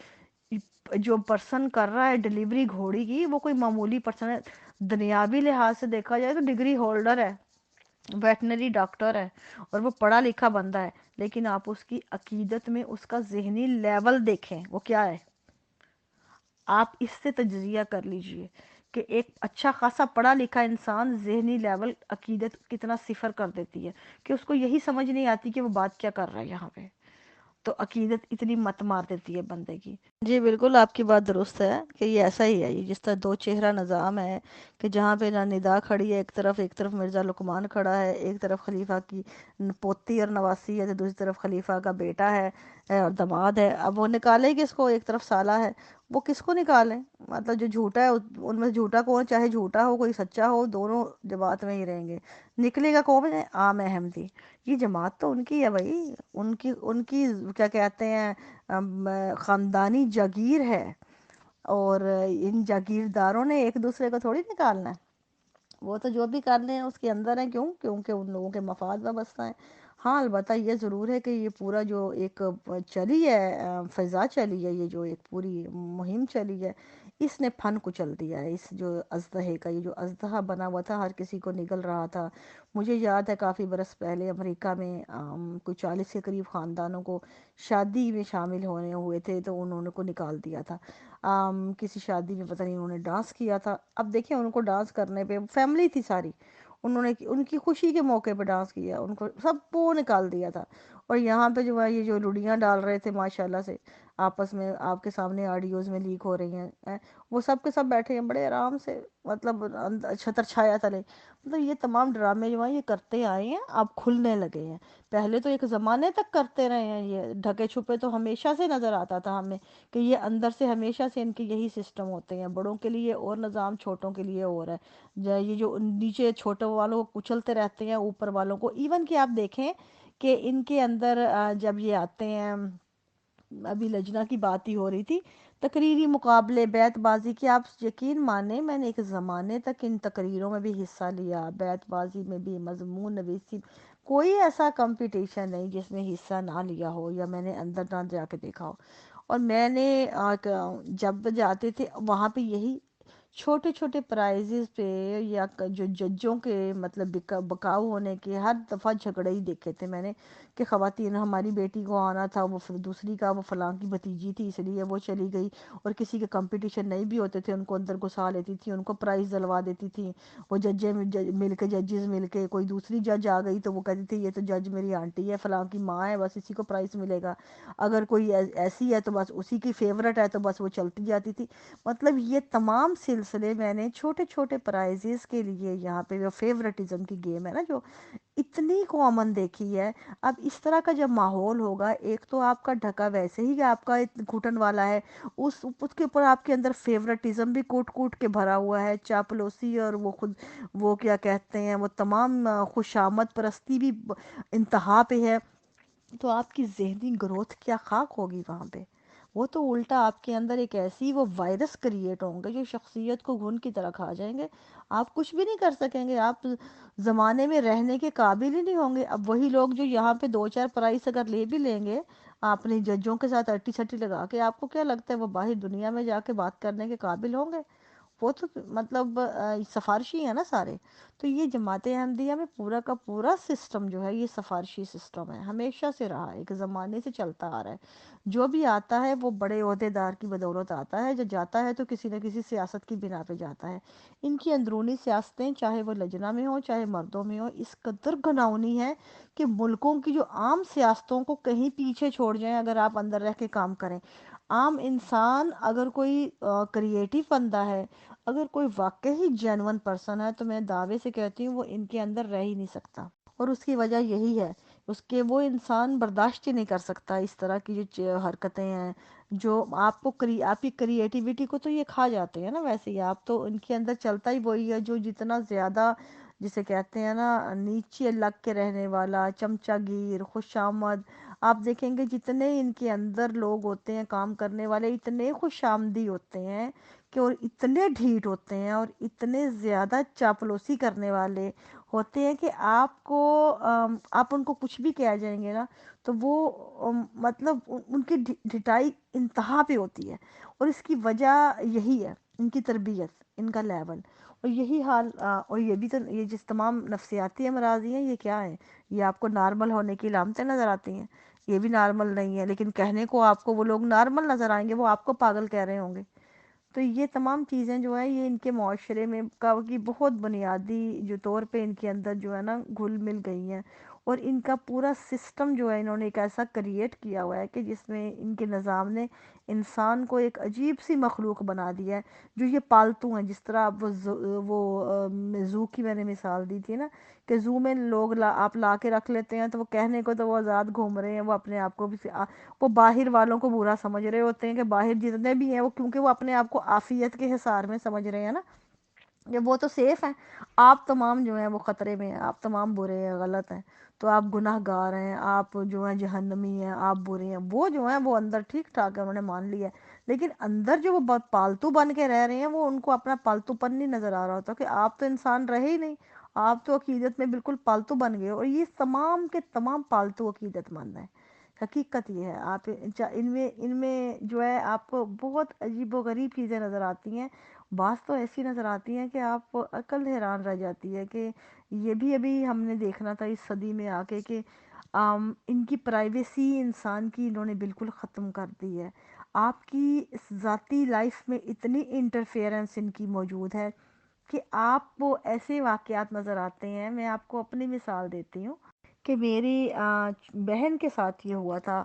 جو پرسن کر رہا ہے ڈلیوری گھوڑی کی وہ کوئی معمولی پرسن ہے، دنیاوی لحاظ سے دیکھا جائے تو ڈگری ہولڈر ہے، ویٹنری ڈاکٹر ہے اور وہ پڑھا لکھا بندہ ہے، لیکن آپ اس کی عقیدت میں اس کا ذہنی لیول دیکھیں وہ کیا ہے، آپ اس سے تجزیہ کر لیجئے کہ ایک اچھا خاصا پڑھا لکھا انسان ذہنی لیول عقیدت کتنا صفر کر دیتی ہے کہ اس کو یہی سمجھ نہیں آتی کہ وہ بات کیا کر رہا ہے یہاں پہ، تو عقیدت اتنی مت مار دیتی ہے بندے کی۔ جی بالکل آپ کی بات درست ہے کہ یہ ایسا ہی ہے، یہ جس طرح دو چہرہ نظام ہے کہ جہاں پہ نہ ندا کھڑی ہے ایک طرف مرزا لقمان کھڑا ہے، ایک طرف خلیفہ کی پوتی اور نواسی ہے تو دوسری طرف خلیفہ کا بیٹا ہے اور دماد ہے، اب وہ نکالے کس کو، ایک طرف سالہ ہے، وہ کس کو نکالیں؟ مطلب جو جھوٹا ہے ان میں جھوٹا کون، چاہے جھوٹا ہو کوئی سچا ہو، دونوں جماعت میں ہی رہیں گے، نکلے گا کون ہے؟ عام احمدی۔ یہ جماعت تو ان کی ہے بھائی، ان کی کیا کہتے ہیں خاندانی جاگیر ہے، اور ان جاگیرداروں نے ایک دوسرے کو تھوڑی نکالنا ہے، وہ تو جو بھی کر لیں اس کے اندر ہیں، کیوں؟ کیونکہ ان لوگوں کے مفاد وابستہ ہیں۔ ہاں البتہ یہ ضرور ہے کہ یہ پورا جو ایک چلی ہے فضا چلی ہے، یہ جو ایک پوری مہم چلی ہے، اس نے پھن کچل دیا ہے، اس جو اژدہے کا، یہ جو اژدہا بنا ہوا تھا ہر کسی کو نگل رہا تھا۔ مجھے یاد ہے کافی برس پہلے امریکہ میں کوئی 40 کے قریب خاندانوں کو شادی میں شامل ہونے ہوئے تھے تو انہوں نے کو نکال دیا تھا، کسی شادی میں پتہ نہیں انہوں نے ڈانس کیا تھا، اب دیکھیں ان کو ڈانس کرنے پہ فیملی تھی ساری، انہوں نے ان کی خوشی کے موقع پہ ڈانس کیا، ان کو سب کو نکال دیا تھا، اور یہاں پہ جو ہے یہ جو لڑیاں ڈال رہے تھے ماشاءاللہ سے آپس میں، آپ کے سامنے آڈیوز میں لیک ہو رہی ہیں، وہ سب کے سب بیٹھے ہیں بڑے آرام سے، مطلب چھتر چھایا تلے، مطلب یہ تمام ڈرامے جو ہیں یہ کرتے آئے ہیں، اب کھلنے لگے ہیں، پہلے تو ایک زمانے تک کرتے رہے ہیں، یہ ڈھکے چھپے تو ہمیشہ سے نظر آتا تھا ہمیں کہ یہ اندر سے ہمیشہ سے ان کے یہی سسٹم ہوتے ہیں، بڑوں کے لیے اور نظام، چھوٹوں کے لیے اور ہے، یہ جو نیچے چھوٹوں والوں کو کچلتے رہتے ہیں، اوپر والوں کو، ایون کہ آپ دیکھیں کہ ان کے اندر جب یہ آتے ہیں، ابھی لجنہ کی بات ہی ہو رہی تھی، تقریری مقابلے بیت بازی کی، آپ یقین مانیں میں نے ایک زمانے تک ان تقریروں میں بھی حصہ لیا، بیت بازی میں بھی، مضمون نویسی، کوئی ایسا کمپٹیشن نہیں جس میں حصہ نہ لیا ہو یا میں نے اندر نہ جا کے دیکھا ہو، اور میں نے جب جاتے تھے وہاں پہ یہی چھوٹے چھوٹے پرائزز پہ یا جو ججوں کے مطلب بکاؤ ہونے کے ہر دفعہ جھگڑے ہی دیکھے تھے میں نے کہ خواتین، ہماری بیٹی کو آنا تھا، وہ دوسری کا وہ فلاں کی بھتیجی تھی اس لیے وہ چلی گئی، اور کسی کے کمپٹیشن نہیں بھی ہوتے تھے ان کو اندر گھسا لیتی تھی، ان کو پرائز دلوا دیتی تھی، وہ ججز مل کے کوئی دوسری جج آ گئی تو وہ کہتی تھی یہ تو جج میری آنٹی ہے، فلاں کی ماں ہے، بس اسی کو پرائز ملے گا، اگر کوئی ایسی ہے تو بس اسی کی فیورٹ ہے تو بس وہ چلتی جاتی تھی، مطلب یہ تمام سلسلے میں نے چھوٹے چھوٹے پرائزز کے لیے یہاں پہ جو فیورٹزم کی گیم ہے نا جو اتنی کامن دیکھی ہے، اب اس طرح کا جب ماحول ہوگا، ایک تو آپ کا ڈھکا ویسے ہی کہ آپ کا گھٹن والا ہے، اس کے اوپر آپ کے اندر فیورٹزم بھی کوٹ کوٹ کے بھرا ہوا ہے، چاپلوسی اور وہ خود وہ کیا کہتے ہیں وہ تمام خوشامد پرستی بھی انتہا پہ ہے، تو آپ کی ذہنی گروتھ کیا خاک ہوگی وہاں پہ، وہ تو الٹا آپ کے اندر ایک ایسی وہ وائرس کریٹ ہوں گے جو شخصیت کو گھن کی طرح کھا جائیں گے، آپ کچھ بھی نہیں کر سکیں گے، آپ زمانے میں رہنے کے قابل ہی نہیں ہوں گے۔ اب وہی لوگ جو یہاں پہ دو چار پرائز اگر لے بھی لیں گے اپنی ججوں کے ساتھ اٹی سٹی لگا کے، آپ کو کیا لگتا ہے وہ باہر دنیا میں جا کے بات کرنے کے قابل ہوں گے؟ وہ تو مطلب سفارشی ہے نا سارے، تو یہ جماعت احمدیہ میں پورا کا پورا سسٹم جو ہے یہ سفارشی سسٹم ہے، ہمیشہ سے رہا ہے، ایک زمانے سے چلتا آ رہا ہے، جو بھی آتا ہے وہ بڑے عہدیدار کی بدولت آتا ہے، جو جاتا ہے تو کسی نہ کسی سیاست کی بنا پہ جاتا ہے، ان کی اندرونی سیاستیں چاہے وہ لجنہ میں ہوں چاہے مردوں میں ہوں اس قدر گھناؤنی ہے کہ ملکوں کی جو عام سیاستوں کو کہیں پیچھے چھوڑ جائیں اگر آپ اندر رہ کے کام کریں، عام انسان اگر کوئی کریٹیو بندہ ہے، اگر کوئی واقعی جینون پرسن ہے تو میں دعوے سے کہتی ہوں وہ ان کے اندر رہ ہی نہیں سکتا، اور اس کی وجہ یہی ہے اس کے وہ انسان برداشت ہی نہیں کر سکتا اس طرح کی جو حرکتیں ہیں، جو آپ کو آپ کی کریٹیوٹی کو تو یہ کھا جاتے ہیں نا، ویسے ہی آپ تو ان کے اندر چلتا ہی وہی ہے جو جتنا زیادہ جسے کہتے ہیں نا نیچے لگ کے رہنے والا، چمچہ گیر، خوش آمد، آپ دیکھیں گے جتنے ان کے اندر لوگ ہوتے ہیں کام کرنے والے اتنے خوش آمدی ہوتے ہیں کہ اور اتنے ڈھیٹ ہوتے ہیں اور اتنے زیادہ چاپلوسی کرنے والے ہوتے ہیں کہ آپ کو آپ ان کو کچھ بھی کہہ جائیں گے نا تو وہ مطلب ان کی ڈھٹائی انتہا پہ ہوتی ہے، اور اس کی وجہ یہی ہے، ان کی تربیت، ان کا لیول، اور یہی حال اور یہ بھی تو یہ جس تمام نفسیاتی امراض ہیں یہ کیا ہے، یہ آپ کو نارمل ہونے کی علامتیں نظر آتی ہیں، یہ بھی نارمل نہیں ہے، لیکن کہنے کو آپ کو وہ لوگ نارمل نظر آئیں گے، وہ آپ کو پاگل کہہ رہے ہوں گے۔ تو یہ تمام چیزیں جو ہے یہ ان کے معاشرے میں کی بہت بنیادی جو طور پہ ان کے اندر جو ہے نا گھل مل گئی ہیں، اور ان کا پورا سسٹم جو ہے انہوں نے ایک ایسا کریٹ کیا ہوا ہے کہ جس میں ان کے نظام نے انسان کو ایک عجیب سی مخلوق بنا دیا ہے، جو یہ پالتو ہیں، جس طرح آپ زو کی میں نے مثال دی تھی نا، کہ زو میں لوگ آپ لا کے رکھ لیتے ہیں تو وہ کہنے کو تو وہ آزاد گھوم رہے ہیں، وہ اپنے آپ کو بھی وہ باہر والوں کو برا سمجھ رہے ہوتے ہیں کہ باہر جتنے بھی ہیں وہ، کیونکہ وہ اپنے آپ کو عافیت کے حصار میں سمجھ رہے ہیں نا کہ وہ تو سیف ہیں، آپ تمام جو ہیں وہ خطرے میں ہیں، آپ تمام برے ہیں، غلط ہیں، تو آپ گناہ گار ہیں، آپ جو ہیں جہنمی ہیں، آپ برے ہیں، وہ جو ہیں وہ اندر ٹھیک ٹھاک ہے، انہوں نے مان لیا ہے، لیکن اندر جو وہ پالتو بن کے رہ رہے ہیں وہ ان کو اپنا پالتو پن نہیں نظر آ رہا ہوتا کہ آپ تو انسان رہے ہی نہیں، آپ تو عقیدت میں بالکل پالتو بن گئے، اور یہ تمام کے تمام پالتو عقیدت مند ہیں۔ حقیقت یہ ہے، آپ ان میں جو ہے آپ کو بہت عجیب و غریب چیزیں نظر آتی ہیں، بعض تو ایسی نظر آتی ہیں کہ آپ عقل حیران رہ جاتی ہے کہ یہ بھی ابھی ہم نے دیکھنا تھا اس صدی میں آ کے کہ ان کی پرائیویسی انسان کی انہوں نے بالکل ختم کر دی ہے، آپ کی ذاتی لائف میں اتنی انٹرفیئرنس ان کی موجود ہے کہ آپ کو ایسے واقعات نظر آتے ہیں۔ میں آپ کو اپنی مثال دیتی ہوں کہ میری بہن کے ساتھ یہ ہوا تھا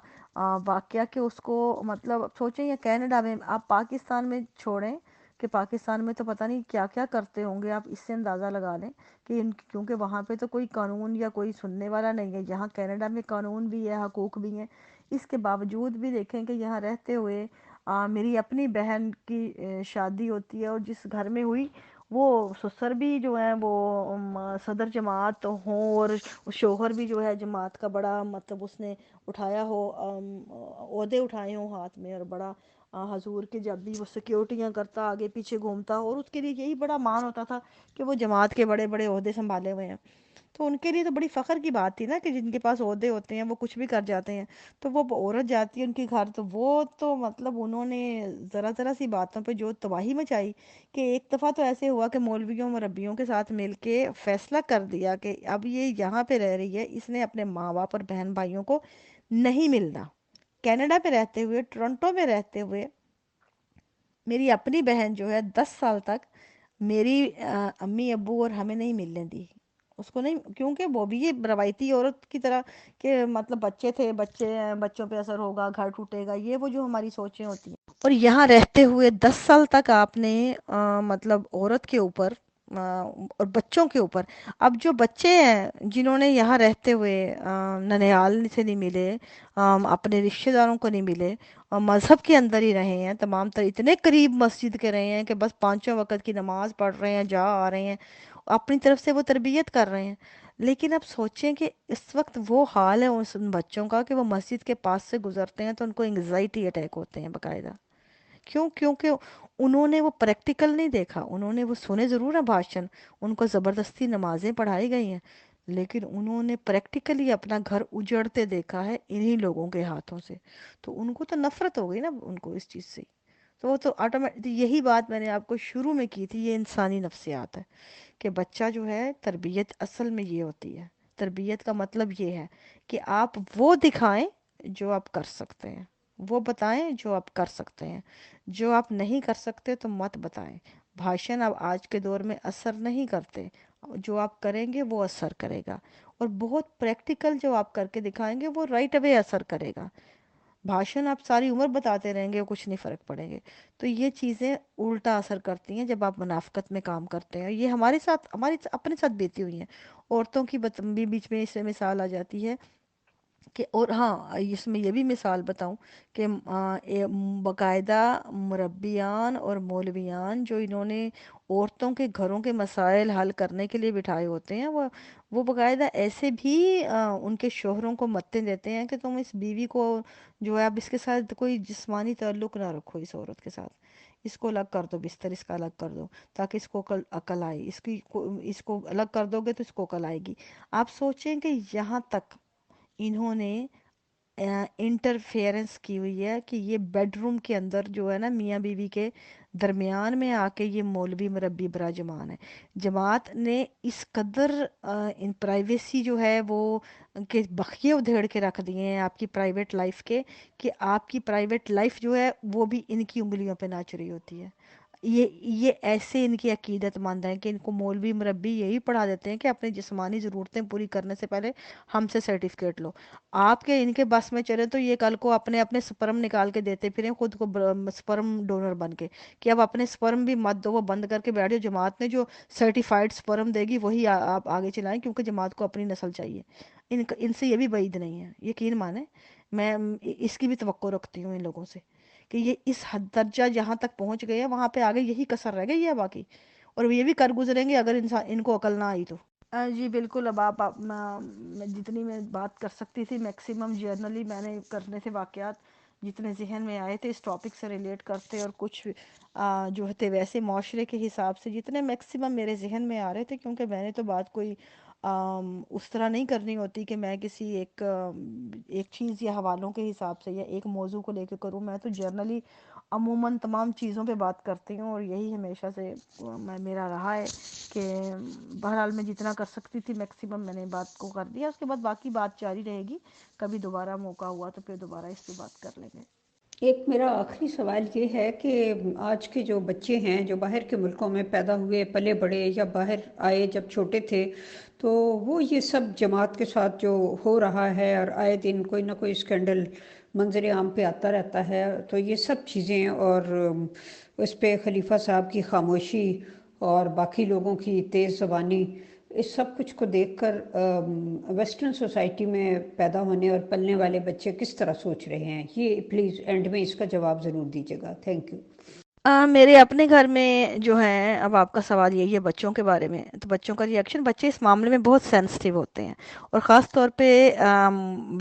واقعہ کہ اس کو مطلب سوچیں یا کینیڈا میں، آپ پاکستان میں چھوڑیں کہ پاکستان میں تو پتہ نہیں کیا کیا کرتے ہوں گے، آپ اس سے اندازہ لگا لیں کہ کیونکہ وہاں پہ تو کوئی قانون یا کوئی سننے والا نہیں ہے، یہاں کینیڈا میں قانون بھی ہے، حقوق بھی ہیں، اس کے باوجود بھی دیکھیں کہ یہاں رہتے ہوئے میری اپنی بہن کی شادی ہوتی ہے، اور جس گھر میں ہوئی وہ سسر بھی جو ہیں وہ صدر جماعت ہوں، اور شوہر بھی جو ہے جماعت کا بڑا مطلب اس نے اٹھایا ہو، عہدے اٹھائے ہوں ہاتھ میں، اور بڑا حضور کے جب بھی وہ سیکیورٹیاں کرتا آگے پیچھے گھومتا، اور اس کے لیے یہی بڑا مان ہوتا تھا کہ وہ جماعت کے بڑے بڑے عہدے سنبھالے ہوئے ہیں، تو ان کے لیے تو بڑی فخر کی بات تھی نا کہ جن کے پاس عہدے ہوتے ہیں وہ کچھ بھی کر جاتے ہیں، تو وہ عورت جاتی ہے ان کے گھر تو وہ تو مطلب انہوں نے ذرا ذرا سی باتوں پہ جو تباہی مچائی کہ ایک دفعہ تو ایسے ہوا کہ مولویوں مربیوں کے ساتھ مل کے فیصلہ کر دیا کہ اب یہ یہاں پہ رہ رہی ہے، اس نے اپنے ماں باپ اور بہن بھائیوں کو نہیں ملنا، کینیڈا پہ رہتے ہوئے، ٹورنٹو میں رہتے ہوئے میری اپنی بہن جو ہے 10 سال تک میری امی ابو اور ہمیں نہیں ملنے دی، اس کو نہیں، کیونکہ وہ بھی یہ روایتی عورت کی طرح کہ مطلب بچے تھے، بچے ہیں، بچوں پہ اثر ہوگا، گھر ٹوٹے گا، یہ وہ جو ہماری سوچیں ہوتی ہیں، اور یہاں رہتے ہوئے 10 سال تک آپ نے مطلب عورت کے اوپر اور بچوں کے اوپر، اب جو بچے ہیں جنہوں نے یہاں رہتے ہوئے ننیال سے نہیں ملے، اپنے رشتہ داروں کو نہیں ملے، اور مذہب کے اندر ہی رہے ہیں، تمام تر اتنے قریب مسجد کے رہے ہیں کہ بس پانچوں وقت کی نماز پڑھ رہے ہیں، جا آ رہے ہیں، اپنی طرف سے وہ تربیت کر رہے ہیں، لیکن اب سوچیں کہ اس وقت وہ حال ہے ان بچوں کا کہ وہ مسجد کے پاس سے گزرتے ہیں تو ان کو انگزائٹی اٹیک ہوتے ہیں باقاعدہ، کیوں؟ کیونکہ انہوں نے وہ پریکٹیکل نہیں دیکھا، انہوں نے وہ سنے ضرور ہے بھاشن، ان کو زبردستی نمازیں پڑھائی گئی ہیں، لیکن انہوں نے پریکٹیکلی اپنا گھر اجڑتے دیکھا ہے انہی لوگوں کے ہاتھوں سے، تو ان کو تو نفرت ہو گئی نا ان کو اس چیز سے، تو وہ تو آٹومیٹک، یہی بات میں نے آپ کو شروع میں کی تھی، یہ انسانی نفسیات ہے کہ بچہ جو ہے، تربیت اصل میں یہ ہوتی ہے، تربیت کا مطلب یہ ہے کہ آپ وہ دکھائیں جو آپ کر سکتے ہیں، وہ بتائیں جو آپ کر سکتے ہیں، جو آپ نہیں کر سکتے تو مت بتائیں، بھاشن اب آج کے دور میں اثر نہیں کرتے، جو آپ کریں گے وہ اثر کرے گا، اور بہت پریکٹیکل جو آپ کر کے دکھائیں گے وہ رائٹ اوے اثر کرے گا، بھاشن آپ ساری عمر بتاتے رہیں گے کچھ نہیں فرق پڑیں گے، تو یہ چیزیں الٹا اثر کرتی ہیں جب آپ منافقت میں کام کرتے ہیں، یہ ہمارے ساتھ، ہماری اپنے ساتھ بیتی ہوئی ہیں، عورتوں کی بھی بیچ میں اس سے مثال آ جاتی ہے کہ، اور ہاں اس میں یہ بھی مثال بتاؤں کہ باقاعدہ مربیان اور مولویان جو انہوں نے عورتوں کے گھروں کے مسائل حل کرنے کے لیے بٹھائے ہوتے ہیں، وہ باقاعدہ ایسے بھی ان کے شوہروں کو متیں دیتے ہیں کہ تم اس بیوی کو جو ہے اب اس کے ساتھ کوئی جسمانی تعلق نہ رکھو، اس عورت کے ساتھ، اس کو الگ کر دو، بستر اس کا الگ کر دو تاکہ اس کو عقل آئے، اس کو الگ کر دو گے تو اس کو عقل آئے گی۔ آپ سوچیں کہ یہاں تک انہوں نے انٹرفیئرنس کی ہوئی ہے کہ یہ بیڈ روم کے اندر جو ہے نا میاں بیوی کے درمیان میں آ کے یہ مولوی مربی براجمان ہے۔ جماعت نے اس قدر ان پرائیویسی جو ہے وہ کہ بخیے ادھیڑ کے رکھ دیے ہیں آپ کی پرائیویٹ لائف کے، کہ آپ کی پرائیویٹ لائف جو ہے وہ بھی ان کی انگلیوں پہ ناچ رہی ہوتی ہے۔ یہ ایسے ان کی عقیدت مند ہیں کہ ان کو مولوی مربی یہی پڑھا دیتے ہیں کہ اپنی جسمانی ضرورتیں پوری کرنے سے پہلے ہم سے سرٹیفکیٹ لو۔ آپ کے ان کے بس میں چلے تو یہ کل کو اپنے اپنے سپرم نکال کے دیتے پھریں خود کو سپرم ڈونر بن کے، کہ اب اپنے سپرم بھی مت دو، وہ بند کر کے بیٹھ جاؤ، جماعت نے جو سرٹیفائڈ سپرم دے گی وہی آپ آگے چلائیں، کیونکہ جماعت کو اپنی نسل چاہیے۔ ان سے یہ بھی بعید نہیں ہے، یقین مانیں، میں اس کی بھی توقع رکھتی ہوں ان لوگوں سے کہ یہ اس حد درجہ جہاں تک پہنچ گئے ہیں وہاں پہ آگے یہی کسر رہ گئی ہے باقی، اور یہ بھی کر گزریں گے اگر انسان ان کو عقل نہ آئی تو۔ جی بالکل، اب میں جتنی میں بات کر سکتی تھی میکسیمم جرنلی میں نے کرنے تھے واقعات جتنے ذہن میں آئے تھے اس ٹاپک سے ریلیٹ کرتے، اور کچھ جو تھے ویسے معاشرے کے حساب سے جتنے میکسیمم میرے ذہن میں آ رہے تھے، کیونکہ میں نے تو بات کوئی اس طرح نہیں کرنی ہوتی کہ میں کسی ایک چیز یا حوالوں کے حساب سے یا ایک موضوع کو لے کے کروں، میں تو جرنلی عموماً تمام چیزوں پہ بات کرتی ہوں، اور یہی ہمیشہ سے میرا رہا ہے کہ بہرحال میں جتنا کر سکتی تھی میکسیمم میں نے بات کو کر دیا، اس کے بعد باقی بات جاری رہے گی، کبھی دوبارہ موقع ہوا تو پھر دوبارہ اس پہ بات کر لیں گے۔ ایک میرا آخری سوال یہ ہے کہ آج کے جو بچے ہیں جو باہر کے ملکوں میں پیدا ہوئے پلے بڑے یا باہر آئے جب چھوٹے تھے، تو وہ یہ سب جماعت کے ساتھ جو ہو رہا ہے اور آئے دن کوئی نہ کوئی اسکینڈل منظر عام پہ آتا رہتا ہے، تو یہ سب چیزیں اور اس پہ خلیفہ صاحب کی خاموشی اور باقی لوگوں کی تیز زبانی، اس سب کچھ کو دیکھ کر ویسٹرن سوسائٹی میں پیدا ہونے اور پلنے والے بچے کس طرح سوچ رہے ہیں؟ یہ پلیز اینڈ میں اس کا جواب ضرور دیجیے گا۔ Thank you. میرے اپنے گھر میں جو ہیں، اب آپ کا سوال یہی ہے بچوں کے بارے میں، تو بچوں کا ریئیکشن، بچے اس معاملے میں بہت سینسٹیو ہوتے ہیں، اور خاص طور پہ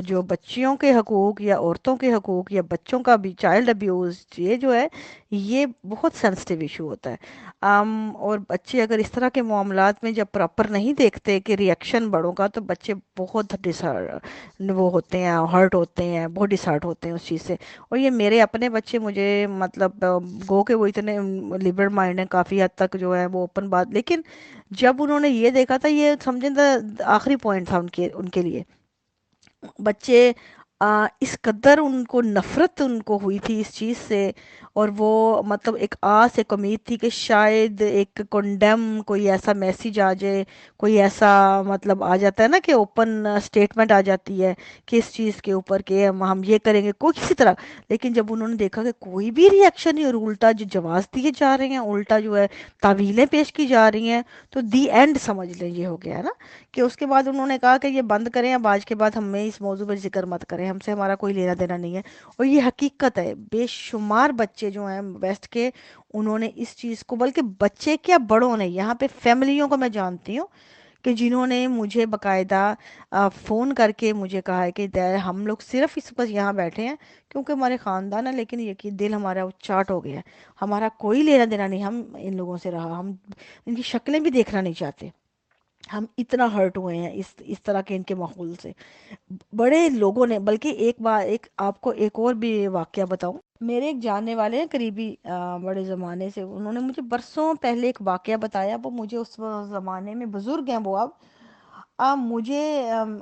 جو بچیوں کے حقوق یا عورتوں کے حقوق یا بچوں کا بھی چائلڈ ابیوز، یہ جو ہے یہ بہت سینسٹیو ایشو ہوتا ہے۔ اور بچے اگر اس طرح کے معاملات میں جب پراپر نہیں دیکھتے کہ ریئیکشن بڑوں کا، تو بچے بہت وہ ہوتے ہیں، ہرٹ ہوتے ہیں، بہت ڈس ہارٹ ہوتے ہیں اس چیز سے۔ اور یہ میرے اپنے بچے مجھے مطلب گو کہ وہ اتنے لبرل مائنڈ ہیں کافی حد تک، جو ہے وہ اوپن بات، لیکن جب انہوں نے یہ دیکھا تھا، یہ سمجھیں تھا آخری پوائنٹ تھا ان کے لیے، بچے اس قدر ان کو نفرت ان کو ہوئی تھی اس چیز سے، اور وہ مطلب ایک آس، ایک امید تھی کہ شاید ایک کنڈیم کوئی ایسا میسیج آ جائے، کوئی ایسا مطلب آ جاتا ہے نا کہ اوپن سٹیٹمنٹ آ جاتی ہے کہ اس چیز کے اوپر کہ ہم یہ کریں گے کوئی کسی طرح، لیکن جب انہوں نے دیکھا کہ کوئی بھی ریئیکشن نہیں، اور الٹا جو جواز دیے جا رہے ہیں، الٹا جو ہے تعویلیں پیش کی جا رہی ہیں، تو دی اینڈ سمجھ لیں یہ ہو گیا ہے نا، کہ اس کے بعد انہوں نے کہا کہ یہ بند کریں، اب آج کے بعد ہمیں اس موضوع پر ذکر مت کریں، ہم سے ہمارا کوئی لینا دینا نہیں ہے۔ اور یہ حقیقت ہے، بے شمار بچے جو ہیں ویسٹ کے، انہوں نے اس چیز کو، بلکہ بچے کیا بڑوں نے، یہاں پہ فیملیوں کو میں جانتی ہوں کہ جنہوں نے مجھے باقاعدہ فون کر کے مجھے کہا ہے کہ ہم لوگ صرف اس پر یہاں بیٹھے ہیں کیونکہ ہمارے خاندان ہے، لیکن یہ کہ دل ہمارا چاٹ ہو گیا ہے، ہمارا کوئی لینا دینا نہیں، ہم ان لوگوں سے رہا، ہم ان کی شکلیں بھی دیکھنا نہیں چاہتے، ہم اتنا ہرٹ ہوئے ہیں اس طرح کے ان کے ماحول سے۔ بڑے لوگوں نے، بلکہ ایک بار آپ کو ایک اور بھی واقعہ بتاؤں، میرے ایک جاننے والے ہیں قریبی، بڑے زمانے سے، انہوں نے مجھے برسوں پہلے ایک واقعہ بتایا، وہ مجھے اس زمانے میں، بزرگ ہیں وہ اب مجھے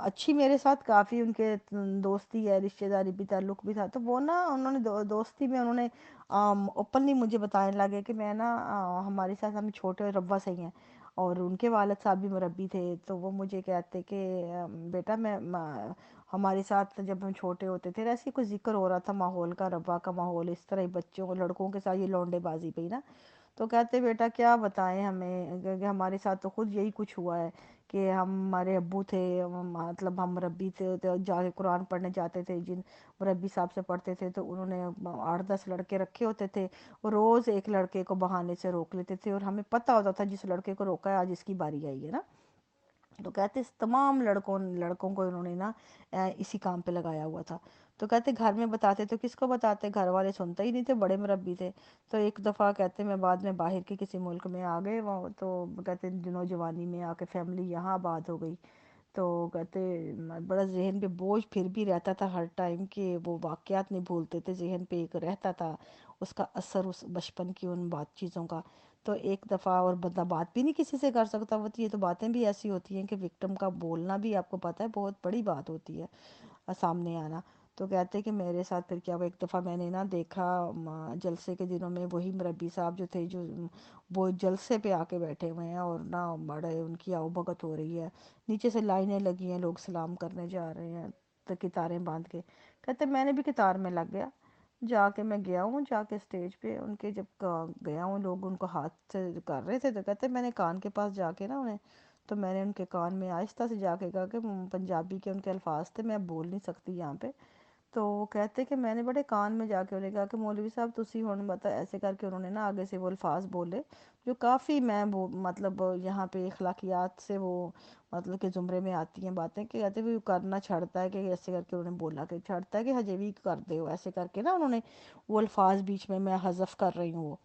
اچھی، میرے ساتھ کافی ان کے دوستی ہے، رشتہ داری بھی، تعلق بھی تھا، تو وہ نا انہوں نے دوستی میں انہوں نے اوپنلی مجھے بتانے لگے کہ میں نا ہمارے ساتھ، ہم چھوٹے ربا سے ہی ہیں، اور ان کے والد صاحب بھی مربی تھے، تو وہ مجھے کہتے کہ بیٹا میں ہمارے ساتھ جب ہم چھوٹے ہوتے تھے، ایسے کوئی ذکر ہو رہا تھا ماحول کا، ربا کا ماحول، اس طرح ہی بچوں کو، لڑکوں کے ساتھ یہ لونڈے بازی پہ ہی نا، تو کہتے بیٹا کیا بتائیں ہمیں، کہ ہمارے ساتھ تو خود یہی کچھ ہوا ہے کہ ہمارے ابو تھے، مطلب ہم مربی تھے، تو جا کے قرآن پڑھنے جاتے تھے، جن مربی صاحب سے پڑھتے تھے، تو انہوں نے 8-10 لڑکے رکھے ہوتے تھے، روز ایک لڑکے کو بہانے سے روک لیتے تھے، اور ہمیں پتہ ہوتا تھا جس لڑکے کو روکا ہے آج اس کی باری آئی ہے نا، تو کہتے تمام لڑکوں کو انہوں نے نا اسی کام پہ لگایا ہوا تھا۔ تو کہتے گھر میں بتاتے تو کس کو بتاتے، گھر والے سنتے ہی نہیں تھے، بڑے مربی تھے۔ تو ایک دفعہ کہتے میں بعد میں باہر کے کسی ملک میں آ گئے وہاں، تو کہتے نوجوانی میں آ کے فیملی یہاں آباد ہو گئی، تو کہتے بڑا ذہن پہ بوجھ پھر بھی رہتا تھا ہر ٹائم، کہ وہ واقعات نہیں بھولتے تھے، ذہن پہ ایک رہتا تھا اس کا اثر، اس بچپن کی ان بات چیزوں کا۔ تو ایک دفعہ، اور بندہ بات بھی نہیں کسی سے کر سکتا ہوتی ہے، تو باتیں بھی ایسی ہوتی ہیں کہ وکٹم کا بولنا بھی آپ کو پتہ ہے بہت بڑی بات ہوتی ہے، سامنے آنا۔ تو کہتے کہ میرے ساتھ پھر کیا ہوا، ایک دفعہ میں نے نا دیکھا جلسے کے دنوں میں وہی مربی صاحب جو تھے، جو وہ جلسے پہ آ کے بیٹھے ہوئے ہیں، اور نا بڑے ان کی آؤ بھگت ہو رہی ہے، نیچے سے لائنیں لگی ہیں، لوگ سلام کرنے جا رہے ہیں تو کتاریں باندھ کے۔ کہتے میں نے بھی کتار میں لگ گیا، جا کے میں گیا ہوں، جا کے اسٹیج پہ ان کے جب گیا ہوں، لوگ ان کو ہاتھ سے کر رہے تھے، تو کہتے میں نے کان کے پاس جا کے نا انہیں، تو میں نے ان کے کان میں آہستہ سے جا کے کہا کہ پنجابی کے ان کے الفاظ تھے، میں بول نہیں سکتی یہاں پہ۔ تو وہ کہتے کہ میں نے بڑے کان میں جا کے انہیں کہا کہ مولوی صاحب تسی ہن بتا، ایسے کر کے انہوں نے نا آگے سے وہ الفاظ بولے جو کافی میں وہ مطلب یہاں پہ اخلاقیات سے وہ مطلب کہ زمرے میں آتی ہیں باتیں، کہ کہتے وہ کرنا چھڑتا ہے، کہ ایسے کر کے انہوں نے بولا کہ چھڑتا ہے کہ حجے بھی کر دے ہو، ایسے کر کے نا انہوں نے وہ الفاظ بیچ میں حذف کر رہی ہوں وہ۔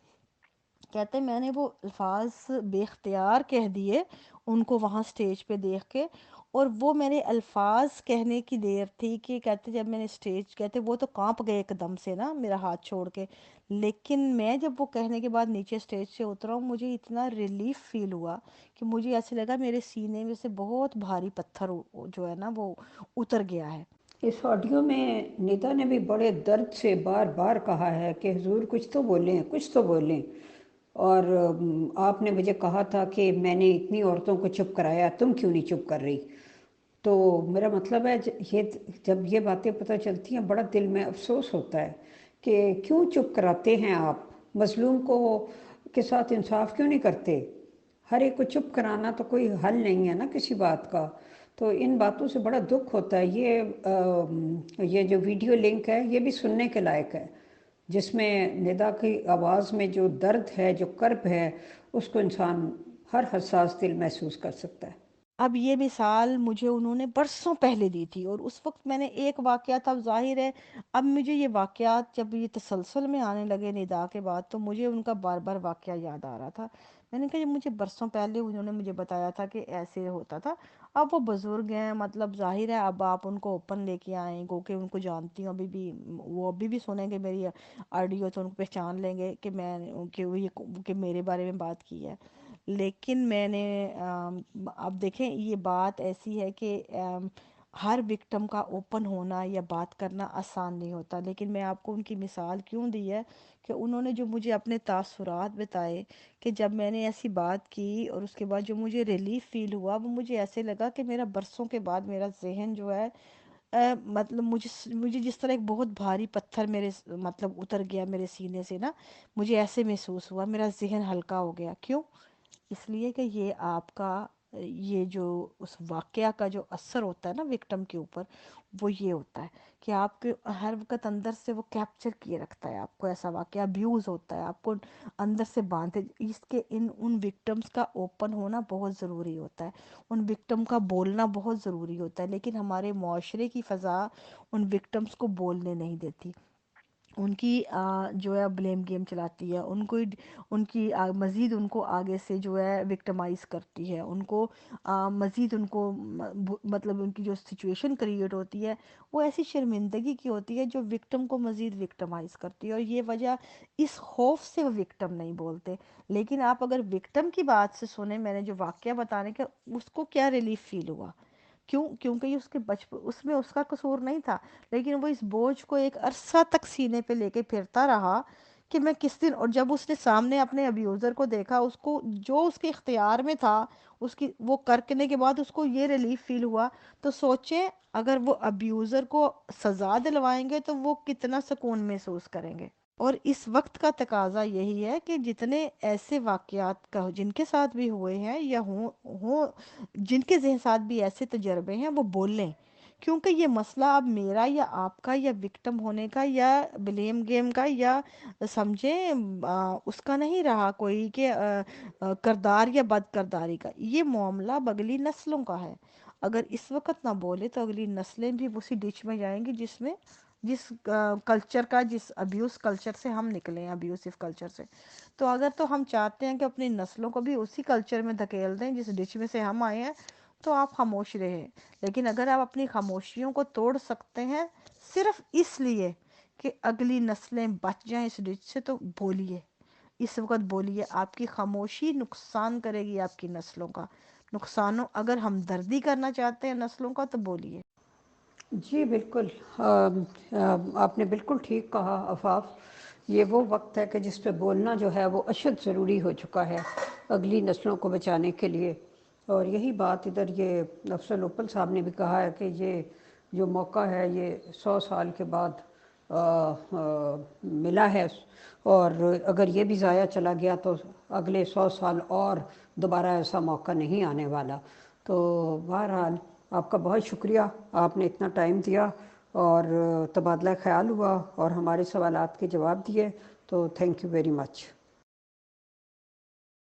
کہتے میں نے وہ الفاظ بے اختیار کہہ دیے ان کو وہاں سٹیج پہ دیکھ کے، اور وہ میرے الفاظ کہنے کی دیر تھی کہ کہتے جب میں نے سٹیج، کہتے وہ تو کانپ گئے ایک دم سے نا میرا ہاتھ چھوڑ کے، لیکن میں جب وہ کہنے کے بعد نیچے سٹیج سے اترا ہوں، مجھے اتنا ریلیف فیل ہوا کہ مجھے ایسے لگا میرے سینے میں سے بہت بھاری پتھر جو ہے نا وہ اتر گیا ہے۔ اس آڈیو میں ندا نے بھی بڑے درد سے بار بار کہا ہے کہ حضور کچھ تو بولیں، کچھ تو بولیں، اور آپ نے مجھے کہا تھا کہ میں نے اتنی عورتوں کو چپ کرایا، تم کیوں نہیں چپ کر رہی؟ تو میرا مطلب ہے یہ جب یہ باتیں پتہ چلتی ہیں بڑا دل میں افسوس ہوتا ہے کہ کیوں چپ کراتے ہیں آپ، مظلوم کو کے ساتھ انصاف کیوں نہیں کرتے؟ ہر ایک کو چپ کرانا تو کوئی حل نہیں ہے نا کسی بات کا۔ تو ان باتوں سے بڑا دکھ ہوتا ہے۔ یہ جو ویڈیو لنک ہے یہ بھی سننے کے لائق ہے، جس میں ندا کی آواز میں جو درد ہے، جو کرب ہے، اس کو انسان ہر حساس دل محسوس کر سکتا ہے۔ اب یہ مثال مجھے انہوں نے برسوں پہلے دی تھی، اور اس وقت میں نے ایک واقعہ تھا، ظاہر ہے اب مجھے یہ واقعات جب یہ تسلسل میں آنے لگے ندا کے بعد، تو مجھے ان کا بار بار واقعہ یاد آ رہا تھا۔ میں نے کہا یہ مجھے برسوں پہلے انہوں نے مجھے بتایا تھا کہ ایسے ہوتا تھا۔ اب وہ بزرگ ہیں، مطلب ظاہر ہے اب آپ ان کو اوپن لے کے آئیں گو کہ ان کو جانتی ہوں، ابھی بھی وہ ابھی بھی سنیں گے میری آڈیو تو ان کو پہچان لیں گے کہ میں کہ میرے بارے میں بات کی ہے۔ لیکن میں نے اب دیکھیں یہ بات ایسی ہے کہ ہر وکٹم کا اوپن ہونا یا بات کرنا آسان نہیں ہوتا، لیکن میں آپ کو ان کی مثال کیوں دی ہے کہ انہوں نے جو مجھے اپنے تاثرات بتائے، کہ جب میں نے ایسی بات کی اور اس کے بعد جو مجھے ریلیف فیل ہوا، وہ مجھے ایسے لگا کہ میرا برسوں کے بعد میرا ذہن جو ہے مطلب مجھے جس طرح ایک بہت بھاری پتھر میرے مطلب اتر گیا میرے سینے سے نا، مجھے ایسے محسوس ہوا، میرا ذہن ہلکا ہو گیا۔ کیوں؟ اس لیے کہ یہ آپ کا یہ جو اس واقعہ کا جو اثر ہوتا ہے نا وکٹم کے اوپر، وہ یہ ہوتا ہے کہ آپ کے ہر وقت اندر سے وہ کیپچر کیے رکھتا ہے آپ کو، ایسا واقعہ ابیوز ہوتا ہے آپ کو اندر سے باندھے، اس کے ان وکٹمز کا اوپن ہونا بہت ضروری ہوتا ہے، ان وکٹم کا بولنا بہت ضروری ہوتا ہے، لیکن ہمارے معاشرے کی فضا ان وکٹمز کو بولنے نہیں دیتی، ان کی جو ہے بلیم گیم چلاتی ہے، ان کی مزید ان کو آگے سے جو ہے وکٹمائز کرتی ہے، ان کو مزید ان کو مطلب ان کی جو سچویشن کریٹ ہوتی ہے وہ ایسی شرمندگی کی ہوتی ہے جو وکٹم کو مزید وکٹمائز کرتی ہے، اور یہ وجہ اس خوف سے وہ وکٹم نہیں بولتے۔ لیکن آپ اگر وکٹم کی بات سے سنیں، میں نے جو واقعہ بتانے کا، اس کو کیا ریلیف فیل ہوا، کیونکہ یہ اس کے بچپن اس میں اس کا قصور نہیں تھا، لیکن وہ اس بوجھ کو ایک عرصہ تک سینے پہ لے کے پھرتا رہا کہ میں کس دن، اور جب اس نے سامنے اپنے ابیوزر کو دیکھا، اس کو جو اس کے اختیار میں تھا اس کی وہ کرنے کے بعد اس کو یہ ریلیف فیل ہوا، تو سوچیں اگر وہ ابیوزر کو سزا دلوائیں گے تو وہ کتنا سکون محسوس کریں گے۔ اور اس وقت کا تقاضا یہی ہے کہ جتنے ایسے واقعات کا جن کے ساتھ بھی ہوئے ہیں یا ہوں جن کے ذہن ساتھ بھی ایسے تجربے ہیں، وہ بولیں، کیونکہ یہ مسئلہ اب میرا یا آپ کا یا وکٹم ہونے کا یا بلیم گیم کا یا سمجھیں اس کا نہیں رہا کوئی کہ کردار یا بد کرداری کا، یہ معاملہ اب اگلی نسلوں کا ہے۔ اگر اس وقت نہ بولے تو اگلی نسلیں بھی اسی ڈچ میں جائیں گی جس میں جس کلچر کا، جس ابیوز کلچر سے ہم نکلے ہیں، ابیوسو کلچر سے، تو اگر تو ہم چاہتے ہیں کہ اپنی نسلوں کو بھی اسی کلچر میں دھکیل دیں جس ڈچ میں سے ہم آئے ہیں، تو آپ خاموش رہیں۔ لیکن اگر آپ اپنی خاموشیوں کو توڑ سکتے ہیں صرف اس لیے کہ اگلی نسلیں بچ جائیں اس ڈچ سے، تو بولیے، اس وقت بولیے۔ آپ کی خاموشی نقصان کرے گی آپ کی نسلوں کا نقصان، اگر ہمدردی کرنا چاہتے ہیں نسلوں کا تو بولیے۔ جی بالکل، آپ نے بالکل ٹھیک کہا عفاف۔ یہ وہ وقت ہے کہ جس پہ بولنا جو ہے وہ اشد ضروری ہو چکا ہے اگلی نسلوں کو بچانے کے لیے۔ اور یہی بات ادھر یہ افضل اپل صاحب نے بھی کہا ہے کہ یہ جو موقع ہے یہ 100 سال کے بعد ملا ہے، اور اگر یہ بھی ضائع چلا گیا تو اگلے 100 سال اور دوبارہ ایسا موقع نہیں آنے والا۔ تو بہرحال آپ کا بہت شکریہ، آپ نے اتنا ٹائم دیا اور تبادلہ خیال ہوا اور ہمارے سوالات کے جواب دیے، تو تھینک یو ویری مچ۔